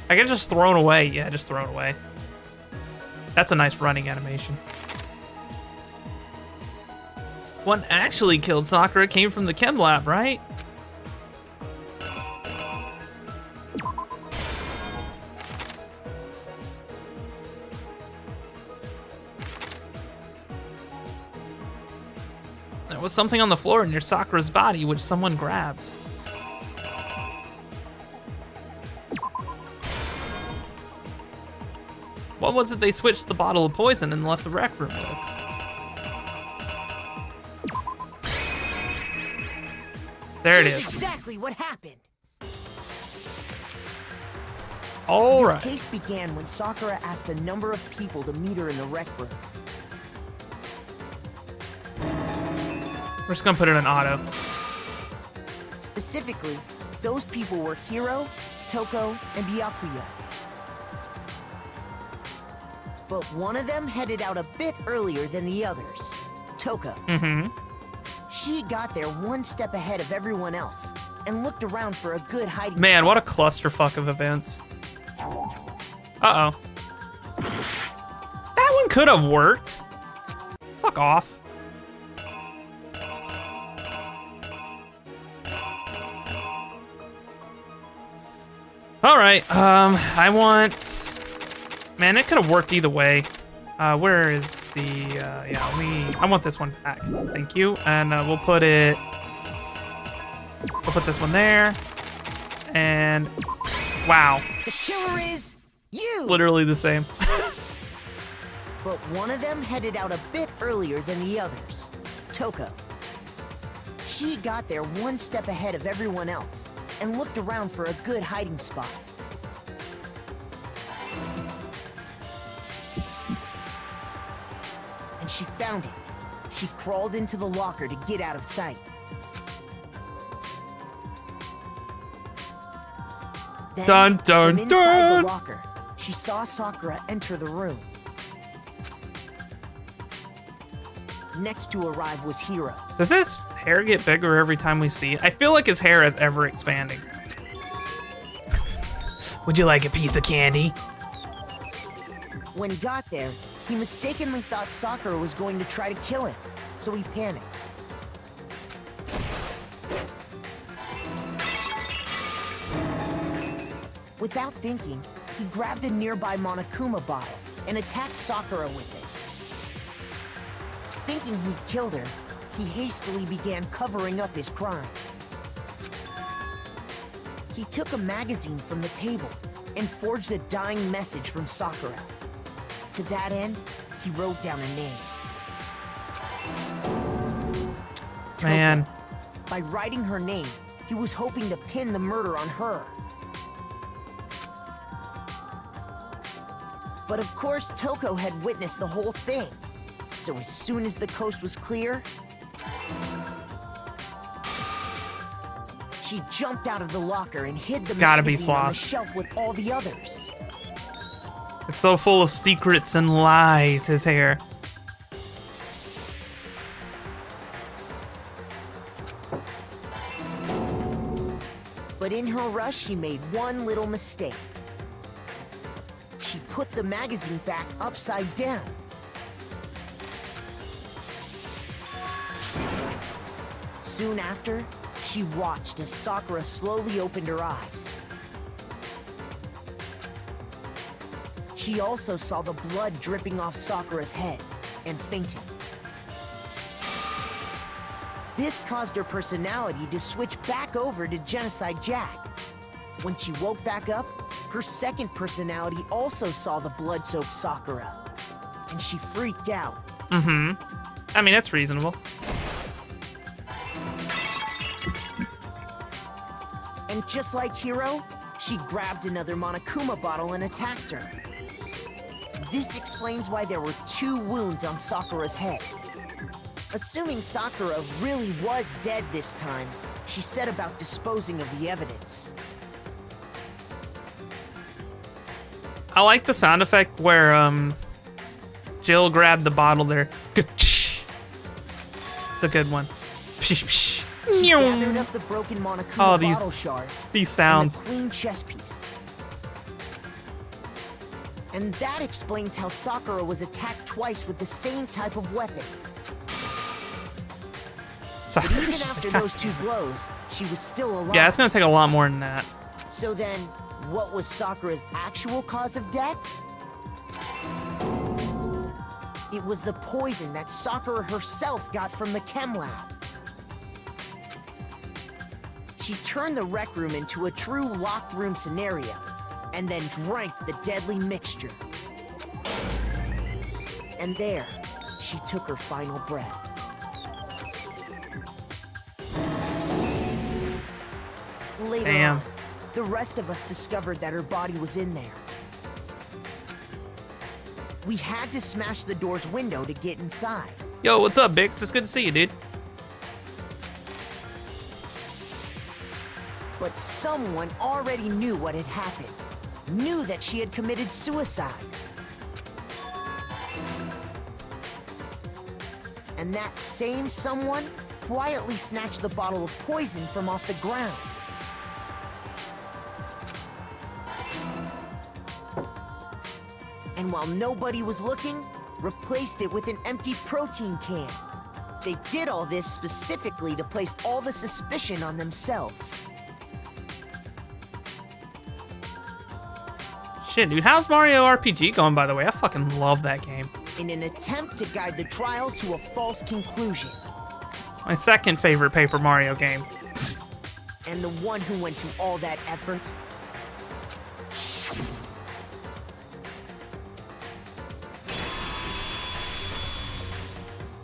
I guess just thrown away. Yeah, just thrown away. That's a nice running animation. What actually killed Sakura came from the chem lab, right? There was something on the floor near Sakura's body which someone grabbed. What was it they switched the bottle of poison and left the rec room with? There it Here's is. exactly what happened. All This right. case began when Sakura asked a number of people to meet her in the rec room. We're just gonna put it in auto. Specifically, those people were Hiro, Toko, and Byakuya. But one of them headed out a bit earlier than the others, Toko. Mm-hmm. She got there one step ahead of everyone else and looked around for a good hiding Man, spot. what a clusterfuck of events. Uh-oh. That one could have worked. Fuck off. All right, I want... Man, it could have worked either way. Where is the, yeah, I want this one back. Thank you. And we'll put this one there. And, wow. The killer is you! Literally the same. But one of them headed out a bit earlier than the others. Toko. She got there one step ahead of everyone else and looked around for a good hiding spot. And she found it. She crawled into the locker to get out of sight. Then, Dun, dun, from inside dun. the locker, she saw Sakura enter the room. Next to arrive was Hiro. Does his hair get bigger every time we see it? I feel like his hair is ever expanding. Would you like a piece of candy? When he got there, he mistakenly thought Sakura was going to try to kill him, so he panicked. Without thinking, he grabbed a nearby Monokuma bottle and attacked Sakura with it. Thinking he'd killed her, he hastily began covering up his crime. He took a magazine from the table and forged a dying message from Sakura. To that end, he wrote down a name. Toko. Man. By writing her name, he was hoping to pin the murder on her. But of course, Toko had witnessed the whole thing. So as soon as the coast was clear, she jumped out of the locker and hid the gotta be magazine on the Sloth. shelf with all the others. It's so full of secrets and lies, his hair. But in her rush, she made one little mistake. She put the magazine back upside down. Soon after, she watched as Sakura slowly opened her eyes. She also saw the blood dripping off Sakura's head and fainted. This caused her personality to switch back over to Genocide Jack. When she woke back up, her second personality also saw the blood-soaked Sakura, and she freaked out. Mm-hmm. I mean, that's reasonable. And just like Hiro, she grabbed another Monokuma bottle and attacked her. This explains why there were 2 wounds on Sakura's head. Assuming Sakura really was dead this time, she set about disposing of the evidence. I like the sound effect where Jill grabbed the bottle there. It's a good one. She gathered up the broken Monokuma bottle shards these sounds. and a clean chess piece. And that explains how Sakura was attacked twice with the same type of weapon. But even after those 2 blows, she was still alive. Yeah, it's gonna take a lot more than that. So then, what was Sakura's actual cause of death? It was the poison that Sakura herself got from the chem lab. She turned the rec room into a true locked room scenario, and then drank the deadly mixture. And there, she took her final breath. Later Damn. on, the rest of us discovered that her body was in there. We had to smash the door's window to get inside. Yo, what's up, Bix? It's good to see you, dude. But someone already knew what had happened. Knew that she had committed suicide. And that same someone quietly snatched the bottle of poison from off the ground. And while nobody was looking, replaced it with an empty protein can. They did all this specifically to place all the suspicion on themselves. Shit, dude, how's Mario RPG going, by the way? I fucking love that game. in an attempt to guide the trial to a false conclusion. My second favorite Paper Mario game. And the one who went to all that effort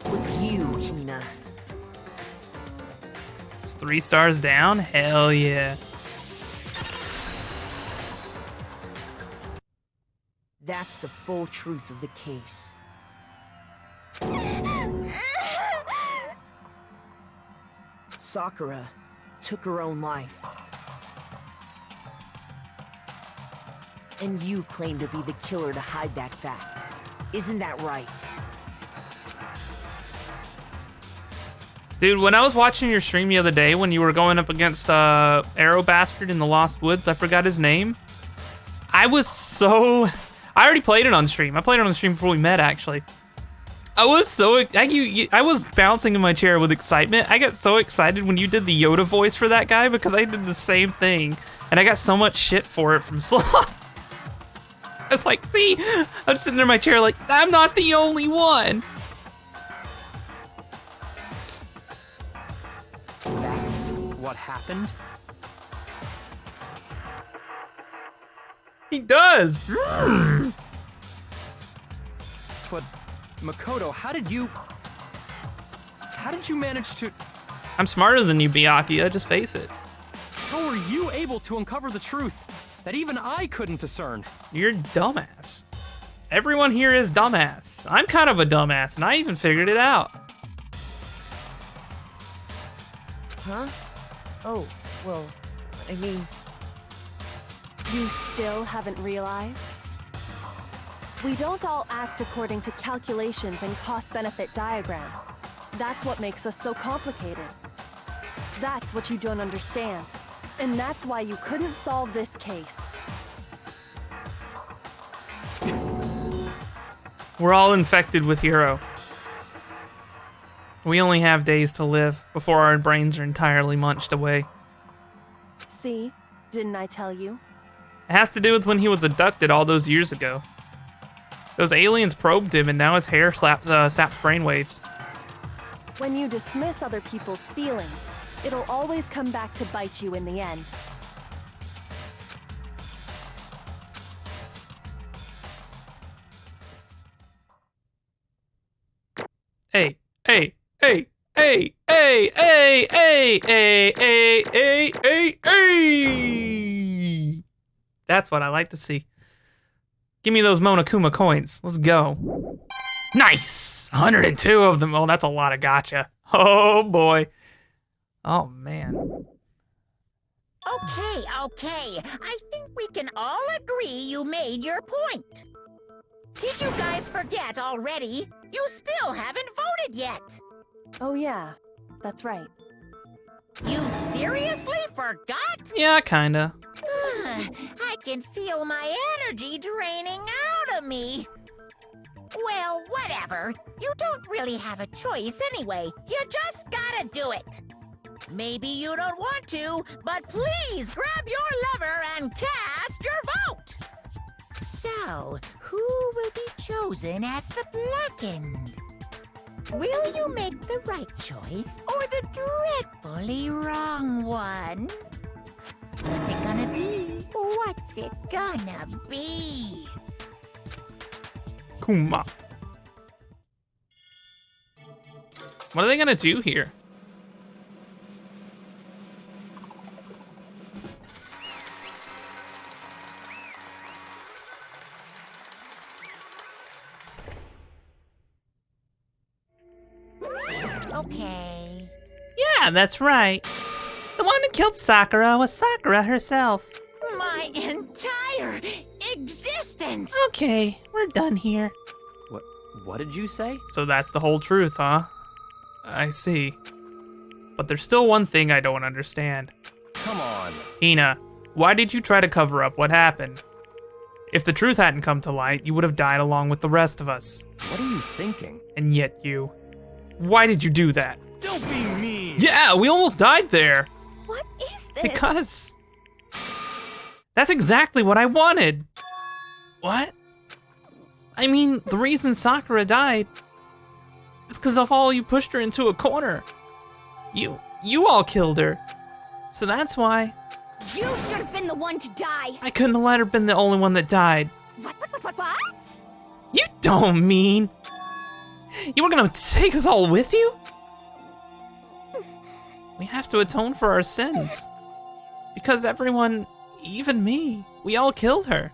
was you, Hina. It's 3 stars down? Hell yeah. That's the full truth of the case. Sakura took her own life. And you claim to be the killer to hide that fact. Isn't that right? Dude, when I was watching your stream the other day when you were going up against Arrow Bastard in the Lost Woods, I forgot his name. I already played it on stream. I played it on stream before we met, actually. I was bouncing in my chair with excitement. I got so excited when you did the Yoda voice for that guy because I did the same thing. And I got so much shit for it from Sloth. I was like, see? I'm sitting in my chair like, I'm not the only one. That's what happened? He does. But, Makoto, how did you manage to... I'm smarter than you, Byakuya. Just face it. How were you able to uncover the truth that even I couldn't discern? You're a dumbass. Everyone here is dumbass. I'm kind of a dumbass, and I even figured it out. Huh? Oh, well, I mean... You still haven't realized? We don't all act according to calculations and cost-benefit diagrams. That's what makes us so complicated. That's what you don't understand. And that's why you couldn't solve this case. We're all infected with Hero. We only have days to live before our brains are entirely munched away. See? Didn't I tell you? It has to do with when he was abducted all those years ago. Those aliens probed him and now his hair saps brainwaves. When you dismiss other people's feelings, it'll always come back to bite you in the end. Hey, hey, hey, hey, hey, hey, hey, hey, hey, hey, hey, hey. That's what I like to see. Give me those Monokuma coins. Let's go. Nice! 102 of them. Oh, that's a lot of gotcha. Oh, boy. Oh, man. Okay. I think we can all agree you made your point. Did you guys forget already? You still haven't voted yet. Oh yeah, that's right. You seriously forgot? Yeah, kinda. I can feel my energy draining out of me. Well, whatever. You don't really have a choice anyway. You just gotta do it. Maybe you don't want to, but please grab your lever and cast your vote. So, who will be chosen as the blackened? Will you make the right choice or the dreadfully wrong one? What's it gonna be? What's it gonna be? Kuma. What are they gonna do here? Okay. Yeah, that's right. The one who killed Sakura was Sakura herself. My entire existence! Okay, we're done here. What did you say? So that's the whole truth, huh? I see. But there's still one thing I don't understand. Come on. Hina, why did you try to cover up what happened? If the truth hadn't come to light, you would have died along with the rest of us. What are you thinking? And yet you... Why did you do that? Don't be mean! Yeah, we almost died there! What is this? Because... That's exactly what I wanted! What? I mean, the reason Sakura died is because of all you pushed her into a corner. You all killed her. So that's why. You should have been the one to die. I couldn't have let her been the only one that died. What? You don't mean. You were gonna take us all with you? We have to atone for our sins. Because everyone, even me, we all killed her.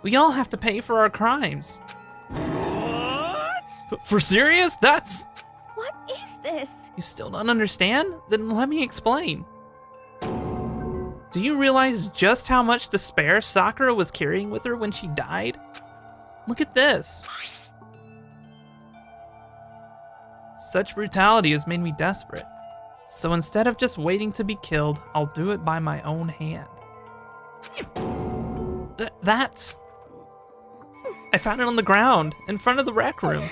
We all have to pay for our crimes. What? For serious? That's... What is this? You still don't understand? Then let me explain. Do you realize just how much despair Sakura was carrying with her when she died? Look at this. Such brutality has made me desperate. So instead of just waiting to be killed, I'll do it by my own hand. That's... I found it on the ground, in front of the rec room.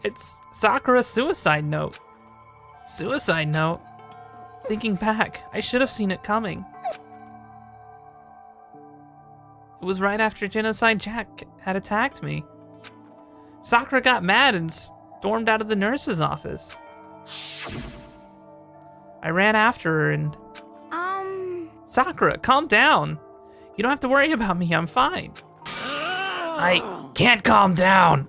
It's Sakura's suicide note. Suicide note? Thinking back, I should have seen it coming. It was right after Genocide Jack had attacked me. Sakura got mad and stormed out of the nurse's office. I ran after her and... Sakura, calm down. You don't have to worry about me, I'm fine. I can't calm down.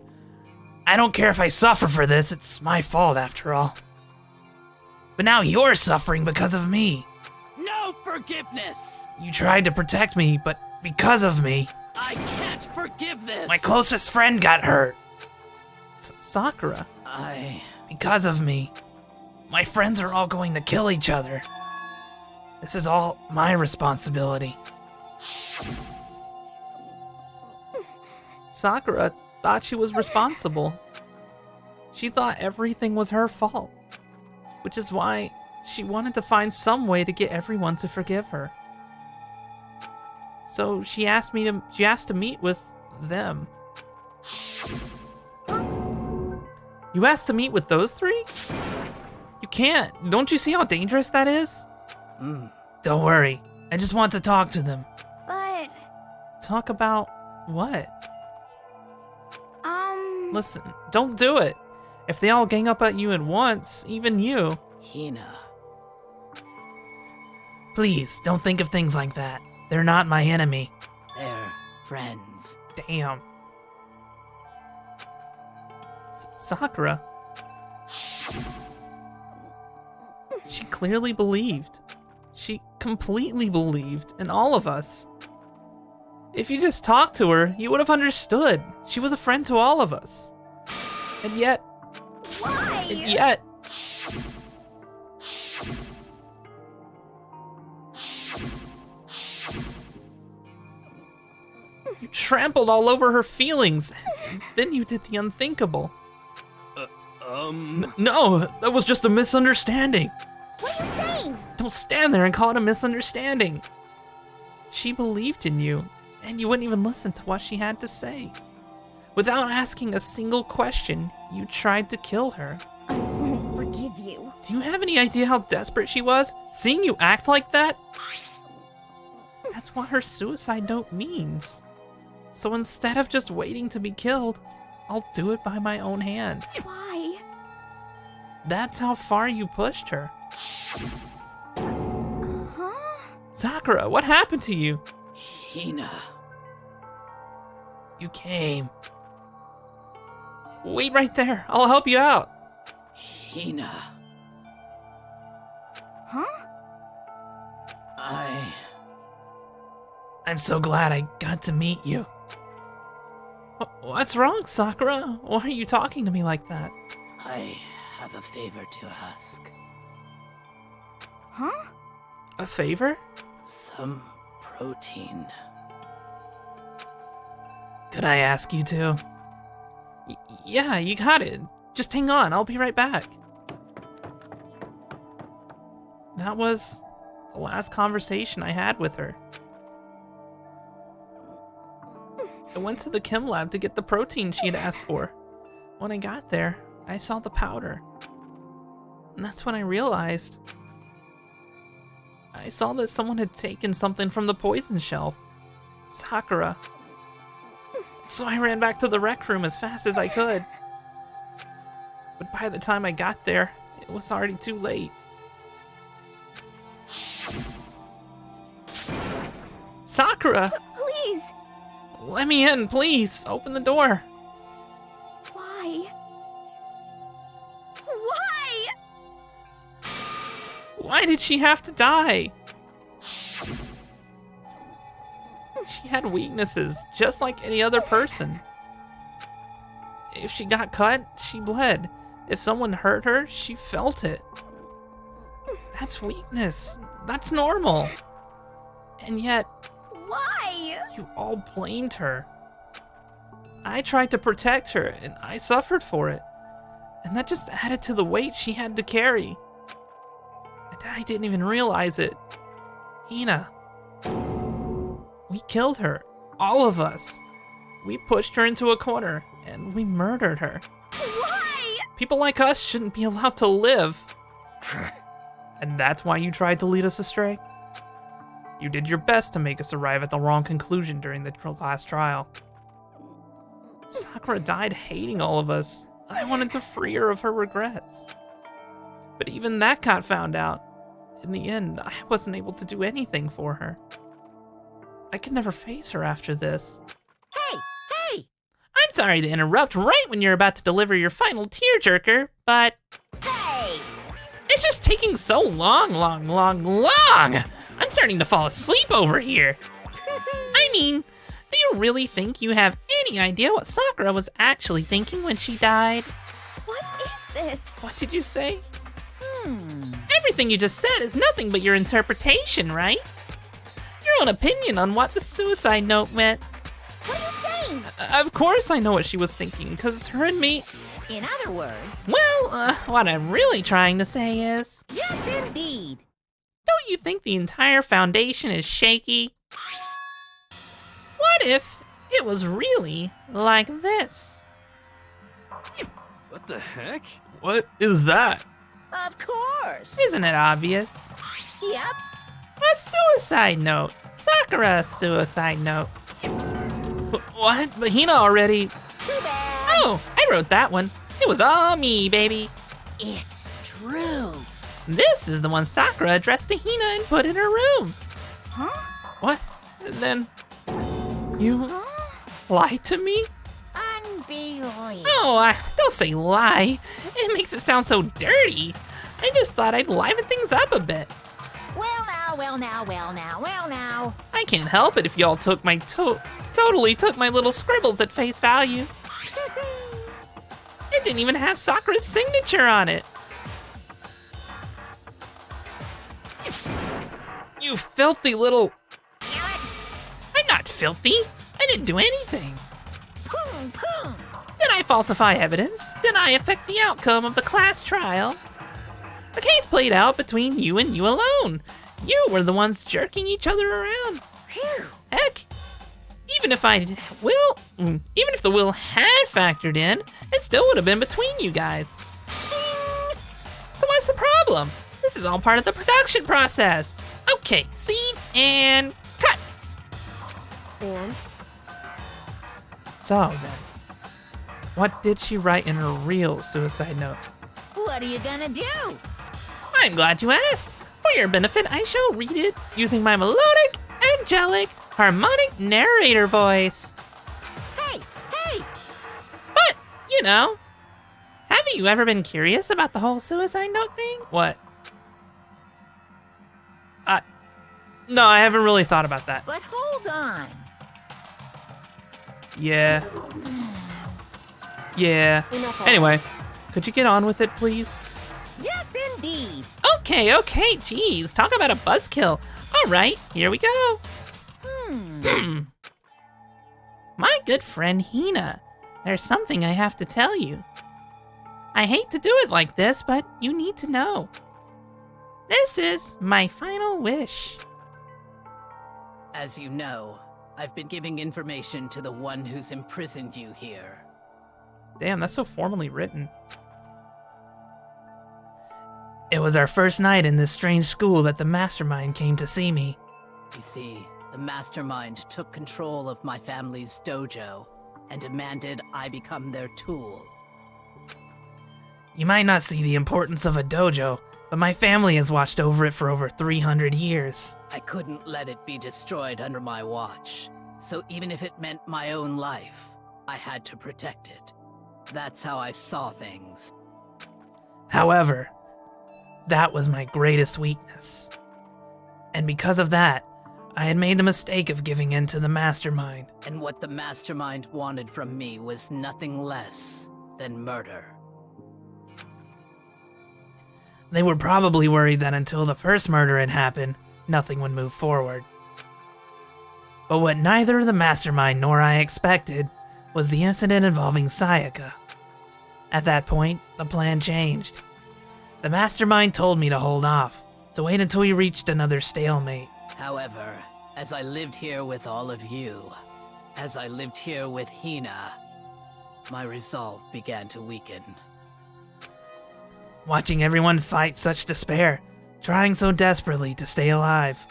I don't care if I suffer for this, it's my fault after all. But now you're suffering because of me. No forgiveness! You tried to protect me, but because of me, I can't forgive this! my closest friend got hurt. Sakura. Because of me, my friends are all going to kill each other. This is all my responsibility. Sakura thought she was responsible. She thought everything was her fault, which is why she wanted to find some way to get everyone to forgive her. So she asked to meet with them. You asked to meet with those three? You can't. Don't you see how dangerous that is? Don't worry, I just want to talk to them. But... Talk about what? Listen, don't do it. If they all gang up at you at once, even you. Hina. Please, don't think of things like that. They're not my enemy. They're friends. Damn. Sakura. She clearly believed. She completely believed in all of us. If you just talked to her, you would have understood. She was a friend to all of us. And yet... Why? And yet... You trampled all over her feelings. Then you did the unthinkable. No, that was just a misunderstanding. What are you saying? Don't stand there and call it a misunderstanding. She believed in you, and you wouldn't even listen to what she had to say. Without asking a single question, you tried to kill her. I won't forgive you. Do you have any idea how desperate she was? Seeing you act like that? That's what her suicide note means. So instead of just waiting to be killed, I'll do it by my own hand. Why? That's how far you pushed her. Huh? Sakura, what happened to you? Hina. You came. Wait right there. I'll help you out. Hina. Huh? I'm so glad I got to meet you. What's wrong, Sakura? Why are you talking to me like that? I have a favor to ask. Huh? A favor? Some protein. Could I ask you to? Yeah, you got it. Just hang on, I'll be right back. That was the last conversation I had with her. I went to the chem lab to get the protein she had asked for. When I got there, I saw the powder. And that's when I realized. I saw that someone had taken something from the poison shelf. Sakura. So I ran back to the rec room as fast as I could. But by the time I got there, it was already too late. Sakura! Please! Let me in, please! Open the door! Why? Why? Why did she have to die? She had weaknesses, just like any other person. If she got cut, she bled. If someone hurt her, she felt it. That's weakness. That's normal. And yet, Why? you all blamed her. I tried to protect her, and I suffered for it. And that just added to the weight she had to carry. And I didn't even realize it. Hina. We killed her. All of us. We pushed her into a corner, and we murdered her. Why? People like us shouldn't be allowed to live. And that's why you tried to lead us astray? You did your best to make us arrive at the wrong conclusion during the last trial. Sakura died hating all of us. I wanted to free her of her regrets. But even that got found out. In the end, I wasn't able to do anything for her. I could never face her after this. Hey! I'm sorry to interrupt right when you're about to deliver your final tearjerker, but Hey! it's just taking so long. I'm starting to fall asleep over here. I mean, do you really think you have any idea what Sakura was actually thinking when she died? What is this? What did you say? Everything you just said is nothing but your interpretation, right? Your own opinion on what the suicide note meant. What are you saying? Of course I know what she was thinking, because her and me... In other words, Well, what I'm really trying to say is... yes, indeed. Don't you think the entire foundation is shaky? What if it was really like this? What the heck? What is that? Of course. Isn't it obvious? Yep. A suicide note. Sakura's suicide note. What? But Hina already... Too bad. Oh, I wrote that one. It was all me, baby. It's true. This is the one Sakura addressed to Hina and put in her room. Huh? What? And then... You lied to me? Unbelievable. Oh, don't say lie. It makes it sound so dirty. I just thought I'd liven things up a bit. Well now. I can't help it if y'all took my totally took my little scribbles at face value. It didn't even have Sakura's signature on it. You filthy little... Damn it. I'm not filthy. I didn't do anything. Poom. Did I falsify evidence? Did I affect the outcome of the class trial? The case played out between you and you alone. You were the ones jerking each other around. Phew. Heck, even if the will had factored in, it still would have been between you guys. Shing. So what's the problem? This is all part of the production process. Okay, scene and cut. And So then, what did she write in her real suicide note? What are you gonna do? I'm glad you asked. For your benefit, I shall read it using my melodic, angelic, harmonic narrator voice. Hey. But, you know, haven't you ever been curious about the whole suicide note thing? What? No, I haven't really thought about that. But hold on. Yeah. Enough of Anyway, could you get on with it, please? Yes, indeed. Okay, geez, talk about a buzzkill. All right, here we go. My good friend Hina, there's something I have to tell you. I hate to do it like this, but you need to know. This is my final wish. As you know, I've been giving information to the one who's imprisoned you here. Damn, that's so formally written. It was our first night in this strange school that the mastermind came to see me. You see, the mastermind took control of my family's dojo and demanded I become their tool. You might not see the importance of a dojo, but my family has watched over it for over 300 years. I couldn't let it be destroyed under my watch, so even if it meant my own life, I had to protect it. That's how I saw things. However, that was my greatest weakness. And because of that, I had made the mistake of giving in to the mastermind. And what the mastermind wanted from me was nothing less than murder. They were probably worried that until the first murder had happened, nothing would move forward. But what neither the mastermind nor I expected was the incident involving Sayaka. At that point, the plan changed. The mastermind told me to hold off, to wait until we reached another stalemate. However, as I lived here with all of you, as I lived here with Hina, my resolve began to weaken. Watching everyone fight such despair, trying so desperately to stay alive,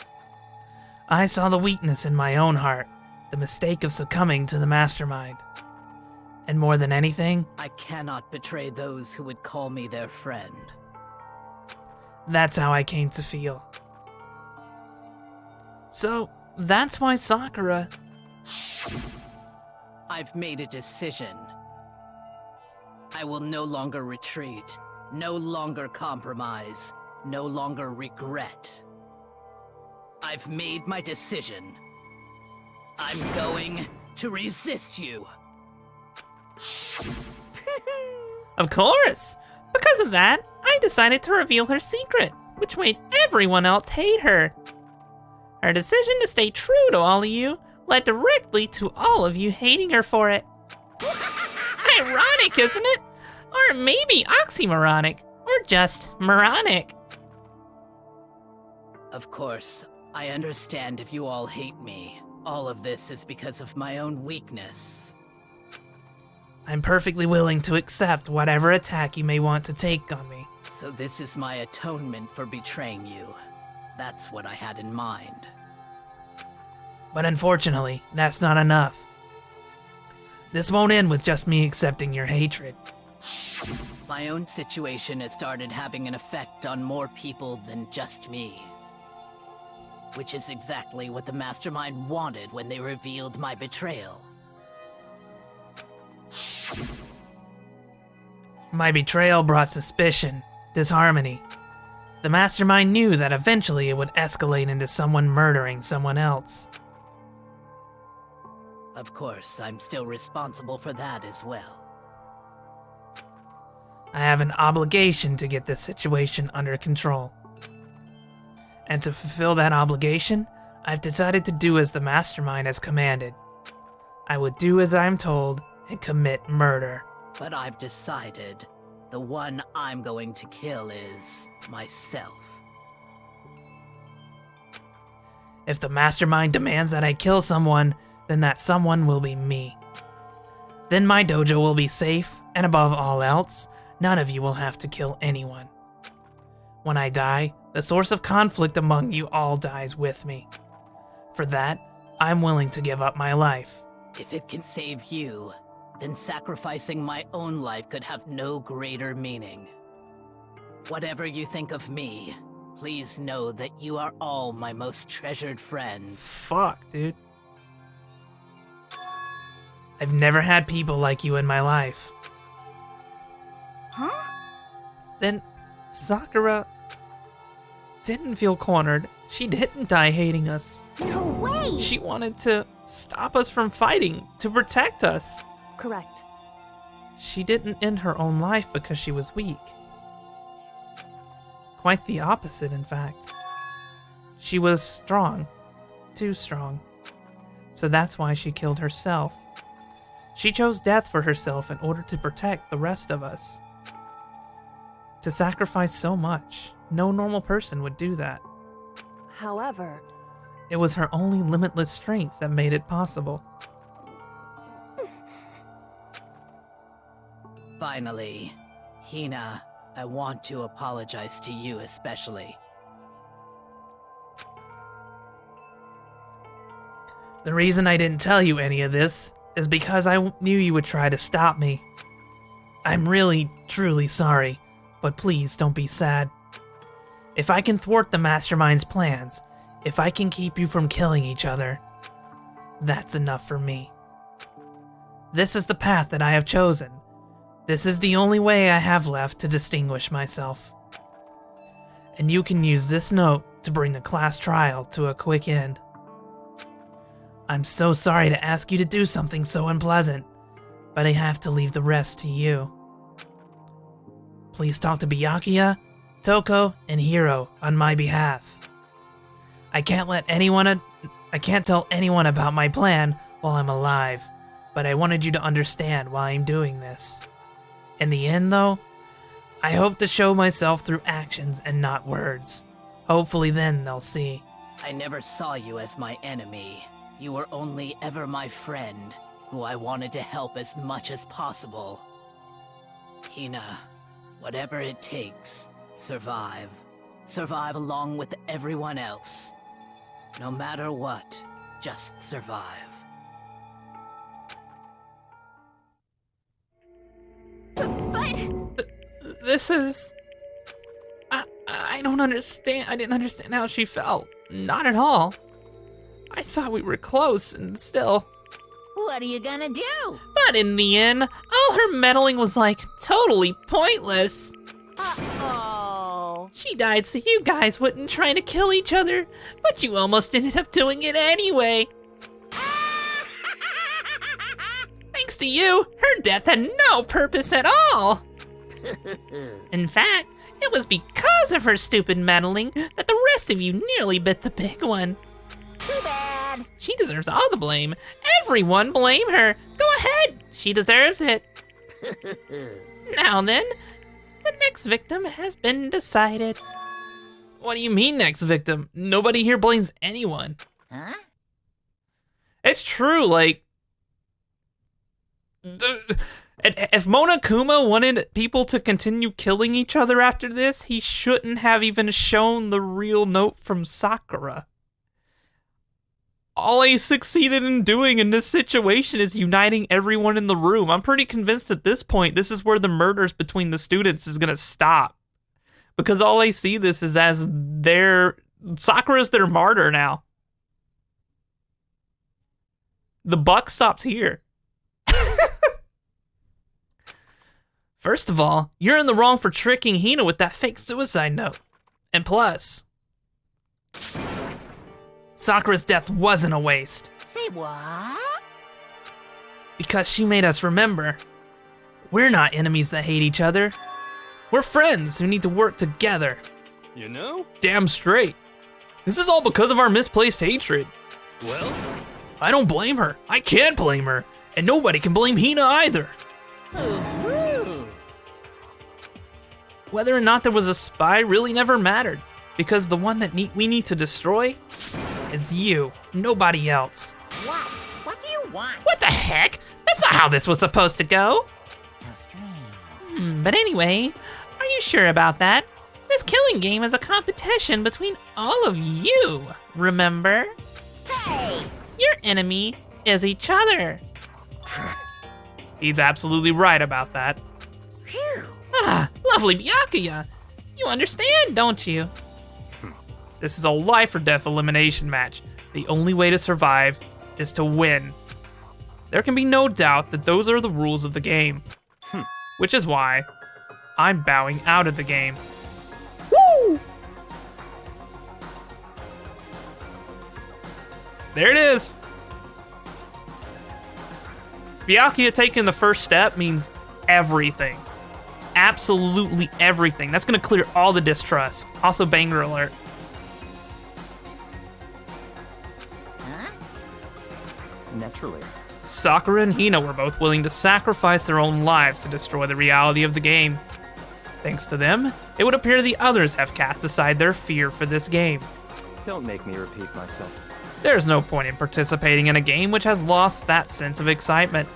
I saw the weakness in my own heart, the mistake of succumbing to the mastermind. And more than anything, I cannot betray those who would call me their friend. that's how I came to feel. So, that's why Sakura... I've made a decision. I will no longer retreat, no longer compromise, no longer regret. I've made my decision. I'm going to resist you. Of course! Because of that, I decided to reveal her secret, which made everyone else hate her. Her decision to stay true to all of you led directly to all of you hating her for it. Ironic, isn't it? Or maybe oxymoronic, or just moronic. Of course, I understand if you all hate me. All of this is because of my own weakness. I'm perfectly willing to accept whatever attack you may want to take on me. So this is my atonement for betraying you. That's what I had in mind. But unfortunately, that's not enough. This won't end with just me accepting your hatred. My own situation has started having an effect on more people than just me. Which is exactly what the Mastermind wanted when they revealed my betrayal. My betrayal brought suspicion, disharmony. The Mastermind knew that eventually it would escalate into someone murdering someone else. Of course, I'm still responsible for that as well. I have an obligation to get this situation under control. And to fulfill that obligation, I've decided to do as the Mastermind has commanded. I would do as I'm told and commit murder. But I've decided the one I'm going to kill is myself. If the Mastermind demands that I kill someone, then that someone will be me. Then my dojo will be safe, and above all else, none of you will have to kill anyone. When I die, the source of conflict among you all dies with me. For that, I'm willing to give up my life. If it can save you, then sacrificing my own life could have no greater meaning. Whatever you think of me, please know that you are all my most treasured friends. Fuck, dude. I've never had people like you in my life. Huh? Then Sakura didn't feel cornered. She didn't die hating us. No way! She wanted to stop us from fighting, to protect us. Correct. She didn't end her own life because she was weak. Quite the opposite, in fact. She was strong. Too strong. So that's why she killed herself. She chose death for herself in order to protect the rest of us. To sacrifice so much, no normal person would do that. However, It was her only limitless strength that made it possible. Finally, Hina, I want to apologize to you especially. The reason I didn't tell you any of this is because I knew you would try to stop me. I'm really, truly sorry, but please don't be sad. If I can thwart the Mastermind's plans, if I can keep you from killing each other, that's enough for me. This is the path that I have chosen. This is the only way I have left to distinguish myself. And you can use this note to bring the class trial to a quick end. I'm so sorry to ask you to do something so unpleasant, but I have to leave the rest to you. Please talk to Byakuya, Toko, and Hiro on my behalf. I can't tell anyone about my plan while I'm alive, but I wanted you to understand why I'm doing this. In the end, though, I hope to show myself through actions and not words. Hopefully then they'll see. I never saw you as my enemy. You were only ever my friend, who I wanted to help as much as possible. Hina, whatever it takes, survive. Survive along with everyone else. No matter what, just survive. But This is... I don't understand. I didn't understand how she felt. Not at all. I thought we were close, and still... What are you gonna do? But in the end, all her meddling was like totally pointless. Uh-oh. She died so you guys wouldn't try to kill each other, but you almost ended up doing it anyway. Thanks to you, her death had no purpose at all. In fact, it was because of her stupid meddling that the rest of you nearly bit the big one. Too bad. She deserves all the blame. Everyone blame her. Go ahead, she deserves it. Now then, the next victim has been decided. What do you mean, next victim? Nobody here blames anyone. Huh? It's true, like... If Monokuma wanted people to continue killing each other after this, he shouldn't have even shown the real note from Sakura. All he succeeded in doing in this situation is uniting everyone in the room. I'm pretty convinced at this point, this is where the murders between the students is gonna stop. Because all I see this is as Sakura's their martyr now. The buck stops here. First of all, you're in the wrong for tricking Hina with that fake suicide note. And plus, Sakura's death wasn't a waste. Say what? Because she made us remember. We're not enemies that hate each other. We're friends who need to work together. You know? Damn straight. This is all because of our misplaced hatred. Well, I don't blame her. I can't blame her. And nobody can blame Hina either. Whether or not there was a spy really never mattered, because the one that we need to destroy is you, nobody else. What? What do you want? What the heck? That's not how this was supposed to go. How strange. But anyway, are you sure about that? This killing game is a competition between all of you, remember? Hey! Your enemy is each other. He's absolutely right about that. Phew. Ah, lovely Byakuya. You understand, don't you? This is a life or death elimination match. The only way to survive is to win. There can be no doubt that those are the rules of the game. Which is why I'm bowing out of the game. Woo! There it is. Byakuya taking the first step means everything. Absolutely everything. That's gonna clear all the distrust. Also, banger alert. Huh? Naturally. Sakura and Hina were both willing to sacrifice their own lives to destroy the reality of the game. Thanks to them, it would appear the others have cast aside their fear for this game. Don't make me repeat myself. There's no point in participating in a game which has lost that sense of excitement.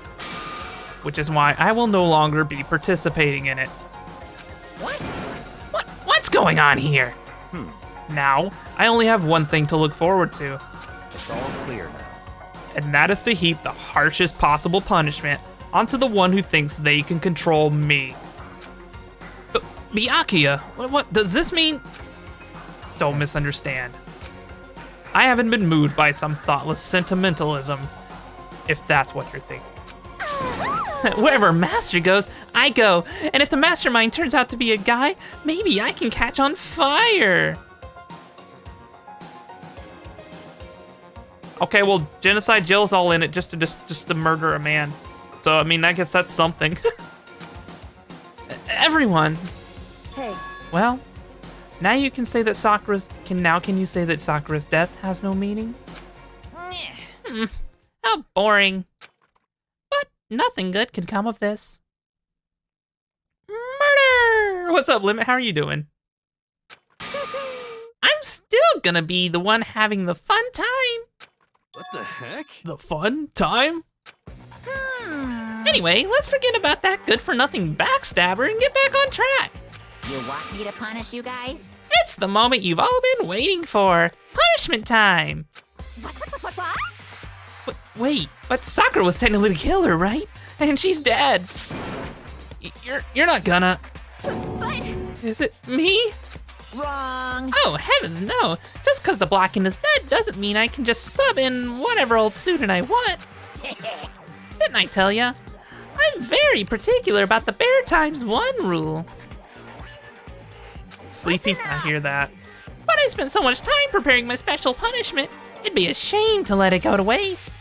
Which is why I will no longer be participating in it. What's going on here? Now, I only have one thing to look forward to. It's all clear now. and that is to heap the harshest possible punishment onto the one who thinks they can control me. Byakuya, what does this mean? Don't misunderstand. I haven't been moved by some thoughtless sentimentalism, if that's what you're thinking. Wherever Master goes, I go. And if the mastermind turns out to be a guy, maybe I can catch on fire. Okay, well, Genocide Jill's all in it just to murder a man. So, I mean, I guess that's something. Everyone. Hey, Well, now you can say that can you say that Sakura's death has no meaning? How boring. But nothing good can come of this. Murder! What's up, Limit? How are you doing? I'm still gonna be the one having the fun time. What the heck? The fun time? Anyway, let's forget about that good-for-nothing backstabber and get back on track. You want me to punish you guys? It's the moment you've all been waiting for. Punishment time. What? Wait, but Sakura was technically the killer, right? And she's dead. You're not gonna. But Is it me? Wrong. Oh, heavens no. Just because the Blackened is dead doesn't mean I can just sub in whatever old student I want. Didn't I tell ya? I'm very particular about the Bear Times 1 rule. Sleepy, I hear that. But I spent so much time preparing my special punishment, it'd be a shame to let it go to waste.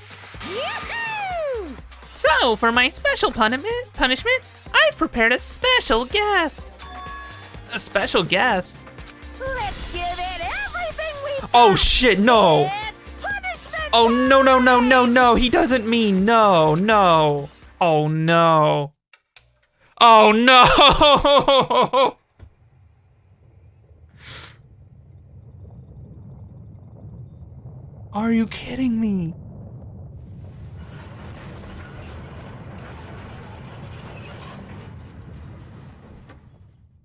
Yoo-hoo! So, for my special punishment, I've prepared a special guest. A special guest? Let's give it everything we've Oh got. shit, no! It's punishment. Oh no, he doesn't mean no. Oh no. Oh no! Are you kidding me?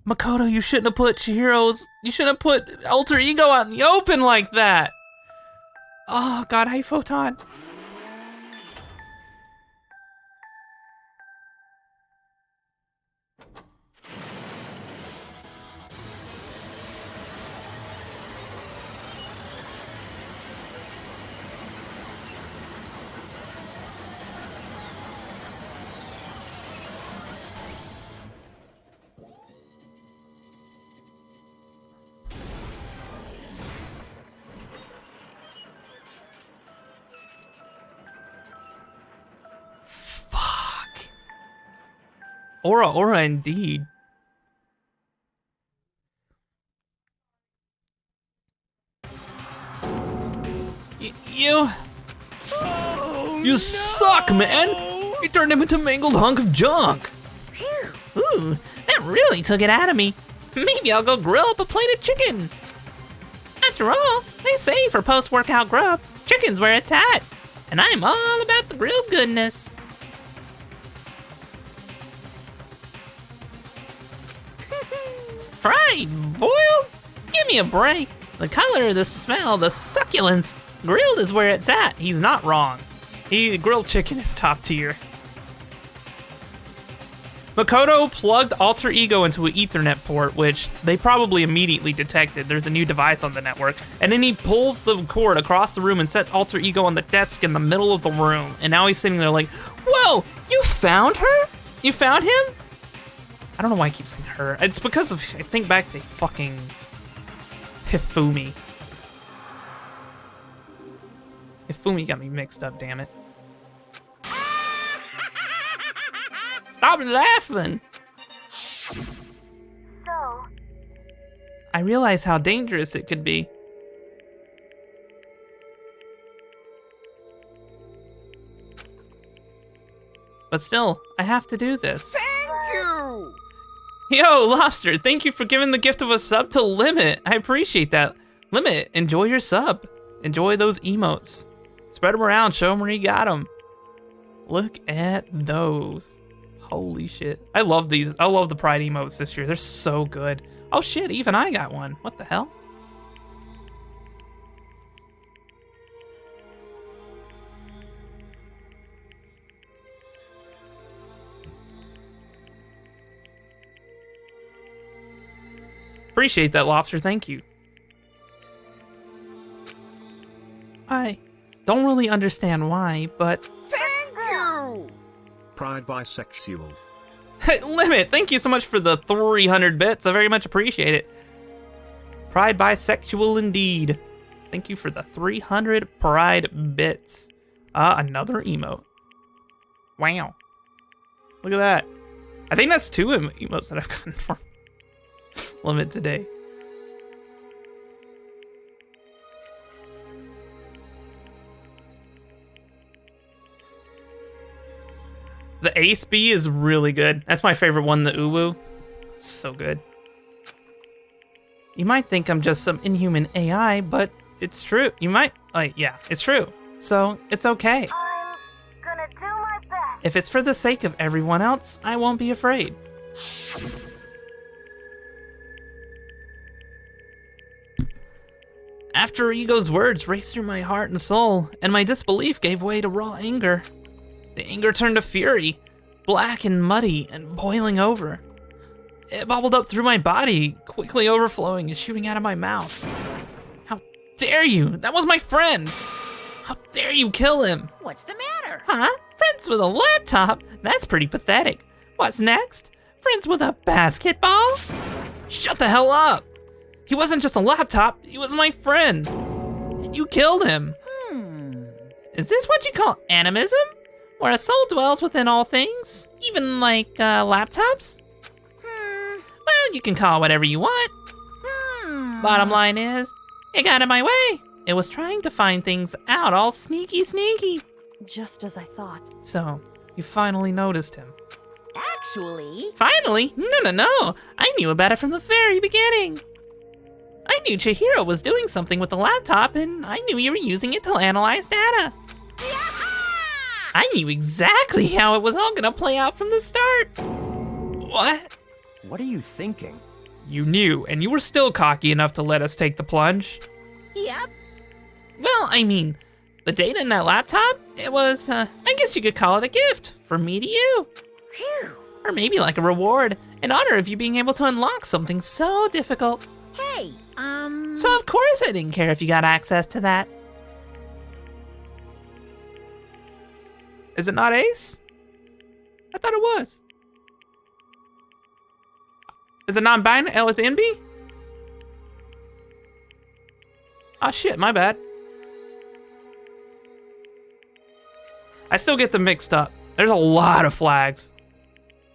Makoto, you shouldn't have put Chihiro's, you shouldn't have put Alter Ego out in the open like that. Oh god, hey Photon. Aura indeed. You suck, man! You turned him into a mangled hunk of junk! Ooh, that really took it out of me. Maybe I'll go grill up a plate of chicken. After all, they say for post-workout grub, chicken's where it's at. And I'm all about the grilled goodness. Fried, boiled? Give me a break. The color, the smell, the succulence. Grilled is where it's at. He's not wrong. Grilled chicken is top tier. Makoto plugged Alter Ego into an Ethernet port, which they probably immediately detected. There's a new device on the network. And then he pulls the cord across the room and sets Alter Ego on the desk in the middle of the room. And now he's sitting there like, whoa, you found her? You found him? I don't know why I keep saying her. It's because of, I think back to fucking Hifumi. Hifumi got me mixed up, damn it. Stop laughing! So, I realize how dangerous it could be. But still, I have to do this. Thank you! Yo, Lobster, thank you for giving the gift of a sub to Limit. I appreciate that. Limit, enjoy your sub. Enjoy those emotes. Spread them around, show them where you got them. Look at those. Holy shit. I love these. I love the Pride emotes this year. They're so good. Oh shit, even I got one. What the hell? appreciate that, Lobster. Thank you. I don't really understand why, but... Pride bisexual. Hey, Limit, thank you so much for the 300 bits. I very much appreciate it. Pride bisexual indeed. Thank you for the 300 pride bits. Another emote. Wow. Look at that. I think that's 2 emotes that I've gotten from Limit today. The Ace Bee is really good. That's my favorite one, the Uwu. It's so good. You might think I'm just some inhuman AI, but it's true. You might, yeah, it's true. So, it's okay. I'm gonna do my best. If it's for the sake of everyone else, I won't be afraid. After Ego's words raced through my heart and soul, and my disbelief gave way to raw anger. The anger turned to fury, black and muddy and boiling over. It bubbled up through my body, quickly overflowing and shooting out of my mouth. How dare you? That was my friend! How dare you kill him? What's the matter? Huh? Friends with a laptop? That's pretty pathetic. What's next? Friends with a basketball? Shut the hell up! He wasn't just a laptop, he was my friend. And you killed him. Is this what you call animism? Where a soul dwells within all things? Even like laptops? Well, you can call it whatever you want. Bottom line is, it got in my way. It was trying to find things out all sneaky. Just as I thought. So, you finally noticed him. Actually, Finally? No. I knew about it from the very beginning. I knew Chihiro was doing something with the laptop, and I knew you were using it to analyze data. I knew exactly how it was all gonna play out from the start. What? What are you thinking? You knew, and you were still cocky enough to let us take the plunge. yep. Well, I mean, the data in that laptop, it was, I guess you could call it a gift from me to you. Phew. Or maybe like a reward, in honor of you being able to unlock something so difficult. Hey, So of course I didn't care if you got access to that. Is it not Ace? I thought it was. Is it non-binary? Oh, it's NB? Oh shit, my bad. I still get them mixed up. There's a lot of flags.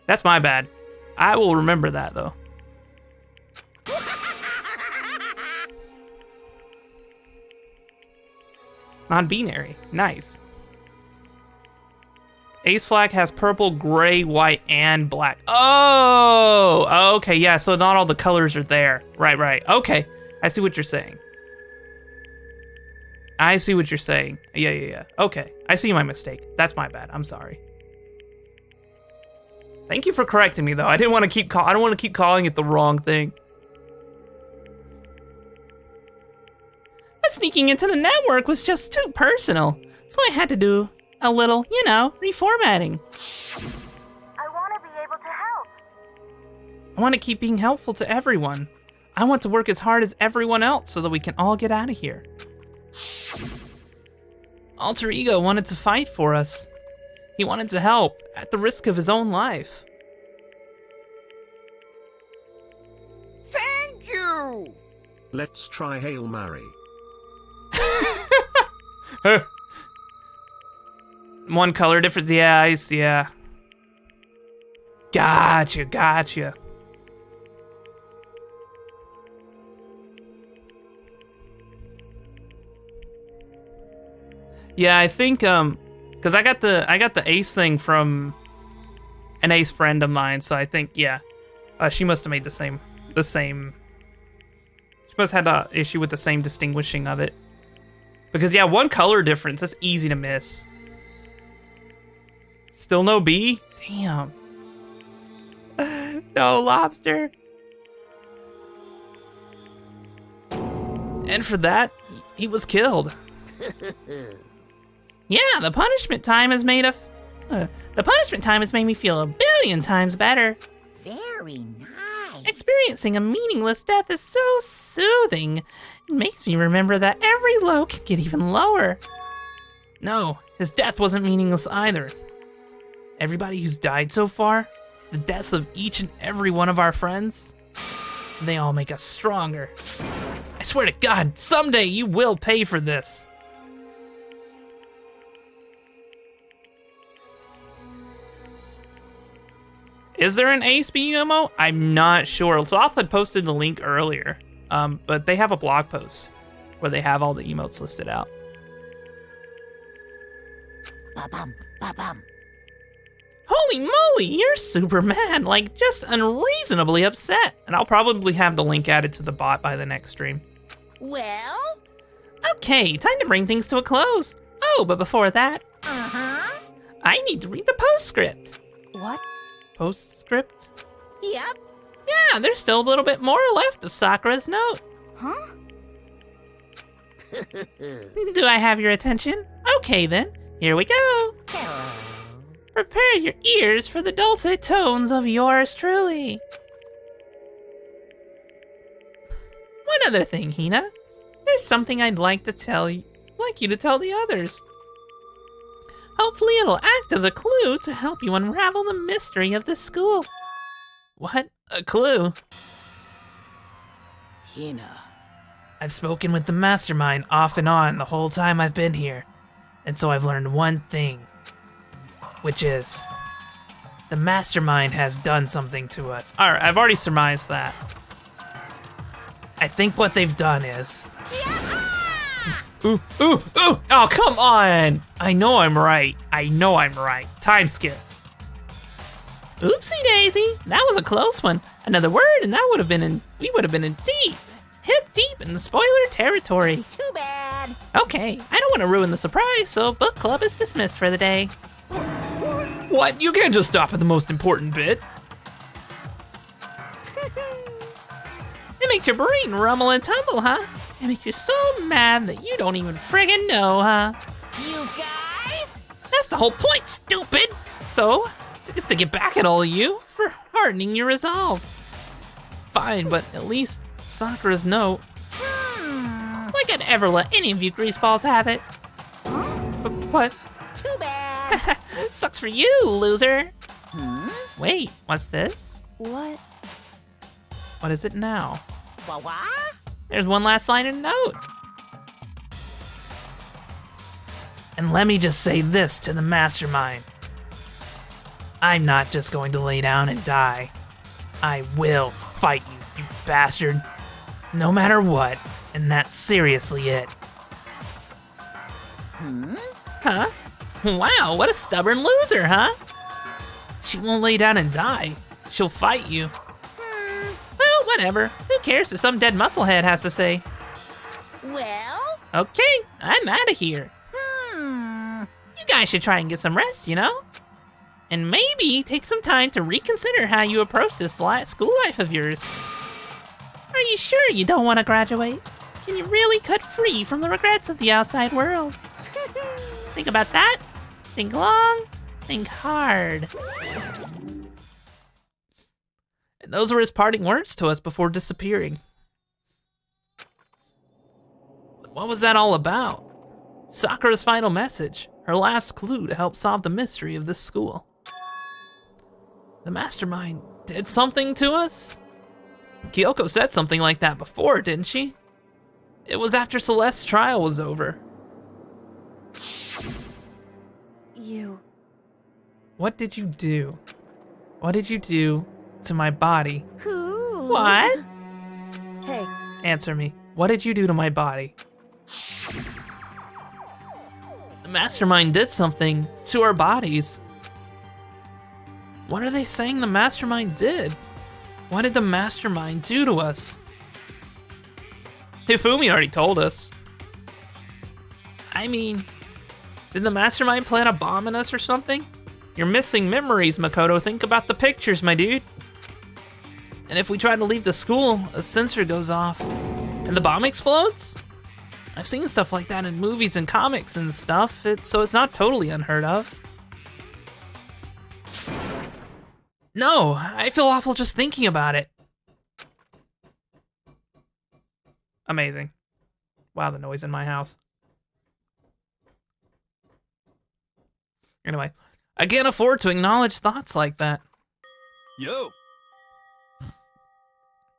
That's my bad. I will remember that though. Non-binary, nice. Ace flag has purple, gray, white, and black. Oh, okay, yeah, so not all the colors are there. Right, okay. I see what you're saying. Yeah. Okay, I see my mistake. That's my bad, I'm sorry. Thank you for correcting me though. I don't want to keep calling it the wrong thing. But sneaking into the network was just too personal, so I had to do a little, reformatting. I want to be able to help. I want to keep being helpful to everyone. I want to work as hard as everyone else so that we can all get out of here. Alter Ego wanted to fight for us. He wanted to help at the risk of his own life. Thank you! Let's try Hail Mary. One color difference, yeah, Ice, yeah. Gotcha. Yeah, I think because I got the Ace thing from an Ace friend of mine, so I think she must have made the same. She must have had an issue with the same distinguishing of it. Because one color difference, that's easy to miss. Still no B? Damn. No lobster. And for that, he was killed. Yeah, the punishment time has made me feel a billion times better. Very Experiencing a meaningless death is so soothing. It makes me remember that every low can get even lower. No, his death wasn't meaningless either. Everybody who's died so far, the deaths of each and every one of our friends, they all make us stronger. I swear to God, someday you will pay for this. Is there an ASB emote? I'm not sure. Zoth had posted the link earlier, but they have a blog post where they have all the emotes listed out. Ba-bum, ba-bum. Holy moly, you're super mad, like just unreasonably upset. And I'll probably have the link added to the bot by the next stream. Well? Okay, time to bring things to a close. Oh, but before that, I need to read the postscript. What? Postscript? Yep. Yeah, there's still a little bit more left of Sakura's note. Huh? Do I have your attention? Okay then, here we go. Hello. Prepare your ears for the dulcet tones of yours truly. One other thing, Hina. There's something I'd like you to tell the others. Hopefully it'll act as a clue to help you unravel the mystery of the school. What? A clue? Hina. I've spoken with the mastermind off and on the whole time I've been here. And so I've learned one thing. Which is, the mastermind has done something to us. Alright, I've already surmised that. I think what they've done is... Ooh, ooh, ooh! Oh, come on! I know I'm right. Time skip. Oopsie daisy, that was a close one. Another word and we would have been in hip deep in the spoiler territory. Too bad. Okay, I don't want to ruin the surprise, so book club is dismissed for the day. What? You can't just stop at the most important bit. It makes your brain rumble and tumble, huh? It makes you so mad that you don't even friggin' know, huh? You guys? That's the whole point, stupid! So, it's to get back at all of you for hardening your resolve. Fine, but at least Sakura's note. Like I'd ever let any of you greaseballs have it. What? Too bad. Sucks for you, loser. Wait, what's this? What? What is it now? What? There's one last line in the note. And let me just say this to the mastermind. I'm not just going to lay down and die. I will fight you, you bastard. No matter what, and that's seriously it. Huh? Wow, what a stubborn loser, huh? She won't lay down and die. She'll fight you. Well, whatever. Who cares what some dead musclehead has to say? Well? Okay, I'm out of here. You guys should try and get some rest, you know? And maybe take some time to reconsider how you approach this school life of yours. Are you sure you don't want to graduate? Can you really cut free from the regrets of the outside world? Think about that. Think long. Think hard. And those were his parting words to us before disappearing. But what was that all about? Sakura's final message, her last clue to help solve the mystery of this school. The mastermind did something to us? Kyoko said something like that before, didn't she? It was after Celeste's trial was over. You. What did you do? What did you do to my body? Who? What? Hey, Answer me. What did you do to my body? The mastermind did something to our bodies. What are they saying the mastermind did? What did the mastermind do to us? Hifumi already told us. I mean, did the mastermind plant a bomb in us or something? You're missing memories, Makoto. Think about the pictures, my dude. And if we try to leave the school, a sensor goes off and the bomb explodes? I've seen stuff like that in movies and comics and stuff, so it's not totally unheard of. No, I feel awful just thinking about it. Amazing. Wow, the noise in my house. Anyway, I can't afford to acknowledge thoughts like that. Yo!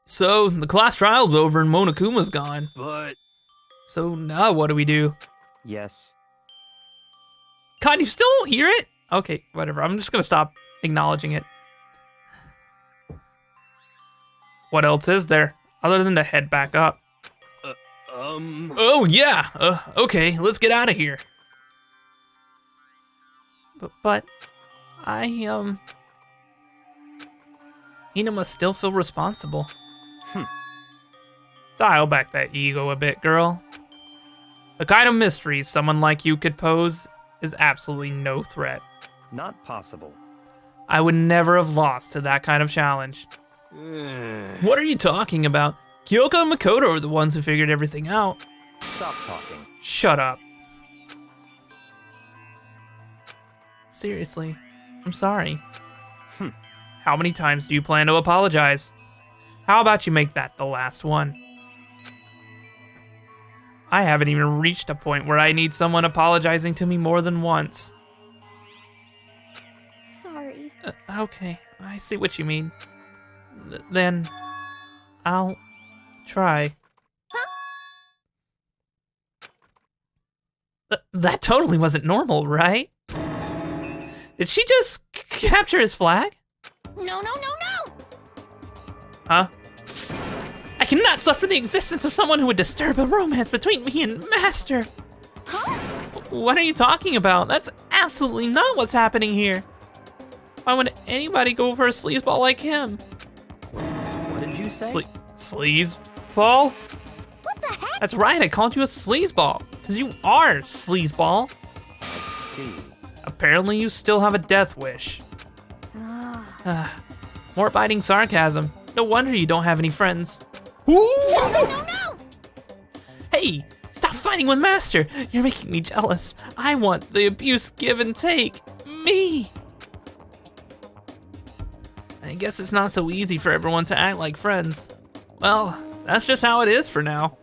So, the class trial's over and Monokuma's gone. But... So now what do we do? Yes. God, you still don't hear it? Okay, whatever. I'm just gonna stop acknowledging it. What else is there, other than to head back up? Oh, yeah. Okay, let's get out of here. But Hina must still feel responsible. Dial back that ego a bit, girl. The kind of mystery someone like you could pose is absolutely no threat. Not possible. I would never have lost to that kind of challenge. What are you talking about? Kyoko and Makoto are the ones who figured everything out. Stop talking. Shut up. Seriously, I'm sorry. How many times do you plan to apologize? How about you make that the last one? I haven't even reached a point where I need someone apologizing to me more than once. Sorry. Okay, I see what you mean. Then, I'll try. That totally wasn't normal, right? Did she just capture his flag? No, no, no, no! Huh? I cannot suffer the existence of someone who would disturb a romance between me and Master. Huh? What are you talking about? That's absolutely not what's happening here. Why would anybody go for a sleazeball like him? What did you say? Sleazeball? What the heck? That's right, I called you a sleazeball. Because you are sleazeball. I see. Apparently you still have a death wish. More biting sarcasm. No wonder you don't have any friends. No, no, no! Hey, stop fighting with Master. You're making me jealous. I want the abuse give and take. Me. I guess it's not so easy for everyone to act like friends. Well, that's just how it is for now.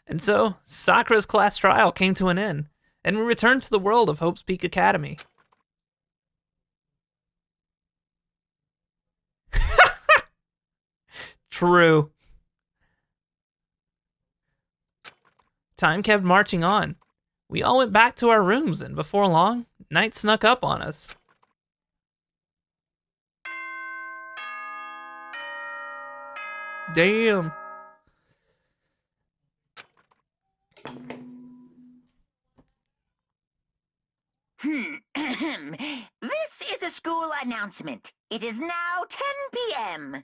And so, Sakura's class trial came to an end, and we returned to the world of Hope's Peak Academy. True. Time kept marching on. We all went back to our rooms, and before long, night snuck up on us. Damn. This is a school announcement. It is now 10 p.m.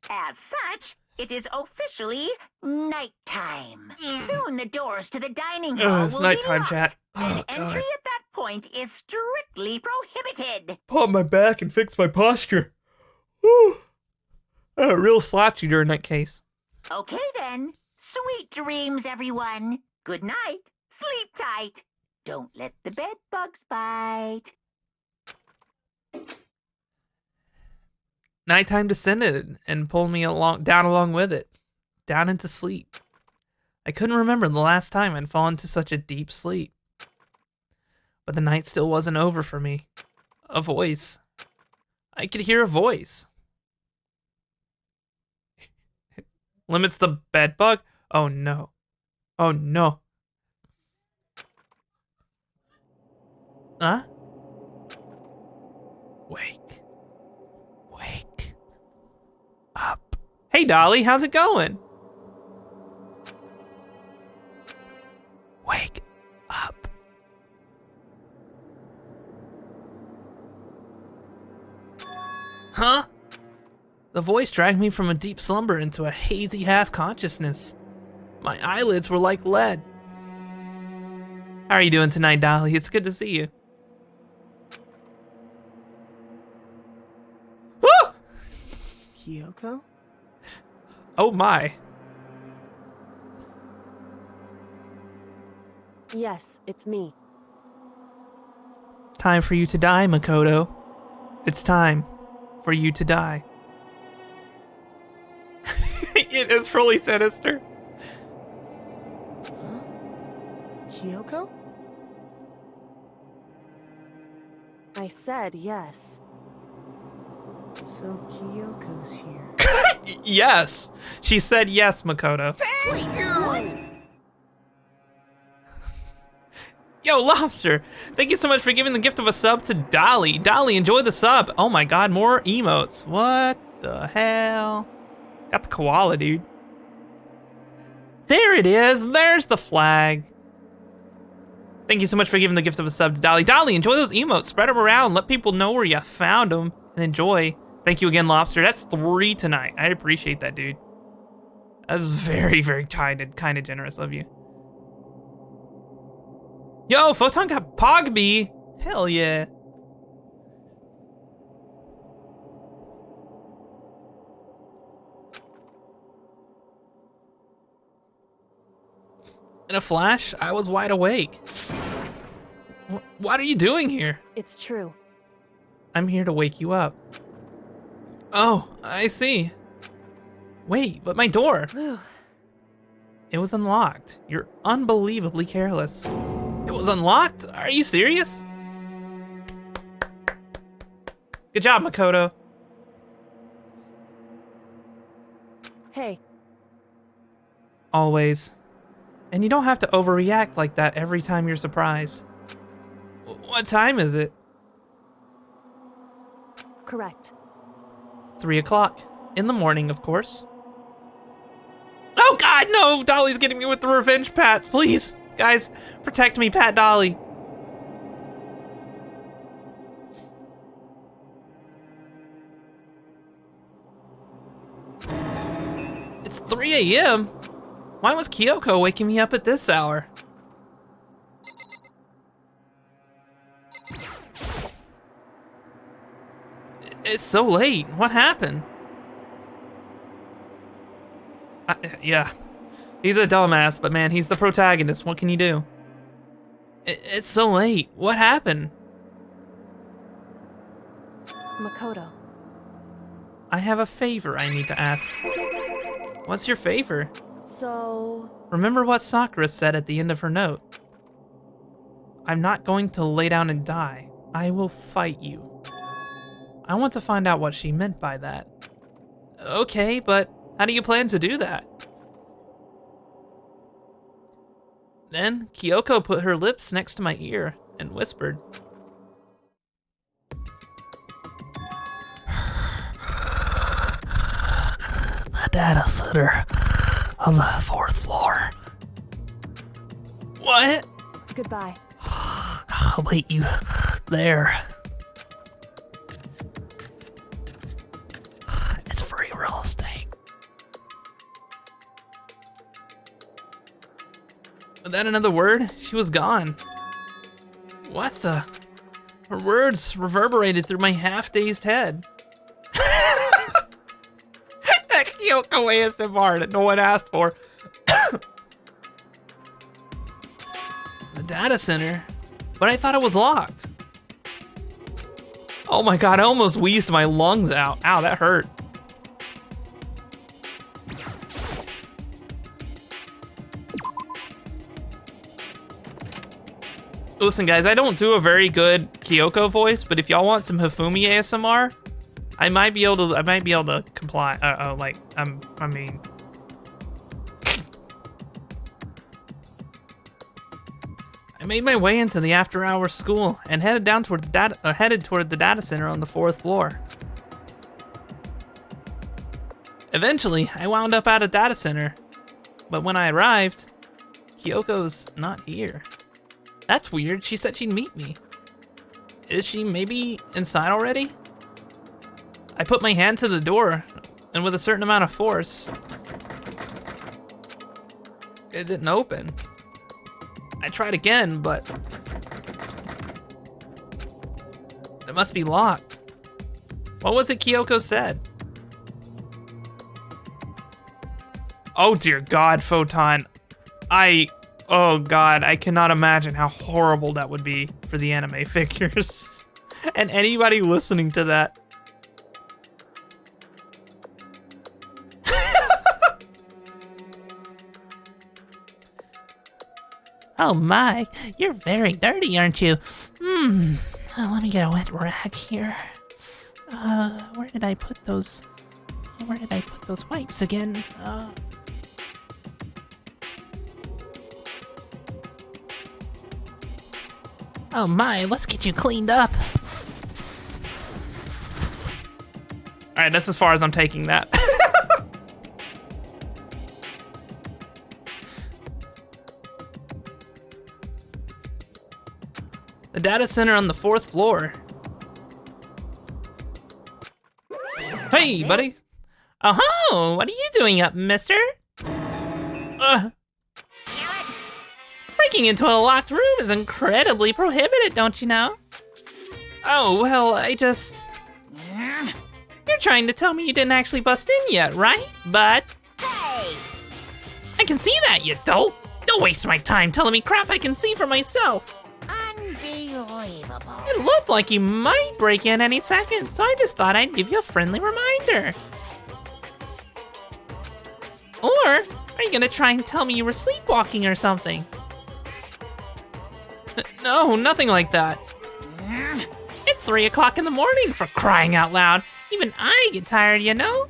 As such, it is officially nighttime. Soon the doors to the dining hall It's will nighttime, be locked, chat. and Oh, entry God. at that point is strictly prohibited. Pop my back and fix my posture. Whew. I had a real slouchy during that case. Okay then. Sweet dreams, everyone. Good night. Sleep tight. Don't let the bed bugs bite. Nighttime descended and pulled me down along with it, down into sleep. I couldn't remember the last time I'd fallen into such a deep sleep. But the night still wasn't over for me. A voice. I could hear a voice. Limits the bed bug? Oh no. Oh no. Huh? Wake up. Hey Dolly, how's it going? Wake up. Huh? The voice dragged me from a deep slumber into a hazy half-consciousness. My eyelids were like lead. How are you doing tonight, Dolly? It's good to see you. Ah! Kyoko? Oh my. Yes, it's me. It's time for you to die, Makoto. It's time for you to die. It is really sinister. Kyoko? I said yes. So Kyoko's here. Yes. She said yes, Makoto. Yo, Lobster, thank you so much for giving the gift of a sub to Dolly. Dolly, enjoy the sub. Oh my god, more emotes. What the hell? Got the koala, dude. There it is. There's the flag. Thank you so much for giving the gift of a sub to Dolly. Dolly, enjoy those emotes. Spread them around. Let people know where you found them and enjoy. Thank you again, Lobster. That's 3 tonight. I appreciate that, dude. That's very, very kind of generous of you. Yo, Photon got Pogby. Hell yeah. In a flash, I was wide awake. What are you doing here? It's true. I'm here to wake you up. Oh, I see. Wait, but my door. It was unlocked. You're unbelievably careless. It was unlocked? Are you serious? Good job, Makoto. Hey, Always. And you don't have to overreact like that every time you're surprised. What time is it? correct. 3 o'clock. In the morning, of course. Oh god, no! Dolly's getting me with the revenge pats. Please, guys, protect me, Pat Dolly. It's 3 a.m. Why was Kyoko waking me up at this hour? It's so late. What happened? Yeah. He's a dumbass, but man, he's the protagonist. What can you do? It's so late. What happened? Makoto. I have a favor I need to ask. What's your favor? So... Remember what Sakura said at the end of her note. I'm not going to lay down and die. I will fight you. I want to find out what she meant by that. Okay, but how do you plan to do that? Then Kyoko put her lips next to my ear and whispered. The data center on the 4th floor. What? Goodbye. I'll wait you there. It's free real estate. Without another word, she was gone. What the? Her words reverberated through my half-dazed head. That Kyoko ASMR that no one asked for. The data center? But I thought it was locked. Oh my god, I almost wheezed my lungs out. Ow, that hurt. Listen, guys, I don't do a very good Kyoko voice, but if y'all want some Hifumi ASMR, I might be able to comply. I mean, I made my way into the after-hours school and headed toward the data center on the 4th floor. Eventually, I wound up at a data center, but when I arrived, Kyoko's not here. That's weird. She said she'd meet me. Is she maybe inside already? I put my hand to the door, and with a certain amount of force, it didn't open. I tried again, but it must be locked. What was it Kyoko said? Oh dear God, Photon. Oh God, I cannot imagine how horrible that would be for the anime figures. And anybody listening to that. Oh my, you're very dirty, aren't you? Let me get a wet rag here. Where did I put those wipes again? Oh my, let's get you cleaned up. All right, that's as far as I'm taking that. The data center on the 4th floor. Hey, buddy. Oh, what are you doing up, mister? Breaking into a locked room is incredibly prohibited, don't you know? Oh, well, I just... You're trying to tell me you didn't actually bust in yet, right? But... Hey! I can see that, you dolt! Don't waste my time telling me crap I can see for myself! Unbelievable. It looked like you might break in any second, so I just thought I'd give you a friendly reminder. Or, are you gonna try and tell me you were sleepwalking or something? No, nothing like that. It's 3 o'clock in the morning, for crying out loud. Even I get tired, you know?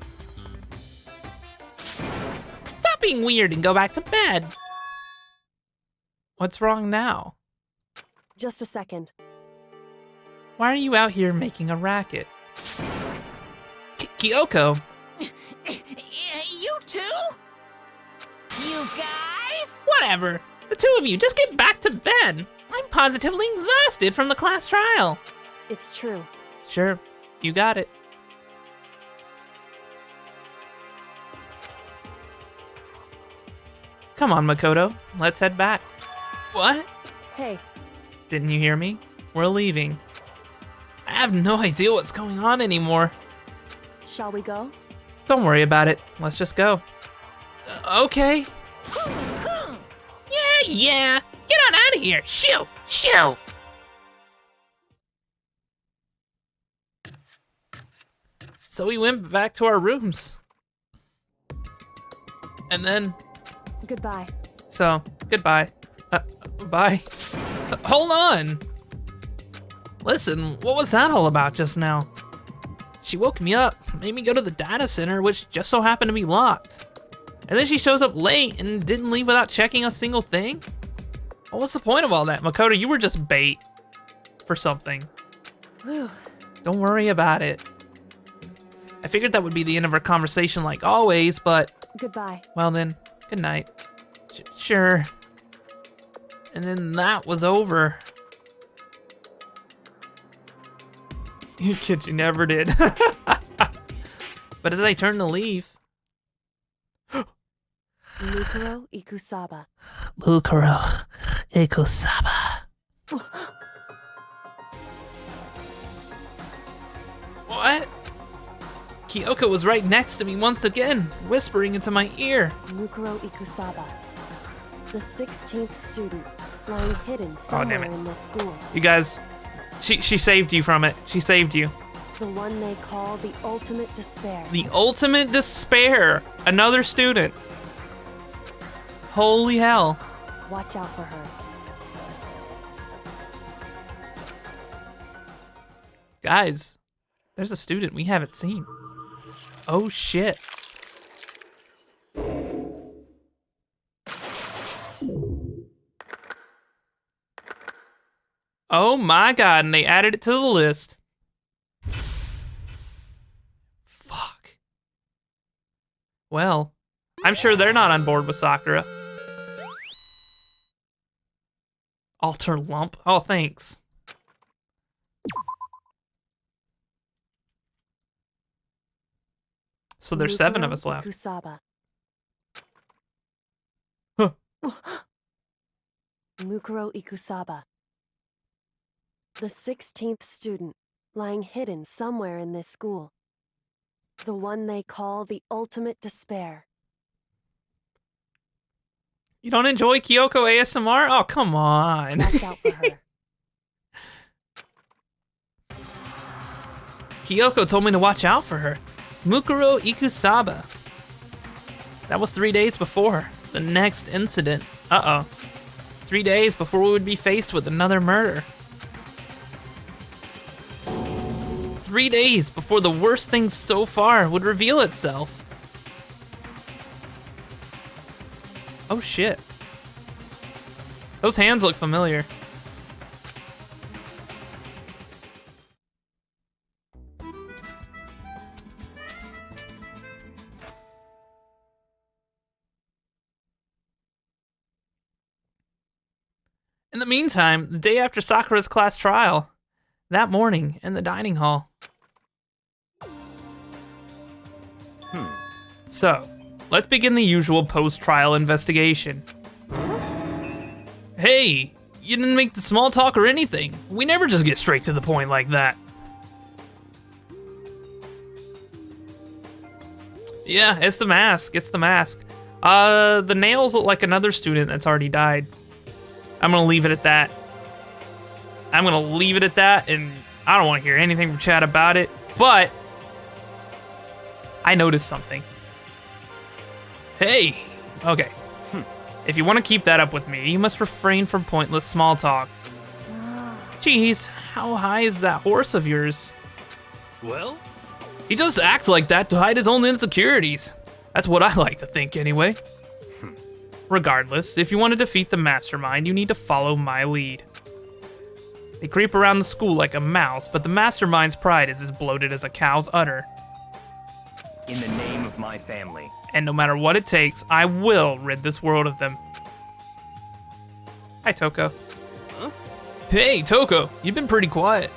Stop being weird and go back to bed. What's wrong now? Just a second. Why are you out here making a racket? Kyoko! You too? You guys? Whatever. The two of you, just get back to bed. I'm positively exhausted from the class trial. It's true. Sure, you got it. Come on, Makoto, let's head back. What? Hey, Didn't you hear me? We're leaving. I have no idea what's going on anymore. shall we go? Don't worry about it. Let's just go. Okay. Yeah. Get on out of here. Shoot. So we went back to our rooms. And then, Goodbye. so, goodbye. Bye. Hold on. Listen, what was that all about just now? She woke me up, made me go to the data center, which just so happened to be locked. And then she shows up late and didn't leave without checking a single thing? What was the point of all that? Makoto, you were just bait for something. Whew. Don't worry about it. I figured that would be the end of our conversation like always, but, Goodbye. well then, good night. Sure. And then that was over. You kid, you never did. But as I turned to leave, Mukuro Ikusaba. Mukuro Ikusaba. what? Kyoko was right next to me once again, whispering into my ear. Mukuro Ikusaba. The 16th student, lying hidden somewhere damn it. in the school. You guys, she saved you from it. She saved you. The one they call the ultimate despair. The ultimate despair. Another student. Holy hell. Watch out for her. Guys, there's a student we haven't seen. Oh shit. Oh my god, and they added it to the list. Fuck. Well, I'm sure they're not on board with Sakura. Alter lump? Oh, thanks. So there's 7 of Mukuro us left. Ikusaba. Huh. Mukuro Ikusaba. The 16th student, lying hidden somewhere in this school. The one they call the ultimate despair. You don't enjoy Kyoko ASMR? Oh, come on. Watch out for her. Kyoko told me to watch out for her. Mukuro Ikusaba. That was 3 days before the next incident. Uh-oh. 3 days before we would be faced with another murder. 3 days before the worst thing so far would reveal itself. Oh shit. Those hands look familiar. In the meantime, the day after Sakura's class trial, that morning in the dining hall. So, let's begin the usual post-trial investigation. Hey, you didn't make the small talk or anything. We never just get straight to the point like that. Yeah, it's the mask, it's the mask. The nails look like another student that's already died. I'm gonna leave it at that. I'm gonna leave it at that, and I don't want to hear anything from Chad about it, but I noticed something. Hey, okay. If you want to keep that up with me, you must refrain from pointless small talk. Jeez, how high is that horse of yours? Well? He just acts like that to hide his own insecurities. That's what I like to think anyway. Regardless, if you want to defeat the mastermind, you need to follow my lead. They creep around the school like a mouse, but the mastermind's pride is as bloated as a cow's udder. In the name of my family. And no matter what it takes, I will rid this world of them. Hi, Toko. Huh? Hey, Toko, you've been pretty quiet.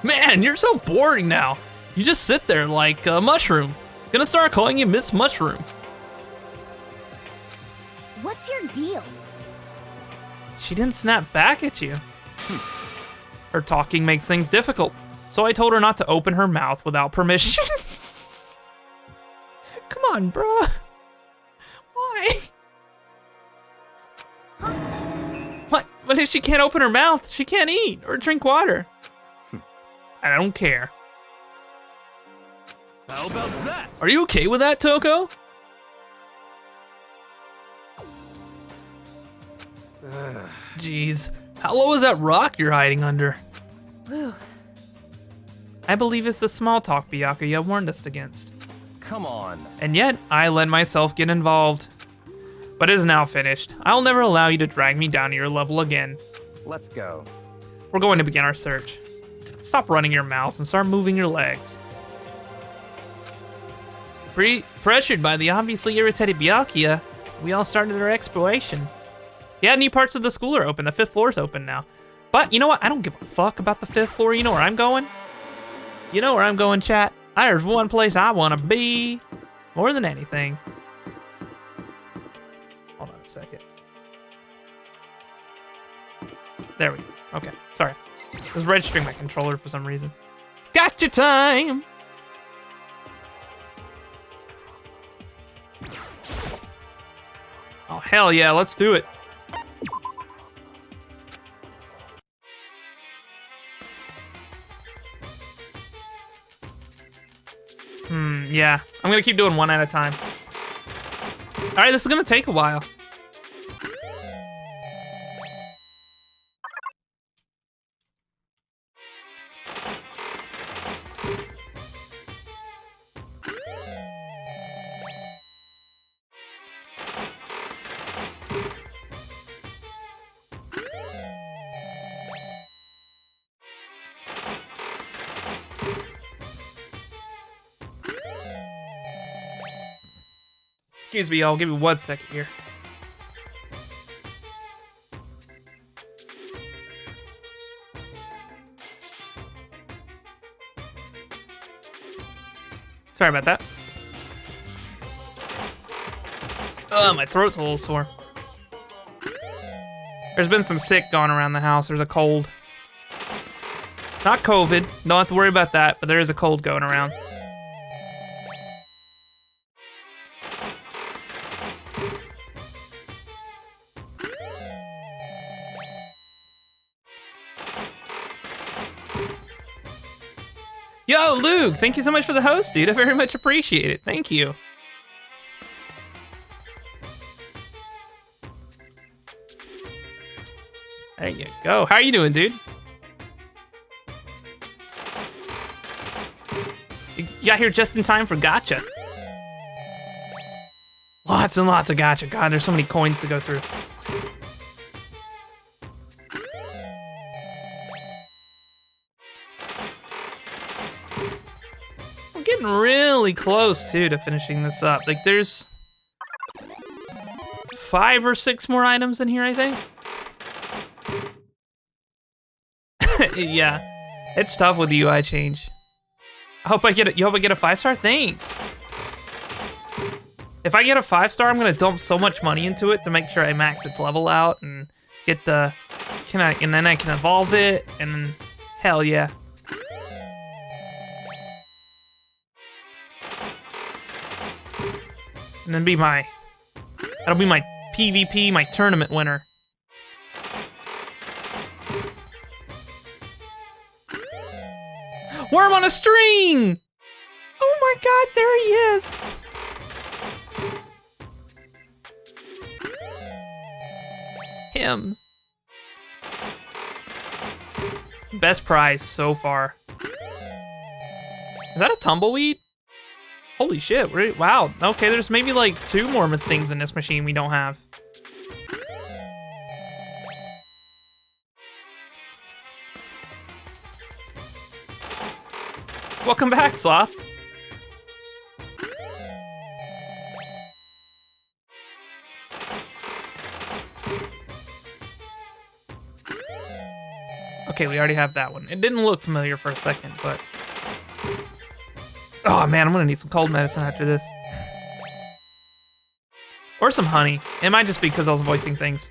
Man, you're so boring now. You just sit there like a mushroom. Gonna start calling you Miss Mushroom. What's your deal? She didn't snap back at you. Her talking makes things difficult, so I told her not to open her mouth without permission. Come on, bruh. Why? What? But if she can't open her mouth, she can't eat or drink water. I don't care. How about that? Are you okay with that, Toko? Jeez, how low is that rock you're hiding under? I believe it's the small talk Byakuya warned us against. Come on. And yet, I let myself get involved. But it is now finished. I'll never allow you to drag me down to your level again. Let's go. We're going to begin our search. Stop running your mouth and start moving your legs. Pressured by the obviously irritated Byakuya, we all started our exploration. Yeah, new parts of the school are open. The 5th floor's open now. But you know what? I don't give a fuck about the 5th floor. You know where I'm going? You know where I'm going, chat? There's one place I want to be more than anything. Hold on a second. There we go. Okay, sorry. I was registering my controller for some reason. Gotcha time! Oh, hell yeah, let's do it. Yeah. I'm gonna keep doing one at a time. Alright, this is gonna take a while. Excuse me, y'all. Give me 1 second here. Sorry about that. My throat's a little sore. There's been some sick going around the house. There's a cold. It's not COVID. Don't have to worry about that, but there is a cold going around. Oh, Luke, thank you so much for the host, dude. I very much appreciate it. Thank you. There you go. How are you doing, dude? You got here just in time for gacha. Lots and lots of gacha. God, there's so many coins to go through. I'm getting really close, too, to finishing this up. Like, there's 5 or 6 more items in here, I think. Yeah, it's tough with the UI change. I hope I get it. You hope I get a 5-star? Thanks. If I get a 5-star, I'm gonna dump so much money into it to make sure I max its level out and get the and then I can evolve it, and hell yeah. And then that'll be my PvP, my tournament winner. Worm on a string! Oh my god, there he is! Him. Best prize so far. Is that a tumbleweed? Holy shit, wow. Okay, there's maybe like 2 more things in this machine we don't have. Welcome back, Sloth. Okay, we already have that one. It didn't look familiar for a second, but... Oh man, I'm gonna need some cold medicine after this. Or some honey. It might just be because I was voicing things.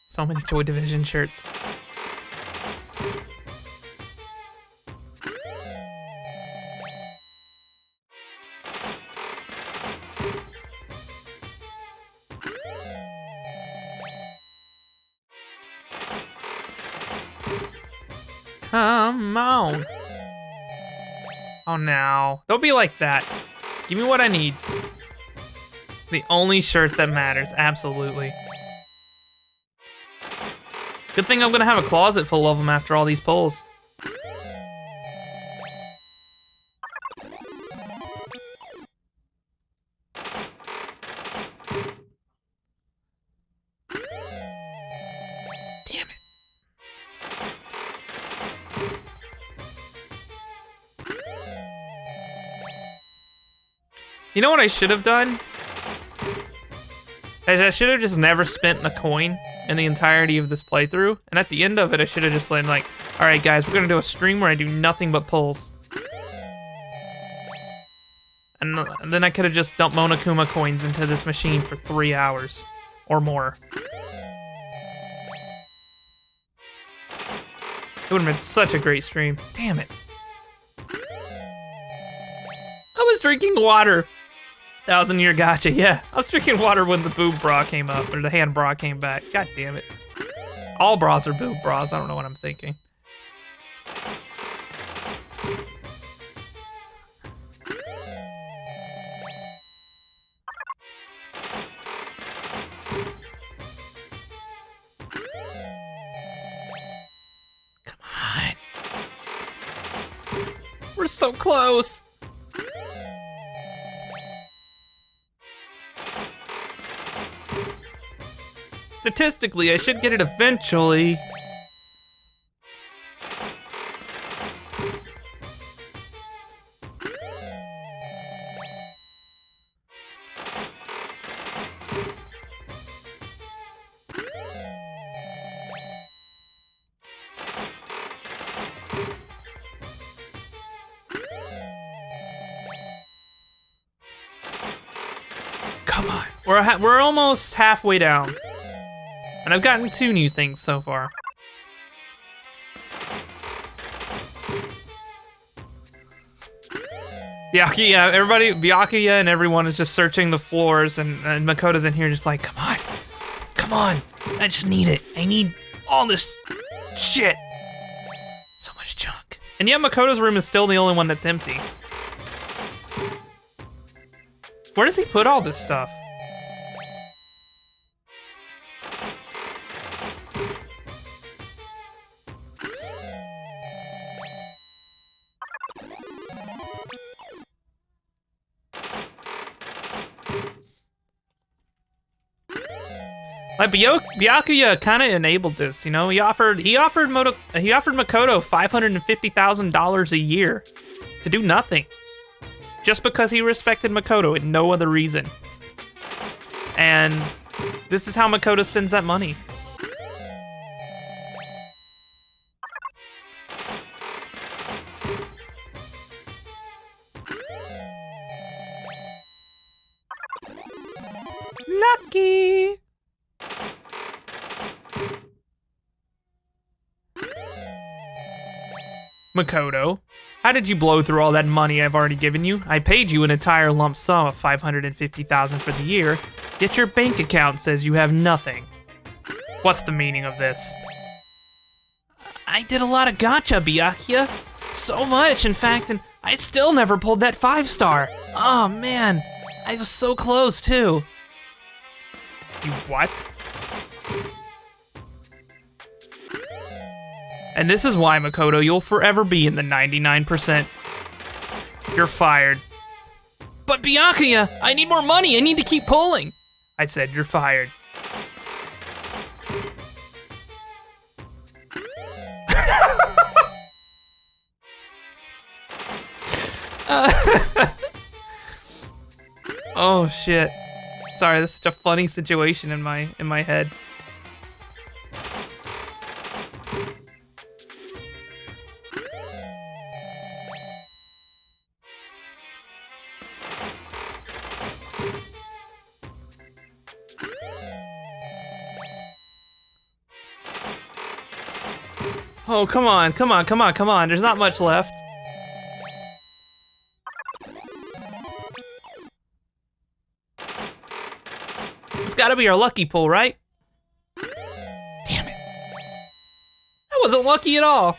So many Joy Division shirts. Come on. Oh, now. Don't be like that. Give me what I need. The only shirt that matters, absolutely. Good thing I'm gonna have a closet full of them after all these pulls. Damn it. You know what I should have done? I should have just never spent a coin in the entirety of this playthrough. And at the end of it, I should have just been like, all right, guys, we're going to do a stream where I do nothing but pulls. And then I could have just dumped Monokuma coins into this machine for 3 hours or more. It would have been such a great stream. Damn it. I was drinking water. 1,000-year gotcha, yeah. I was drinking water when the boob bra came up, or the hand bra came back. God damn it. All bras are boob bras, I don't know what I'm thinking. Come on. We're so close. Statistically, I should get it eventually. Come on. We're almost halfway down. And I've gotten 2 new things so far. Byakuya, everybody, Byakuya and everyone is just searching the floors, and Makoto's in here just like, come on, I just need it. I need all this shit. And yet Makoto's room is still the only one that's empty. Where does he put all this stuff? Like Byakuya kind of enabled this, you know. He offered Makoto $550,000 a year to do nothing, just because he respected Makoto and no other reason. And this is how Makoto spends that money. Lucky. Makoto, how did you blow through all that money I've already given you? I paid you an entire lump sum of $550,000 for the year, yet your bank account says you have nothing. What's the meaning of this? I did a lot of gacha, Byakuya. So much, in fact, and I still never pulled that 5-star. Oh man, I was so close too. You what? And this is why, Makoto, you'll forever be in the 99%. You're fired. But Byakuya, I need more money. I need to keep pulling. I said you're fired. Oh shit. Sorry, this is such a funny situation in my head. Oh, come on, come on, come on, come on. There's not much left. It's gotta be our lucky pull, right? Damn it. That wasn't lucky at all.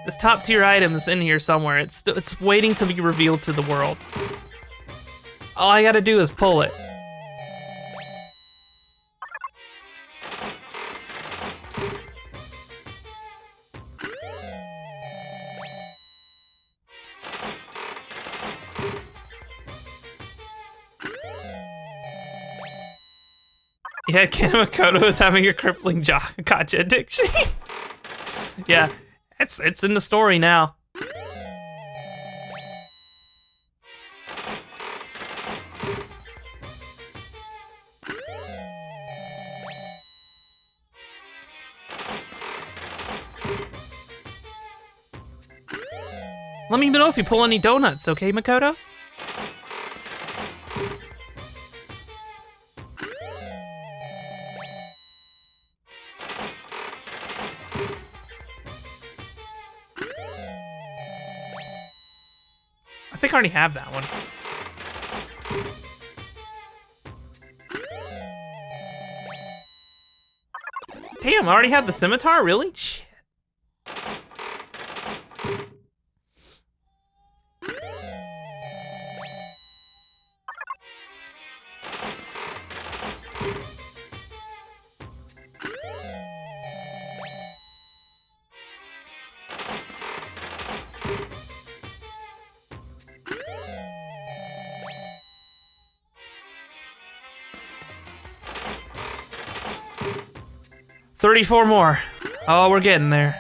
This top tier item is in here somewhere. It's waiting to be revealed to the world. All I gotta do is pull it. Yeah, Makoto is having a crippling gacha addiction. Yeah, it's in the story now. Let me know if you pull any donuts, okay, Makoto? I think I already have that one. Damn, I already have the scimitar? Really? Shit. $34 more. Oh, we're getting there.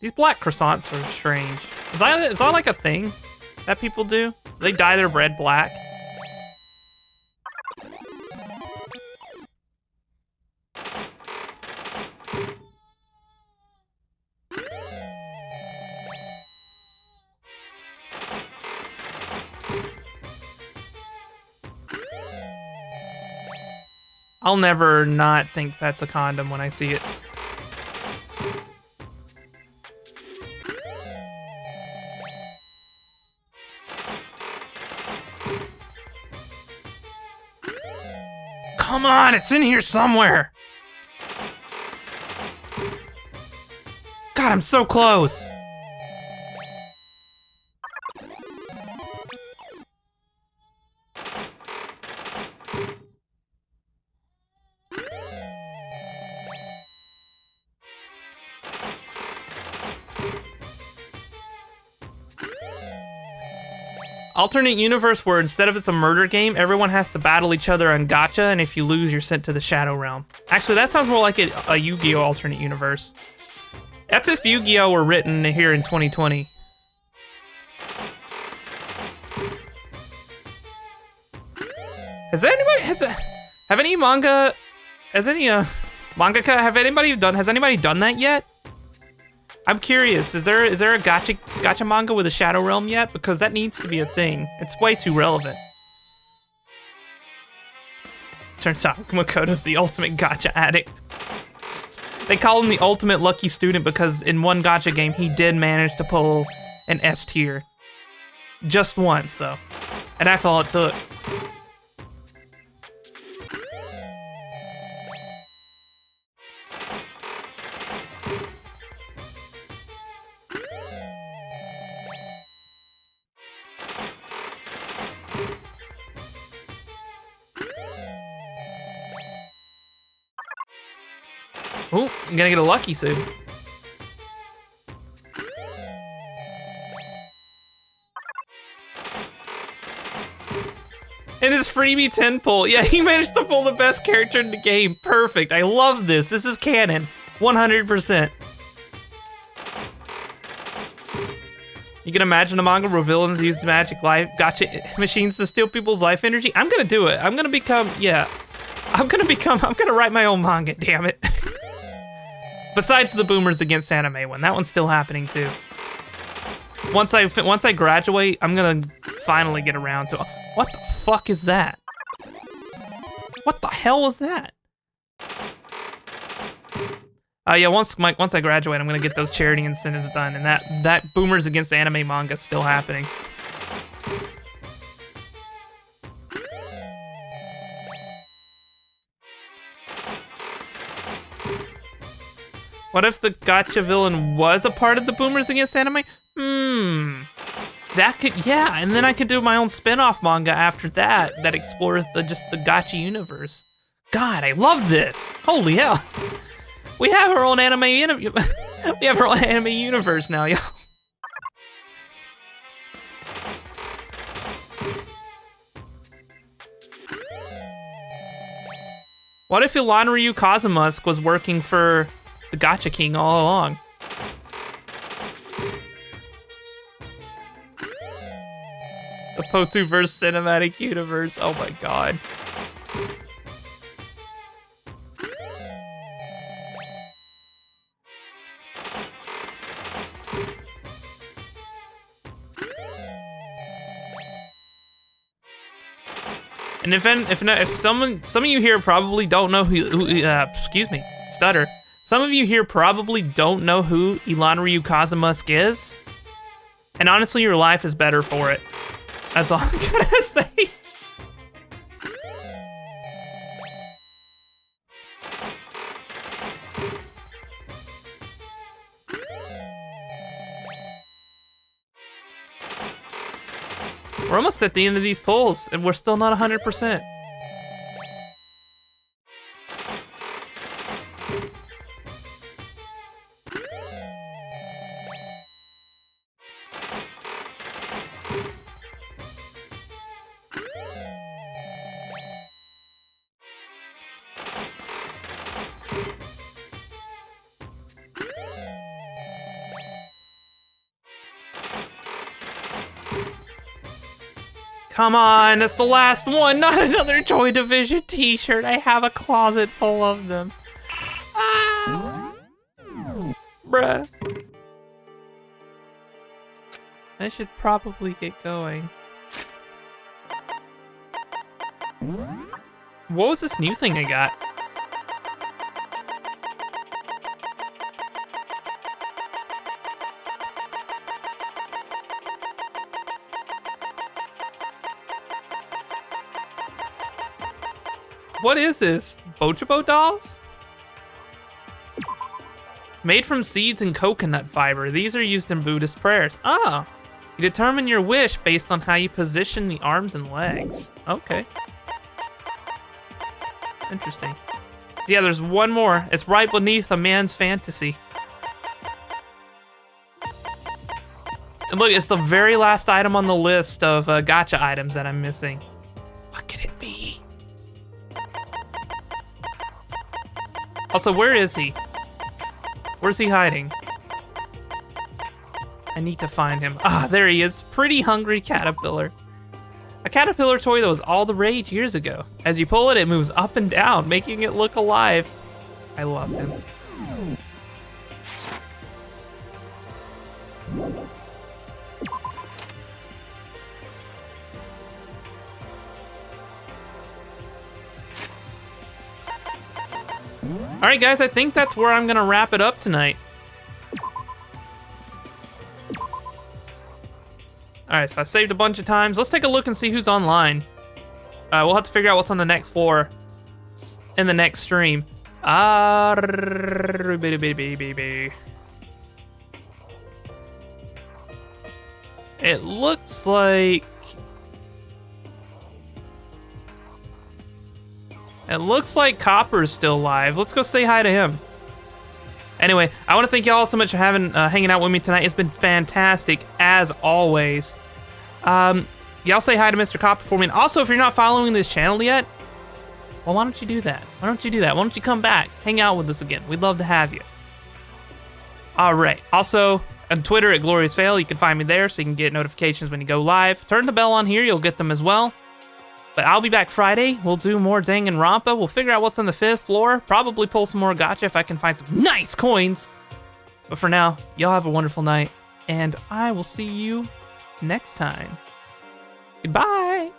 These black croissants are strange. Is that like a thing that people do? They dye their bread black? I'll never not think that's a condom when I see it. Come on, it's in here somewhere. God, I'm so close. Alternate universe where instead of it's a murder game, everyone has to battle each other on gacha, and if you lose, you're sent to the Shadow Realm. Actually, that sounds more like a Yu-Gi-Oh! Alternate universe. That's if Yu-Gi-Oh! Were written here in 2020. Has anybody done that yet? I'm curious, is there a gacha manga with a Shadow Realm yet? Because that needs to be a thing. It's way too relevant. Turns out Makoto's the ultimate gacha addict. They call him the ultimate lucky student because in one gacha game he did manage to pull an S tier. Just once though. And that's all it took. Ooh, I'm gonna get a lucky soon. And his freebie 10 pull. Yeah, he managed to pull the best character in the game. Perfect. I love this. This is canon. 100%. You can imagine a manga where villains use magic life gacha machines to steal people's life energy. I'm gonna do it. I'm gonna write my own manga, damn it. Besides the Boomers Against Anime one, that one's still happening too. Once I graduate, I'm gonna finally get around to. What the fuck is that? What the hell was that? Yeah, once I graduate, I'm gonna get those charity incentives done, and that Boomers Against Anime manga is still happening. What if the gacha villain was a part of the Boomers Against Anime? That could, yeah, and then I could do my own spin-off manga after that explores the gacha universe. God, I love this. Holy hell. We have our own anime we have our own anime universe now, yo. What if Ilanryu Kazumask was working for the Gacha King all along? The Potuverse cinematic universe. Oh my god. And if some of you here probably don't know excuse me, stutter. Some of you here probably don't know who Ilanryu Kazumask is. And honestly, your life is better for it. That's all I'm gonna say. We're almost at the end of these polls, and we're still not 100%. Come on, that's the last one, not another Joy Division t-shirt. I have a closet full of them. Ah. Bruh. I should probably get going. What was this new thing I got? What is this? Bochobo dolls? Made from seeds and coconut fiber. These are used in Buddhist prayers. Ah! You determine your wish based on how you position the arms and legs. Okay. Interesting. So yeah, there's one more. It's right beneath a man's fantasy. And look, it's the very last item on the list of gacha items that I'm missing. What could it be? Also, where is he? Where's he hiding? I need to find him. Ah, there he is. Pretty hungry caterpillar. A caterpillar toy that was all the rage years ago. As you pull it, it moves up and down, making it look alive. I love him. All right, guys, I think that's where I'm gonna wrap it up tonight. All right, so I saved a bunch of times. Let's take a look and see who's online. We'll have to figure out what's on the next floor in the next stream. It looks like... It looks like Copper's still alive. Let's go say hi to him. Anyway, I want to thank y'all so much for hanging out with me tonight. It's been fantastic, as always. Y'all say hi to Mr. Copper for me. And also, if you're not following this channel yet, well, why don't you do that? Why don't you come back, hang out with us again? We'd love to have you. All right. Also, on Twitter at Glorious Fail, you can find me there so you can get notifications when you go live. Turn the bell on here, you'll get them as well. But I'll be back Friday. We'll do more Danganronpa. We'll figure out what's on the 5th floor. Probably pull some more gacha if I can find some nice coins. But for now, y'all have a wonderful night. And I will see you next time. Goodbye.